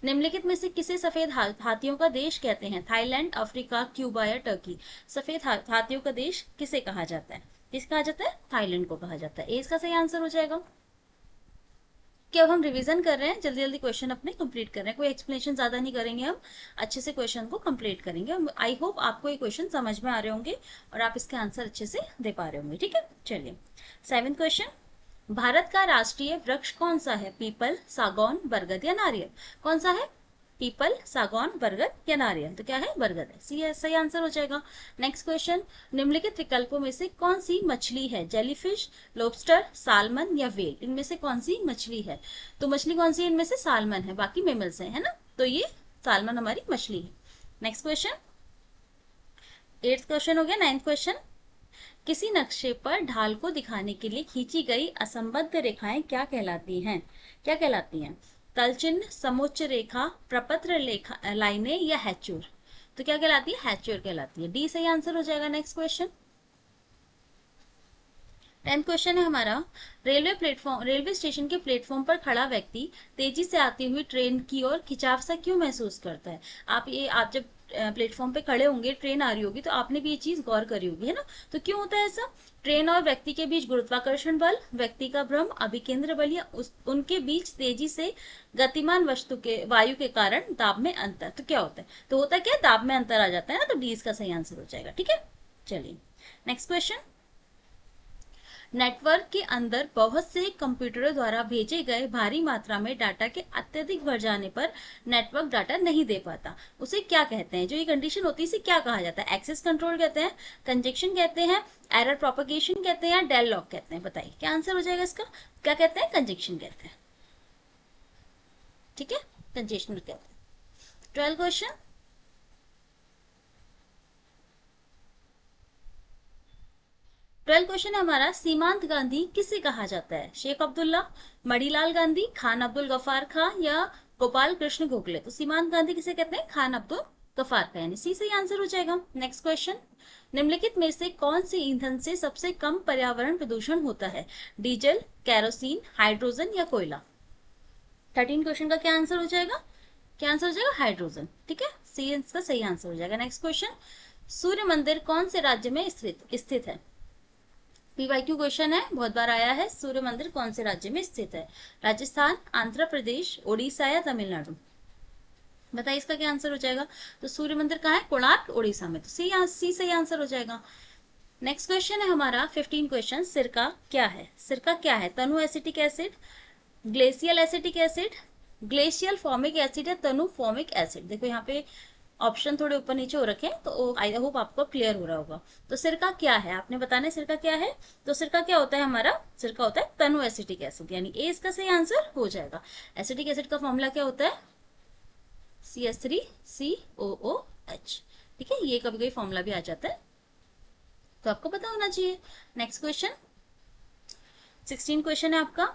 निम्नलिखित में से किसे सफेद हाथियों का देश कहते हैं? थाईलैंड, अफ्रीका, क्यूबा या टर्की? सफेद हाथियों का देश किसे कहा जाता है? किस कहा जाता है? थाईलैंड को कहा जाता है। ए इसका सही आंसर हो जाएगा। कि अब हम रिवीजन कर रहे हैं, जल्दी जल्दी क्वेश्चन अपने कंप्लीट कर रहे हैं, कोई एक्सप्लेनेशन ज्यादा नहीं करेंगे, हम अच्छे से क्वेश्चन को कंप्लीट करेंगे। आई होप आपको ये क्वेश्चन समझ में आ रहे होंगे और आप इसके आंसर अच्छे से दे पा रहे होंगे। ठीक है, चलिए 7th क्वेश्चन। भारत का राष्ट्रीय वृक्ष कौन सा है? पीपल, सागौन, बरगद या नारियल? कौन सा है? पीपल, सागौन, बरगद या नारियल? तो क्या है? बरगद है, सी सही आंसर हो जाएगा। Next question. निम्नलिखित विकल्पों में से कौन सी मछली है? जेलीफिश, लॉबस्टर, सालमन या व्हेल? इनमें से कौन सी मछली है? तो मछली कौन सी है? इनमें से सालमन है, बाकी मेमल्स है ना, तो ये सालमन हमारी मछली है। नेक्स्ट क्वेश्चन, 8th क्वेश्चन हो गया। 9th question. किसी नक्शे पर ढाल को दिखाने के लिए खींची गई असंबद्ध रेखाएं क्या कहलाती हैं? क्या कहलाती हैं? तलचिन्ह, समोच्च रेखा, प्रपत्र रेखा, लाइनें या हैचुर? तो क्या कहलाती है? हैचुर कहलाती है, डी सही आंसर हो जाएगा। Next question. 10th क्वेश्चन है हमारा। रेलवे स्टेशन के प्लेटफॉर्म पर खड़ा व्यक्ति तेजी से आती हुई ट्रेन की ओर खिंचाव सा क्यों महसूस करता है? आप जब प्लेटफॉर्म पे खड़े होंगे, ट्रेन आ रही होगी, तो आपने भी ये चीज गौर करी होगी, है ना? तो क्यों होता है ऐसा? ट्रेन और व्यक्ति के बीच गुरुत्वाकर्षण बल, व्यक्ति का भ्रम, अभिकेंद्र बल या उनके बीच तेजी से गतिमान वस्तु के वायु के कारण दाब में अंतर। तो क्या होता है? तो होता क्या? दाब में अंतर आ जाता है ना, तो डी इसका सही आंसर हो जाएगा। ठीक है, चलिए नेक्स्ट क्वेश्चन। नेटवर्क के अंदर बहुत से कंप्यूटरों द्वारा भेजे गए भारी मात्रा में डाटा के अत्यधिक बढ़ जाने पर नेटवर्क डाटा नहीं दे पाता, उसे क्या कहते हैं? जो ये कंडीशन होती है इसे क्या कहा जाता है? एक्सेस कंट्रोल कहते हैं, कंजेक्शन कहते हैं, एरर प्रोपगेशन कहते हैं या डेडलॉक कहते हैं? बताइए क्या आंसर हो जाएगा इसका? क्या कहते हैं? कंजेक्शन कहते हैं। ठीक है, कंजेक्शन कहते हैं। 12th question. 12th क्वेश्चन है हमारा। सीमांत गांधी किसे कहा जाता है? शेख अब्दुल्ला, मणिलाल गांधी, खान अब्दुल गफार खान या गोपाल कृष्ण गोखले? तो सीमांत गांधी किसे कहते हैं? खान अब्दुल गफार खान, यानी सी सही आंसर हो जाएगा। Next question. निम्नलिखित में से कौन से ईंधन से सबसे कम पर्यावरण प्रदूषण होता है? डीजल, केरोसिन, हाइड्रोजन या कोयला? 13 क्वेश्चन का क्या आंसर हो जाएगा? क्या आंसर हो जाएगा? हाइड्रोजन। ठीक है, सी इसका सही आंसर हो जाएगा। Next question. सूर्य मंदिर कौन से राज्य में स्थित है? पीवाईक्यू क्वेश्चन है, बहुत बार आया है। सूर्य मंदिर कौन से राज्य में स्थित है? राजस्थान, आंध्र प्रदेश, ओडिशा या तमिलनाडु? बताइए इसका क्या आंसर हो जाएगा? तो सूर्य मंदिर कहाँ है? कोणार्क, ओडिशा में, तो सी सही आंसर हो जाएगा। नेक्स्ट क्वेश्चन है हमारा 15 क्वेश्चन। सिरका क्या है? सिरका क्या है? तनु acetic acid, glacial acetic acid, glacial formic acid या तनु फॉर्मिक एसिड? देखो यहाँ पे ऑप्शन थोड़े ऊपर नीचे हो रखे हैं, तो आई होप आपको क्लियर हो रहा होगा। तो सिरका क्या है आपने बताना है, सिरका क्या है? तो सिरका क्या होता है हमारा? सिरका होता है तनु एसिटिक एसिड, यानी ए इसका सही आंसर हो जाएगा। एसिटिक एसिड का फॉर्मूला क्या होता है? CH3COOH। ठीक है, ये कभी कभी फॉर्मूला भी आ जाता है, तो आपको पता होना चाहिए। नेक्स्ट क्वेश्चन 16 क्वेश्चन है आपका।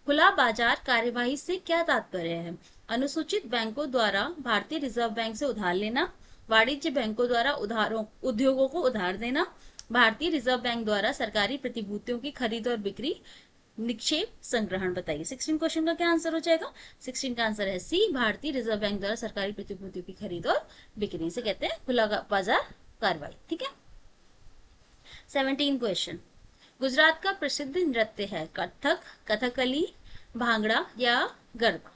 खुला बाजार कार्यवाही से क्या तात्पर्य है? अनुसूचित बैंकों द्वारा भारतीय रिजर्व बैंक से उधार लेना, वाणिज्य बैंकों द्वारा उद्योगों को उधार देना, भारतीय रिजर्व बैंक द्वारा सरकारी प्रतिभूतियों की खरीद और बिक्री, निक्षेप संग्रहण? बताइए 16 क्वेश्चन का क्या आंसर हो जाएगा? 16 का आंसर है सी, भारतीय रिजर्व बैंक द्वारा सरकारी प्रतिभूतियों की खरीद और बिक्री से कहते हैं खुला बाजार कार्रवाई। ठीक है, 17 क्वेश्चन। गुजरात का प्रसिद्ध नृत्य है कथक, कथकली, भांगड़ा या गरबा?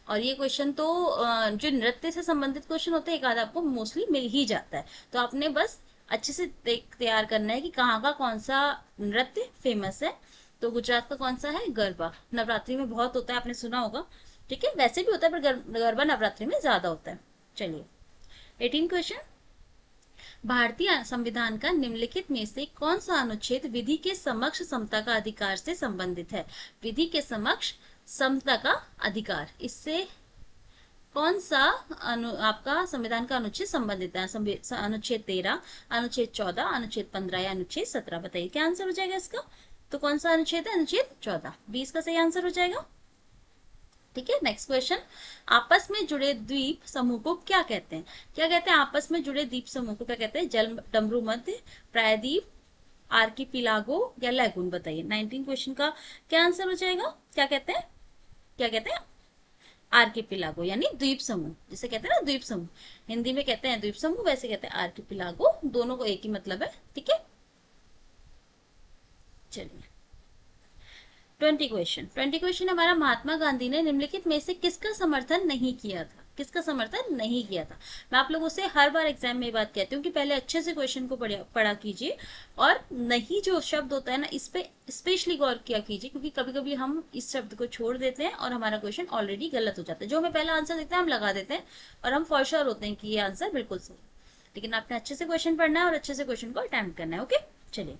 और ये क्वेश्चन तो जो नृत्य से संबंधित क्वेश्चन होते हैं एक आधा आपको मोस्टली मिल ही जाता है, तो आपने बस अच्छे से तैयार करना है कि कहाँ का कौन सा नृत्य फेमस है। तो गुजरात का कौन सा है? गरबा। नवरात्रि में बहुत होता है, आपने सुना होगा। ठीक है, वैसे भी होता है पर गरबा नवरात्रि में ज्यादा होता है। चलिए 18 क्वेश्चन। भारतीय संविधान का निम्नलिखित में से कौन सा अनुच्छेद विधि के समक्ष समता का अधिकार से संबंधित है? विधि के समक्ष समता का अधिकार, इससे कौन सा आपका संविधान का अनुच्छेद संबंधित है? अनुच्छेद 13, अनुच्छेद 14, अनुच्छेद 15 या अनुच्छेद 17? बताइए क्या आंसर हो जाएगा इसका? तो कौन सा अनुच्छेद है? अनुच्छेद 14, 20 का सही आंसर हो जाएगा। ठीक है, नेक्स्ट क्वेश्चन, आपस में जुड़े द्वीप समूह को क्या कहते हैं? क्या कहते हैं आपस में जुड़े द्वीप समूह को? क्या कहते हैं? जल डमरू मध्य, प्रायद्वीप, आर्किपिलागो या लैगून? बताइए। 19 क्वेश्चन का क्या आंसर हो जाएगा? क्या कहते हैं? क्या कहते हैं? आर्किपिलागो यानी द्वीप समूह, जिसे कहते हैं ना द्वीप समूह, हिंदी में कहते हैं द्वीप समूह, वैसे कहते हैं आर्किपिलागो, दोनों को एक ही मतलब है। ठीक है, चलिए 20 क्वेश्चन हमारा, महात्मा गांधी ने निम्नलिखित में से किसका समर्थन नहीं किया था? किसका समर्थन नहीं किया था? मैं आप लोगों से हर बार एग्जाम में बात कहती हूँ कि पहले अच्छे से क्वेश्चन को पढ़ा कीजिए, और नहीं जो शब्द होता है ना, इस पे स्पेशली गौर किया कीजिए, क्योंकि कभी कभी हम इस शब्द को छोड़ देते हैं और हमारा क्वेश्चन ऑलरेडी गलत हो जाता है। जो हमें पहला आंसर देखते हैं हम लगा देते हैं और हम फॉर श्योर होते हैं कि ये आंसर बिल्कुल सही, लेकिन आपने अच्छे से क्वेश्चन पढ़ना है और अच्छे से क्वेश्चन को अटेम्प्ट करना है। ओके, चलिए,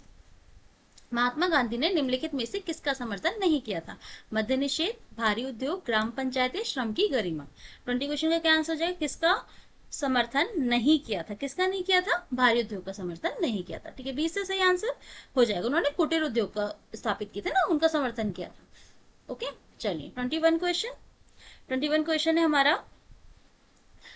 महात्मा गांधी ने निम्नलिखित में से किसका समर्थन नहीं किया था? मद्य निषेध, भारी उद्योग, ग्राम पंचायतें, श्रम की गरिमा? 20 क्वेश्चन का क्या आंसर हो जाएगा? किसका समर्थन नहीं किया था? किसका नहीं किया था? भारी उद्योग का समर्थन नहीं किया था। ठीक है, 20 से सही आंसर हो जाएगा। उन्होंने कुटीर उद्योग का स्थापित किए थे ना, उनका समर्थन किया था। ओके, चलिए 21 क्वेश्चन है हमारा,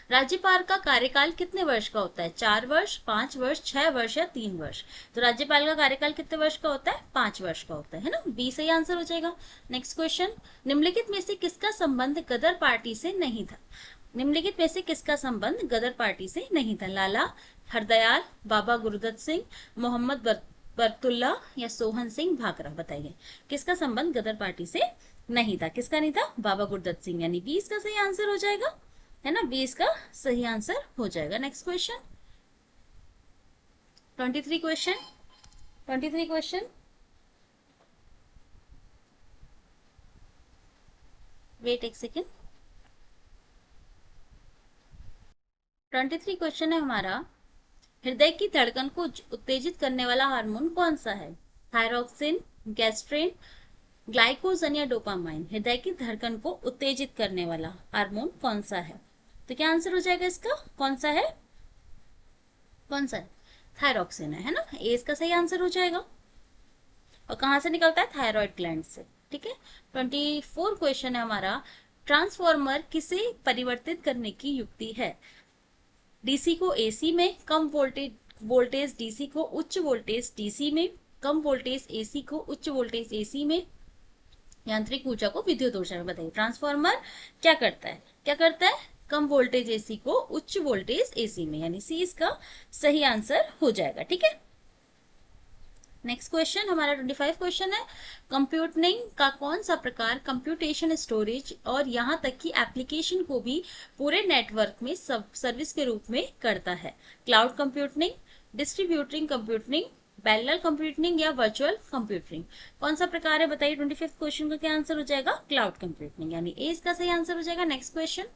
राज्यपाल का कार्यकाल कितने वर्ष का होता है? 4 वर्ष, 5 वर्ष, 6 वर्ष या 3 वर्ष? तो राज्यपाल का कार्यकाल कितने वर्ष का होता है? 5 वर्ष का होता है ना, 20 सही आंसर हो जाएगा। नेक्स्ट क्वेश्चन, निम्नलिखित में से किसका संबंध गदर पार्टी से नहीं था? निम्नलिखित में से किसका संबंध गदर पार्टी से नहीं था? लाला हरदयाल, बाबा गुरुदत्त सिंह, मोहम्मद बरतुल्ला या सोहन सिंह भाकरा? बताइए किसका संबंध गदर पार्टी से नहीं था? किसका नहीं था? बाबा गुरुदत्त सिंह, यानी 20 का सही आंसर हो जाएगा, है ना, 20 का सही आंसर हो जाएगा। नेक्स्ट क्वेश्चन 23 क्वेश्चन, वेट एक सेकेंड। 23 क्वेश्चन है हमारा, हृदय की धड़कन को उत्तेजित करने वाला हार्मोन कौन सा है? थायरोक्सिन, गैस्ट्रिन, ग्लाइकोजन या डोपामाइन? हृदय की धड़कन को उत्तेजित करने वाला हार्मोन कौन सा है? तो क्या आंसर हो जाएगा इसका? कौन सा है? कौन सा है? थायरोक्सिन है ना, ए इसका सही आंसर हो जाएगा। और कहां से निकलता है? थायराइड ग्लैंड से। ठीक है, 24 क्वेश्चन है हमारा, ट्रांसफॉर्मर किसे परिवर्तित करने की युक्ति है? डीसी को एसी में, कम वोल्टेज डीसी को उच्च वोल्टेज डीसी में, कम वोल्टेज एसी को उच्च वोल्टेज एसी में, यांत्रिक ऊर्जा को विद्युत ऊर्जा में? बताइए ट्रांसफॉर्मर क्या करता है? क्या करता है? कम वोल्टेज एसी को उच्च वोल्टेज एसी में, यानी सी इसका सही आंसर हो जाएगा। ठीक है, नेक्स्ट क्वेश्चन हमारा 25 क्वेश्चन है, कंप्यूटिंग का कौन सा प्रकार कंप्यूटेशन, स्टोरेज और यहां तक कि एप्लीकेशन को भी पूरे नेटवर्क में सर्विस के रूप में करता है? Cloud computing, distributing computing, parallel computing या वर्चुअल कंप्यूटिंग? कौन सा प्रकार है? बताइए 25 क्वेश्चन का क्या आंसर हो जाएगा? क्लाउड कंप्यूटिंग, यानी ए इसका सही आंसर हो जाएगा। नेक्स्ट क्वेश्चन,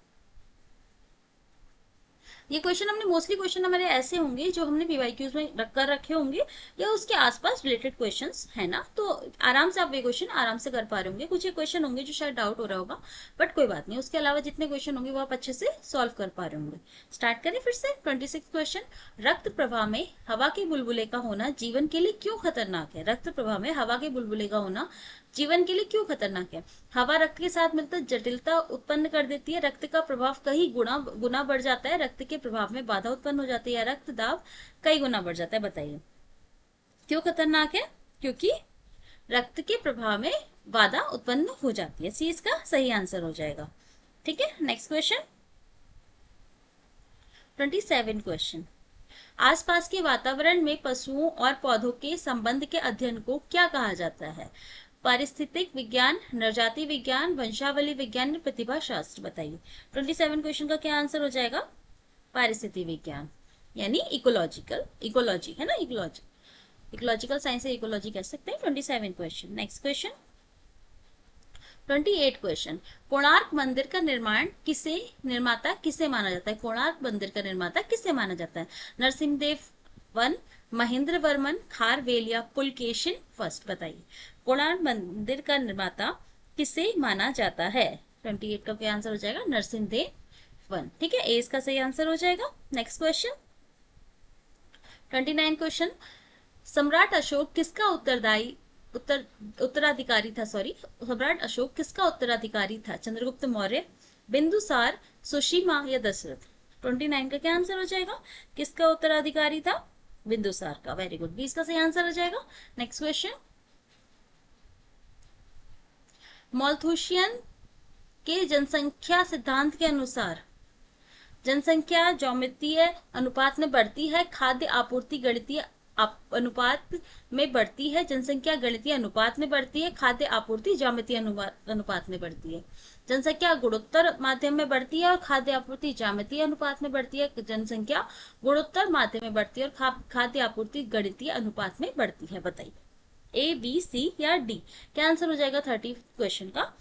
ये क्वेश्चन हमने मोस्टली क्वेश्चन हमारे ऐसे होंगे जो हमने पीवाईक्यूज में कर रखे होंगे या उसके आसपास रिलेटेड क्वेश्चंस है ना, तो आराम से आप ये क्वेश्चन आराम से कर पा रहे होंगे। कुछ एक क्वेश्चन होंगे जो शायद डाउट हो रहा होगा, बट कोई बात नहीं, उसके अलावा जितने क्वेश्चन होंगे वो आप अच्छे से सॉल्व कर पा रहे होंगे। स्टार्ट करें फिर से। 26 क्वेश्चन, रक्त प्रवाह में हवा के बुलबुले का होना जीवन के लिए क्यों खतरनाक है? रक्त प्रवाह में हवा के बुलबुले का होना जीवन के लिए क्यों खतरनाक है? हवा रक्त के साथ मिलकर जटिलता उत्पन्न कर देती है, रक्त का प्रभाव कई गुना बढ़ जाता है, रक्त के प्रभाव में बाधा उत्पन्न हो जाती है, रक्त दाब कई गुना बढ़ जाता है। बताइए क्यों खतरनाक है? क्योंकि रक्त के प्रभाव में बाधा उत्पन्न हो जाती है, सी इसका सही आंसर हो जाएगा। ठीक है, नेक्स्ट क्वेश्चन 27 क्वेश्चन, आसपास के वातावरण में पशुओं और पौधों के संबंध के अध्ययन को क्या कहा जाता है? पारिस्थितिक विज्ञान, नरजाति विज्ञान, वंशावली विज्ञान, प्रतिभा शास्त्र? बताइए 27 क्वेश्चन का क्या आंसर हो जाएगा? पारिस्थितिक विज्ञान, यानी इकोलॉजी है ना, इकोलॉजिकल साइंस से इकोलॉजी कह सकते हैं। 27 question. Next question 28 question, Konark मंदिर का निर्माता किसे माना जाता है? कोणार्क मंदिर का निर्माता किसे माना जाता है? नरसिंहदेव वन, महेंद्र वर्मन, खारवेल या पुलकेशिन फर्स्ट? बताइए, कोणार्क मंदिर का निर्माता किसे माना जाता है? 28 का क्या आंसर हो जाएगा? नरसिंहदेव वन। ठीक है, ए इसका सही आंसर हो जाएगा। नेक्स्ट क्वेश्चन 29 क्वेश्चन, सम्राट अशोक किसका उत्तराधिकारी था? सॉरी, सम्राट अशोक किसका उत्तराधिकारी था? चंद्रगुप्त मौर्य, बिंदुसार, सुशीमा या दशरथ? 29 का क्या आंसर हो जाएगा? किसका उत्तराधिकारी था? बिंदुसार का। वेरी गुड, 20 का सही आंसर हो जाएगा। नेक्स्ट क्वेश्चन, मॉल्थुशियन के जनसंख्या सिद्धांत के अनुसार जनसंख्या ज्यामितीय अनुपात में बढ़ती है, खाद्य आपूर्ति गणितीय अनुपात में बढ़ती है, जनसंख्या गणितीय अनुपात में बढ़ती है, खाद्य आपूर्ति ज्यामितीय अनुपात में बढ़ती है। जनसंख्या गुणोत्तर माध्यम में बढ़ती है और खाद्य आपूर्ति ज्यामितीय अनुपात में बढ़ती है। जनसंख्या गुणोत्तर माध्यम में बढ़ती है और खाद्य आपूर्ति गणितीय अनुपात में बढ़ती है। बताइए, ए, बी, सी या डी? क्या आंसर हो जाएगा 30 क्वेश्चन का?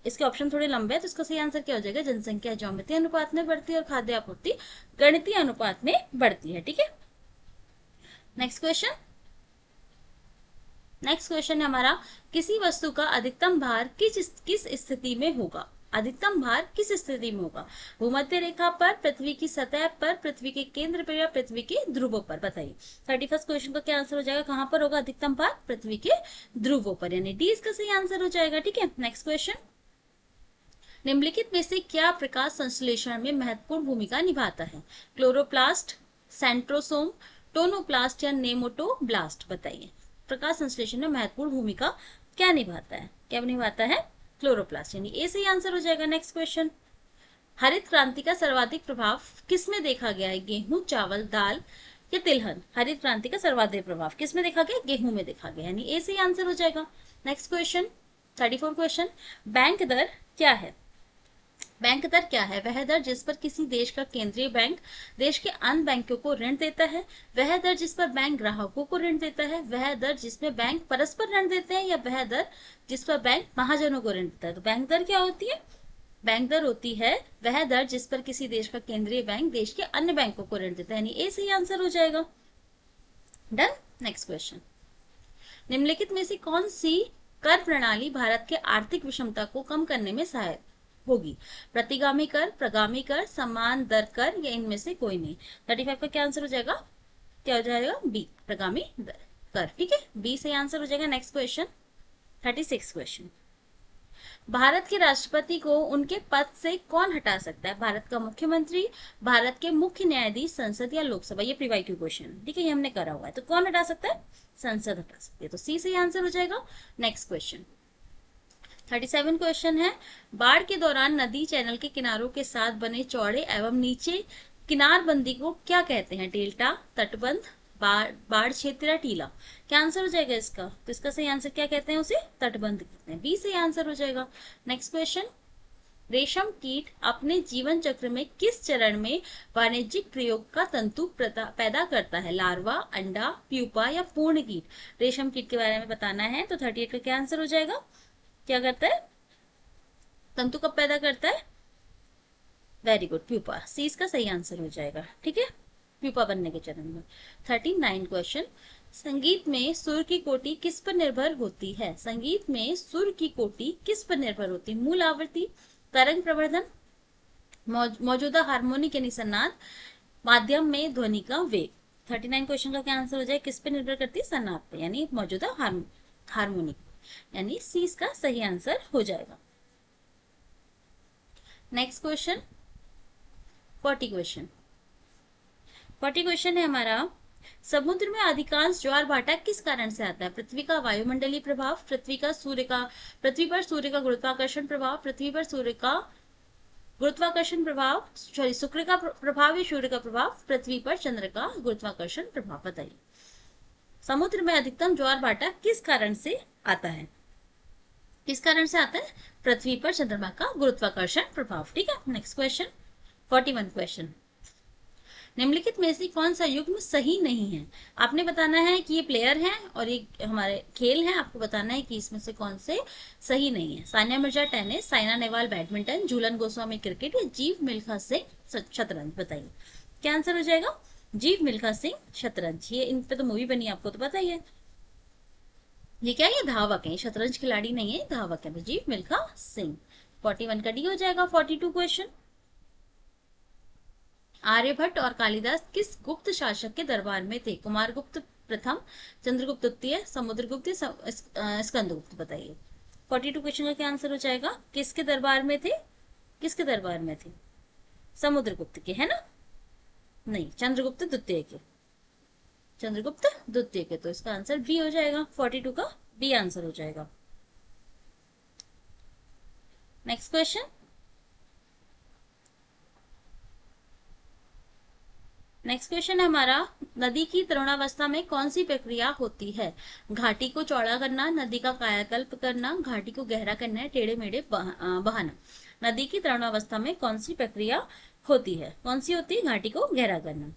इसके ऑप्शन थोड़े लंबे हैं, तो इसका सही आंसर क्या हो जाएगा? जनसंख्या ज्यामितीय अनुपात में बढ़ती है और खाद्य आपूर्ति गणितीय अनुपात में बढ़ती है। ठीक है, नेक्स्ट क्वेश्चन है हमारा, किसी वस्तु का अधिकतम भार किस स्थिति में होगा? अधिकतम भार किस स्थिति में होगा? भूमध्य रेखा पर, पृथ्वी की सतह पर, पृथ्वी के केंद्र पर या पृथ्वी के ध्रुवों पर? बताइए, 31 क्वेश्चन का क्या आंसर हो जाएगा? कहां पर होगा अधिकतम भार? पृथ्वी के ध्रुवों पर, यानी डी इसका सही आंसर हो जाएगा। ठीक है, नेक्स्ट क्वेश्चन, निम्नलिखित में से क्या प्रकाश संश्लेषण में महत्वपूर्ण भूमिका निभाता है? क्लोरोप्लास्ट, सेंट्रोसोम, टोनोप्लास्ट या नेमोटोब्लास्ट? बताइए, प्रकाश संश्लेषण में महत्वपूर्ण भूमिका क्या निभाता है? क्या निभाता है? क्लोरोप्लास्ट, यानी ए सही आंसर हो जाएगा। नेक्स्ट क्वेश्चन, हरित क्रांति का सर्वाधिक प्रभाव किस में देखा गया है? गेहूं, चावल, दाल या तिलहन? हरित क्रांति का सर्वाधिक प्रभाव किस में देखा गया? गेहूं में देखा गया, यानी ए सही आंसर हो जाएगा। नेक्स्ट क्वेश्चन 34 क्वेश्चन, बैंक दर क्या है? बैंक दर क्या है? वह दर जिस पर किसी देश का केंद्रीय बैंक देश के अन्य बैंकों को ऋण देता है, वह दर जिस पर बैंक ग्राहकों को ऋण देता है, वह दर जिसमें बैंक परस्पर ऋण देते हैं, या वह दर जिस पर बैंक महाजनों को ऋण देता है? तो बैंक दर क्या होती है? बैंक दर होती है वह दर जिस पर किसी देश का केंद्रीय बैंक देश के अन्य बैंकों को ऋण देता है, यानी ए सही आंसर हो जाएगा। डन। नेक्स्ट क्वेश्चन, निम्नलिखित में से कौन सी कर प्रणाली भारत के आर्थिक विषमता को कम करने में सहायक होगी? प्रतिगामी कर, प्रगामी कर, समान दर कर या इनमें से कोई नहीं? 35 का क्या आंसर हो जाएगा? क्या हो जाएगा? बी, प्रगामी दर कर। ठीक है, बी से आंसर हो जाएगा। नेक्स्ट क्वेश्चन 36 क्वेश्चन, भारत के राष्ट्रपति को उनके पद से कौन हटा सकता है? भारत का मुख्यमंत्री, भारत के मुख्य न्यायाधीश, संसद या लोकसभा? ये प्रीवाइटिव क्वेश्चन, ठीक है, ये हमने करा हुआ है। तो कौन हटा सकता है? संसद हटा सकती है, तो सी से आंसर हो जाएगा। नेक्स्ट क्वेश्चन 37 क्वेश्चन है, बाढ़ के दौरान नदी चैनल के किनारों के साथ बने चौड़े एवं नीचे किनारबंदी को क्या कहते हैं? डेल्टा, तटबंध, बाढ़ क्षेत्र या टीला? क्या आंसर हो जाएगा इसका? तो इसका सही आंसर क्या कहते हैं? उसे तटबंध कहते हैं, बी से आंसर हो जाएगा। नेक्स्ट क्वेश्चन, रेशम कीट अपने जीवन चक्र में किस चरण में वाणिज्यिक प्रयोग का तंतु पैदा करता है? लार्वा, अंडा, प्यूपा या पूर्ण कीट? रेशम कीट के बारे में बताना है, तो 38 का क्या आंसर हो जाएगा? क्या करता है? तंतु कब पैदा करता है? वेरी गुड, प्यूपा, सी इसका सही आंसर हो जाएगा। ठीक है, प्यूपा बनने के चरण में। 39 क्वेश्चन, संगीत में सुर की कोटि किस पर निर्भर होती है? संगीत में सुर की कोटि किस पर निर्भर होती है? मूल आवृत्ति, तरंग प्रवर्धन, मौजूदा हार्मोनिक यानी सन्नाद, माध्यम में ध्वनि का वेग? 39 क्वेश्चन का क्या आंसर हो जाएगा? किस पे निर्भर करती है? सन्नाद पे, यानी मौजूदा हार्मोनिक, यानी सी इसका सही आंसर हो जाएगा। नेक्स्ट क्वेश्चन 40 क्वेश्चन है हमारा, समुद्र में अधिकांश ज्वार भाटा किस कारण से आता है? पृथ्वी का वायुमंडलीय प्रभाव, पृथ्वी पर सूर्य का गुरुत्वाकर्षण प्रभाव, पृथ्वी पर सूर्य का गुरुत्वाकर्षण प्रभाव, सॉरी शुक्र का प्रभाव या सूर्य का प्रभाव, पृथ्वी पर चंद्र का गुरुत्वाकर्षण प्रभाव? बताइए, समुद्र में अधिकतम ज्वार भाटा किस कारण से आता है? किस कारण से आता है? पृथ्वी पर चंद्रमा का गुरुत्वाकर्षण प्रभाव। ठीक है, नेक्स्ट क्वेश्चन 41 क्वेश्चन, निम्नलिखित में से कौन सा युग्म सही नहीं है? आपने बताना है कि ये प्लेयर हैं और ये हमारे खेल हैं, आपको बताना है कि इसमें से कौन से सही नहीं है। Sania Mirza tennis, Saina Nehwal badminton, Jhulan Goswami cricket या जीव मिल्खा सिंह शतरंज। बताइए क्या आंसर हो जाएगा? जीव मिल्खा सिंह शतरंज। ये इन पे तो मूवी बनी, आपको तो पता ही है। ये क्या है? ये धावक है, शतरंज खिलाड़ी नहीं है, धावक है। तो जीव मिल्खा सिंह। 41 का डी हो जाएगा। 42 क्वेश्चन, आर्यभट्ट और कालिदास किस गुप्त शासक के दरबार में थे? कुमारगुप्त प्रथम, चंद्रगुप्त द्वितीय, समुद्रगुप्त, स्कंदगुप्त। बताइए 42 क्वेश्चन का क्या आंसर हो जाएगा? किसके दरबार में थे? किसके दरबार में थे? समुद्रगुप्त के, है ना? नहीं, चंद्रगुप्त द्वितीय के। चंद्रगुप्त द्वितीय के, तो इसका आंसर बी हो जाएगा। 42 का बी आंसर हो जाएगा। नेक्स्ट क्वेश्चन, नेक्स्ट क्वेश्चन है हमारा, नदी की तरुणावस्था में कौन सी प्रक्रिया होती है? घाटी को चौड़ा करना, नदी का कायाकल्प करना, घाटी को गहरा करना, टेढ़े मेढ़े बहाना। नदी की तरुणावस्था में कौन सी प्रक्रिया होती है? कौन सी होती है? घाटी को गहरा करना।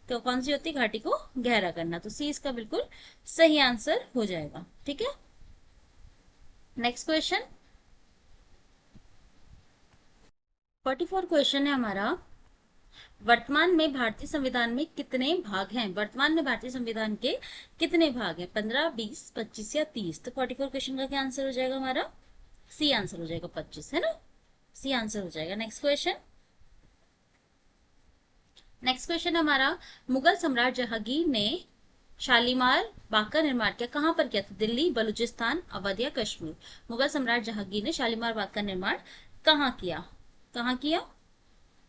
तो कौन सी होती है? घाटी को गहरा करना। तो सी इसका बिल्कुल सही आंसर हो जाएगा। ठीक है, नेक्स्ट क्वेश्चन 44 क्वेश्चन है हमारा, वर्तमान में भारतीय संविधान में कितने भाग हैं? वर्तमान में भारतीय संविधान के कितने भाग हैं? 15, 20, 25 या 30? तो 44 क्वेश्चन का क्या आंसर हो जाएगा हमारा? सी आंसर हो जाएगा, 25, है ना? सी आंसर हो जाएगा। नेक्स्ट क्वेश्चन, नेक्स्ट क्वेश्चन हमारा, मुगल सम्राट जहांगीर ने शालीमार बाग का निर्माण किया, कहाँ पर किया था? दिल्ली, बलूचिस्तान, अवध या कश्मीर? मुगल सम्राट जहांगीर ने शालीमार बाग का निर्माण कहाँ किया? कहाँ किया?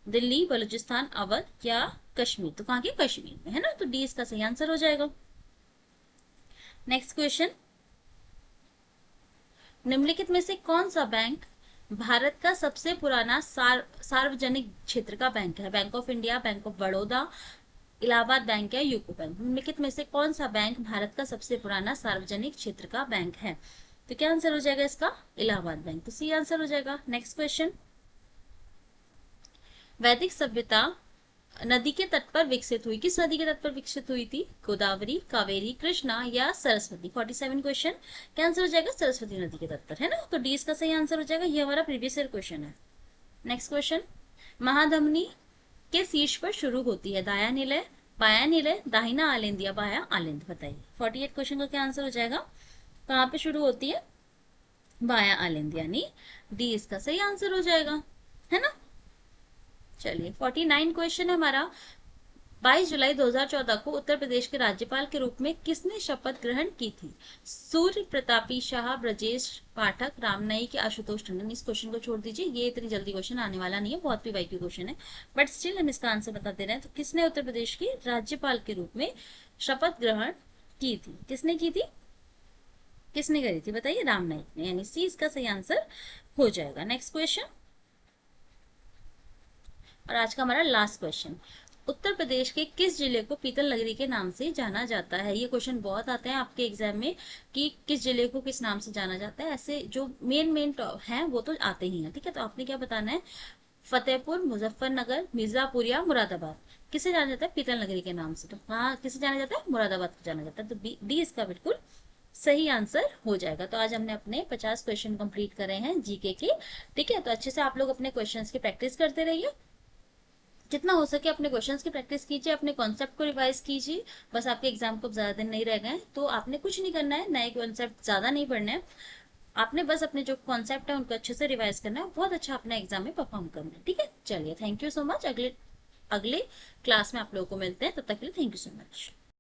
दिल्ली, बलूचिस्तान, अवध या कश्मीर? तो कहाँ के? कश्मीर में, है ना? तो डी इसका सही आंसर हो जाएगा। नेक्स्ट क्वेश्चन, निम्नलिखित में से कौन सा बैंक भारत का सबसे पुराना सार्वजनिक क्षेत्र का बैंक है? Bank of India, bank of Baroda, Allahabad bank या यूको बैंक? निम्नलिखित में से कौन सा बैंक भारत का सबसे पुराना सार्वजनिक क्षेत्र का बैंक है? तो क्या आंसर हो जाएगा इसका? इलाहाबाद बैंक। तो सी आंसर हो जाएगा। नेक्स्ट क्वेश्चन, वैदिक सभ्यता नदी के तट पर विकसित हुई, किस नदी के तट पर विकसित हुई थी? गोदावरी, कावेरी, कृष्णा या सरस्वती? 47 क्वेश्चन, क्या आंसर हो जाएगा? सरस्वती नदी के तट पर, है ना? तो डी इसका सही आंसर हो जाएगा। ये हमारा प्रीवियस ईयर क्वेश्चन है। नेक्स्ट क्वेश्चन, महाधमनी के शीर्ष पर शुरू होती है, दाया निलय, बाया निलय, दाहिना आलिंद या बाया आलिंद? बताइए 48 क्वेश्चन का क्या आंसर हो जाएगा? कहाँ पे शुरू होती है? बाया आलिंद, यानी डी इसका सही आंसर हो जाएगा, है ना? चलिए 49 क्वेश्चन है हमारा, 22 जुलाई 2014 को उत्तर प्रदेश के राज्यपाल के रूप में किसने शपथ ग्रहण की थी? सूर्य प्रतापी शाह, ब्रजेश पाठक, रामनाईक या आशुतोष टंडन? इस क्वेश्चन को छोड़ दीजिए, ये इतनी जल्दी क्वेश्चन आने वाला नहीं है, बहुत पीवाईक्यू क्वेश्चन है, बट स्टिल हम इसका आंसर बता दे रहे हैं। तो किसने उत्तर प्रदेश के राज्यपाल के रूप में शपथ ग्रहण की थी? किसने की थी? किसने करी थी? बताइए। रामनाईक ने, यानी सी इसका सही आंसर हो जाएगा। नेक्स्ट क्वेश्चन, और आज का हमारा लास्ट क्वेश्चन, उत्तर प्रदेश के किस जिले को पीतल नगरी के नाम से जाना जाता है? ये क्वेश्चन बहुत आते हैं आपके एग्जाम में कि किस जिले को किस नाम से जाना जाता है। ऐसे जो मेन हैं वो तो आते ही हैं, ठीक है? तो आपने क्या बताना है? फतेहपुर, मुजफ्फरनगर, मिर्जापुर या मुरादाबाद? किसे जाना जाता है? पीतल नगरी के नाम से। तो हाँ, किसे जाना जाता है? मुरादाबाद को जाना जाता है। तो डी इसका बिल्कुल सही आंसर हो जाएगा। तो आज हमने अपने 50 क्वेश्चन कंप्लीट करे हैं जीके के, ठीक है? तो अच्छे से आप लोग अपने क्वेश्चंस की प्रैक्टिस करते रहिए, जितना हो सके अपने क्वेश्चंस की प्रैक्टिस कीजिए, अपने कॉन्सेप्ट को रिवाइज कीजिए। बस आपके एग्जाम को ज्यादा दिन नहीं रह गए, तो आपने कुछ नहीं करना है, नए कॉन्सेप्ट ज्यादा नहीं पढ़ने हैं, आपने बस अपने जो कॉन्सेप्ट है उनको अच्छे से रिवाइज करना है, बहुत अच्छा अपना एग्जाम में परफॉर्म करना है, ठीक है? चलिए, थैंक यू सो मच। अगले क्लास में आप लोगों को मिलते हैं, तब तक के लिए थैंक यू सो मच।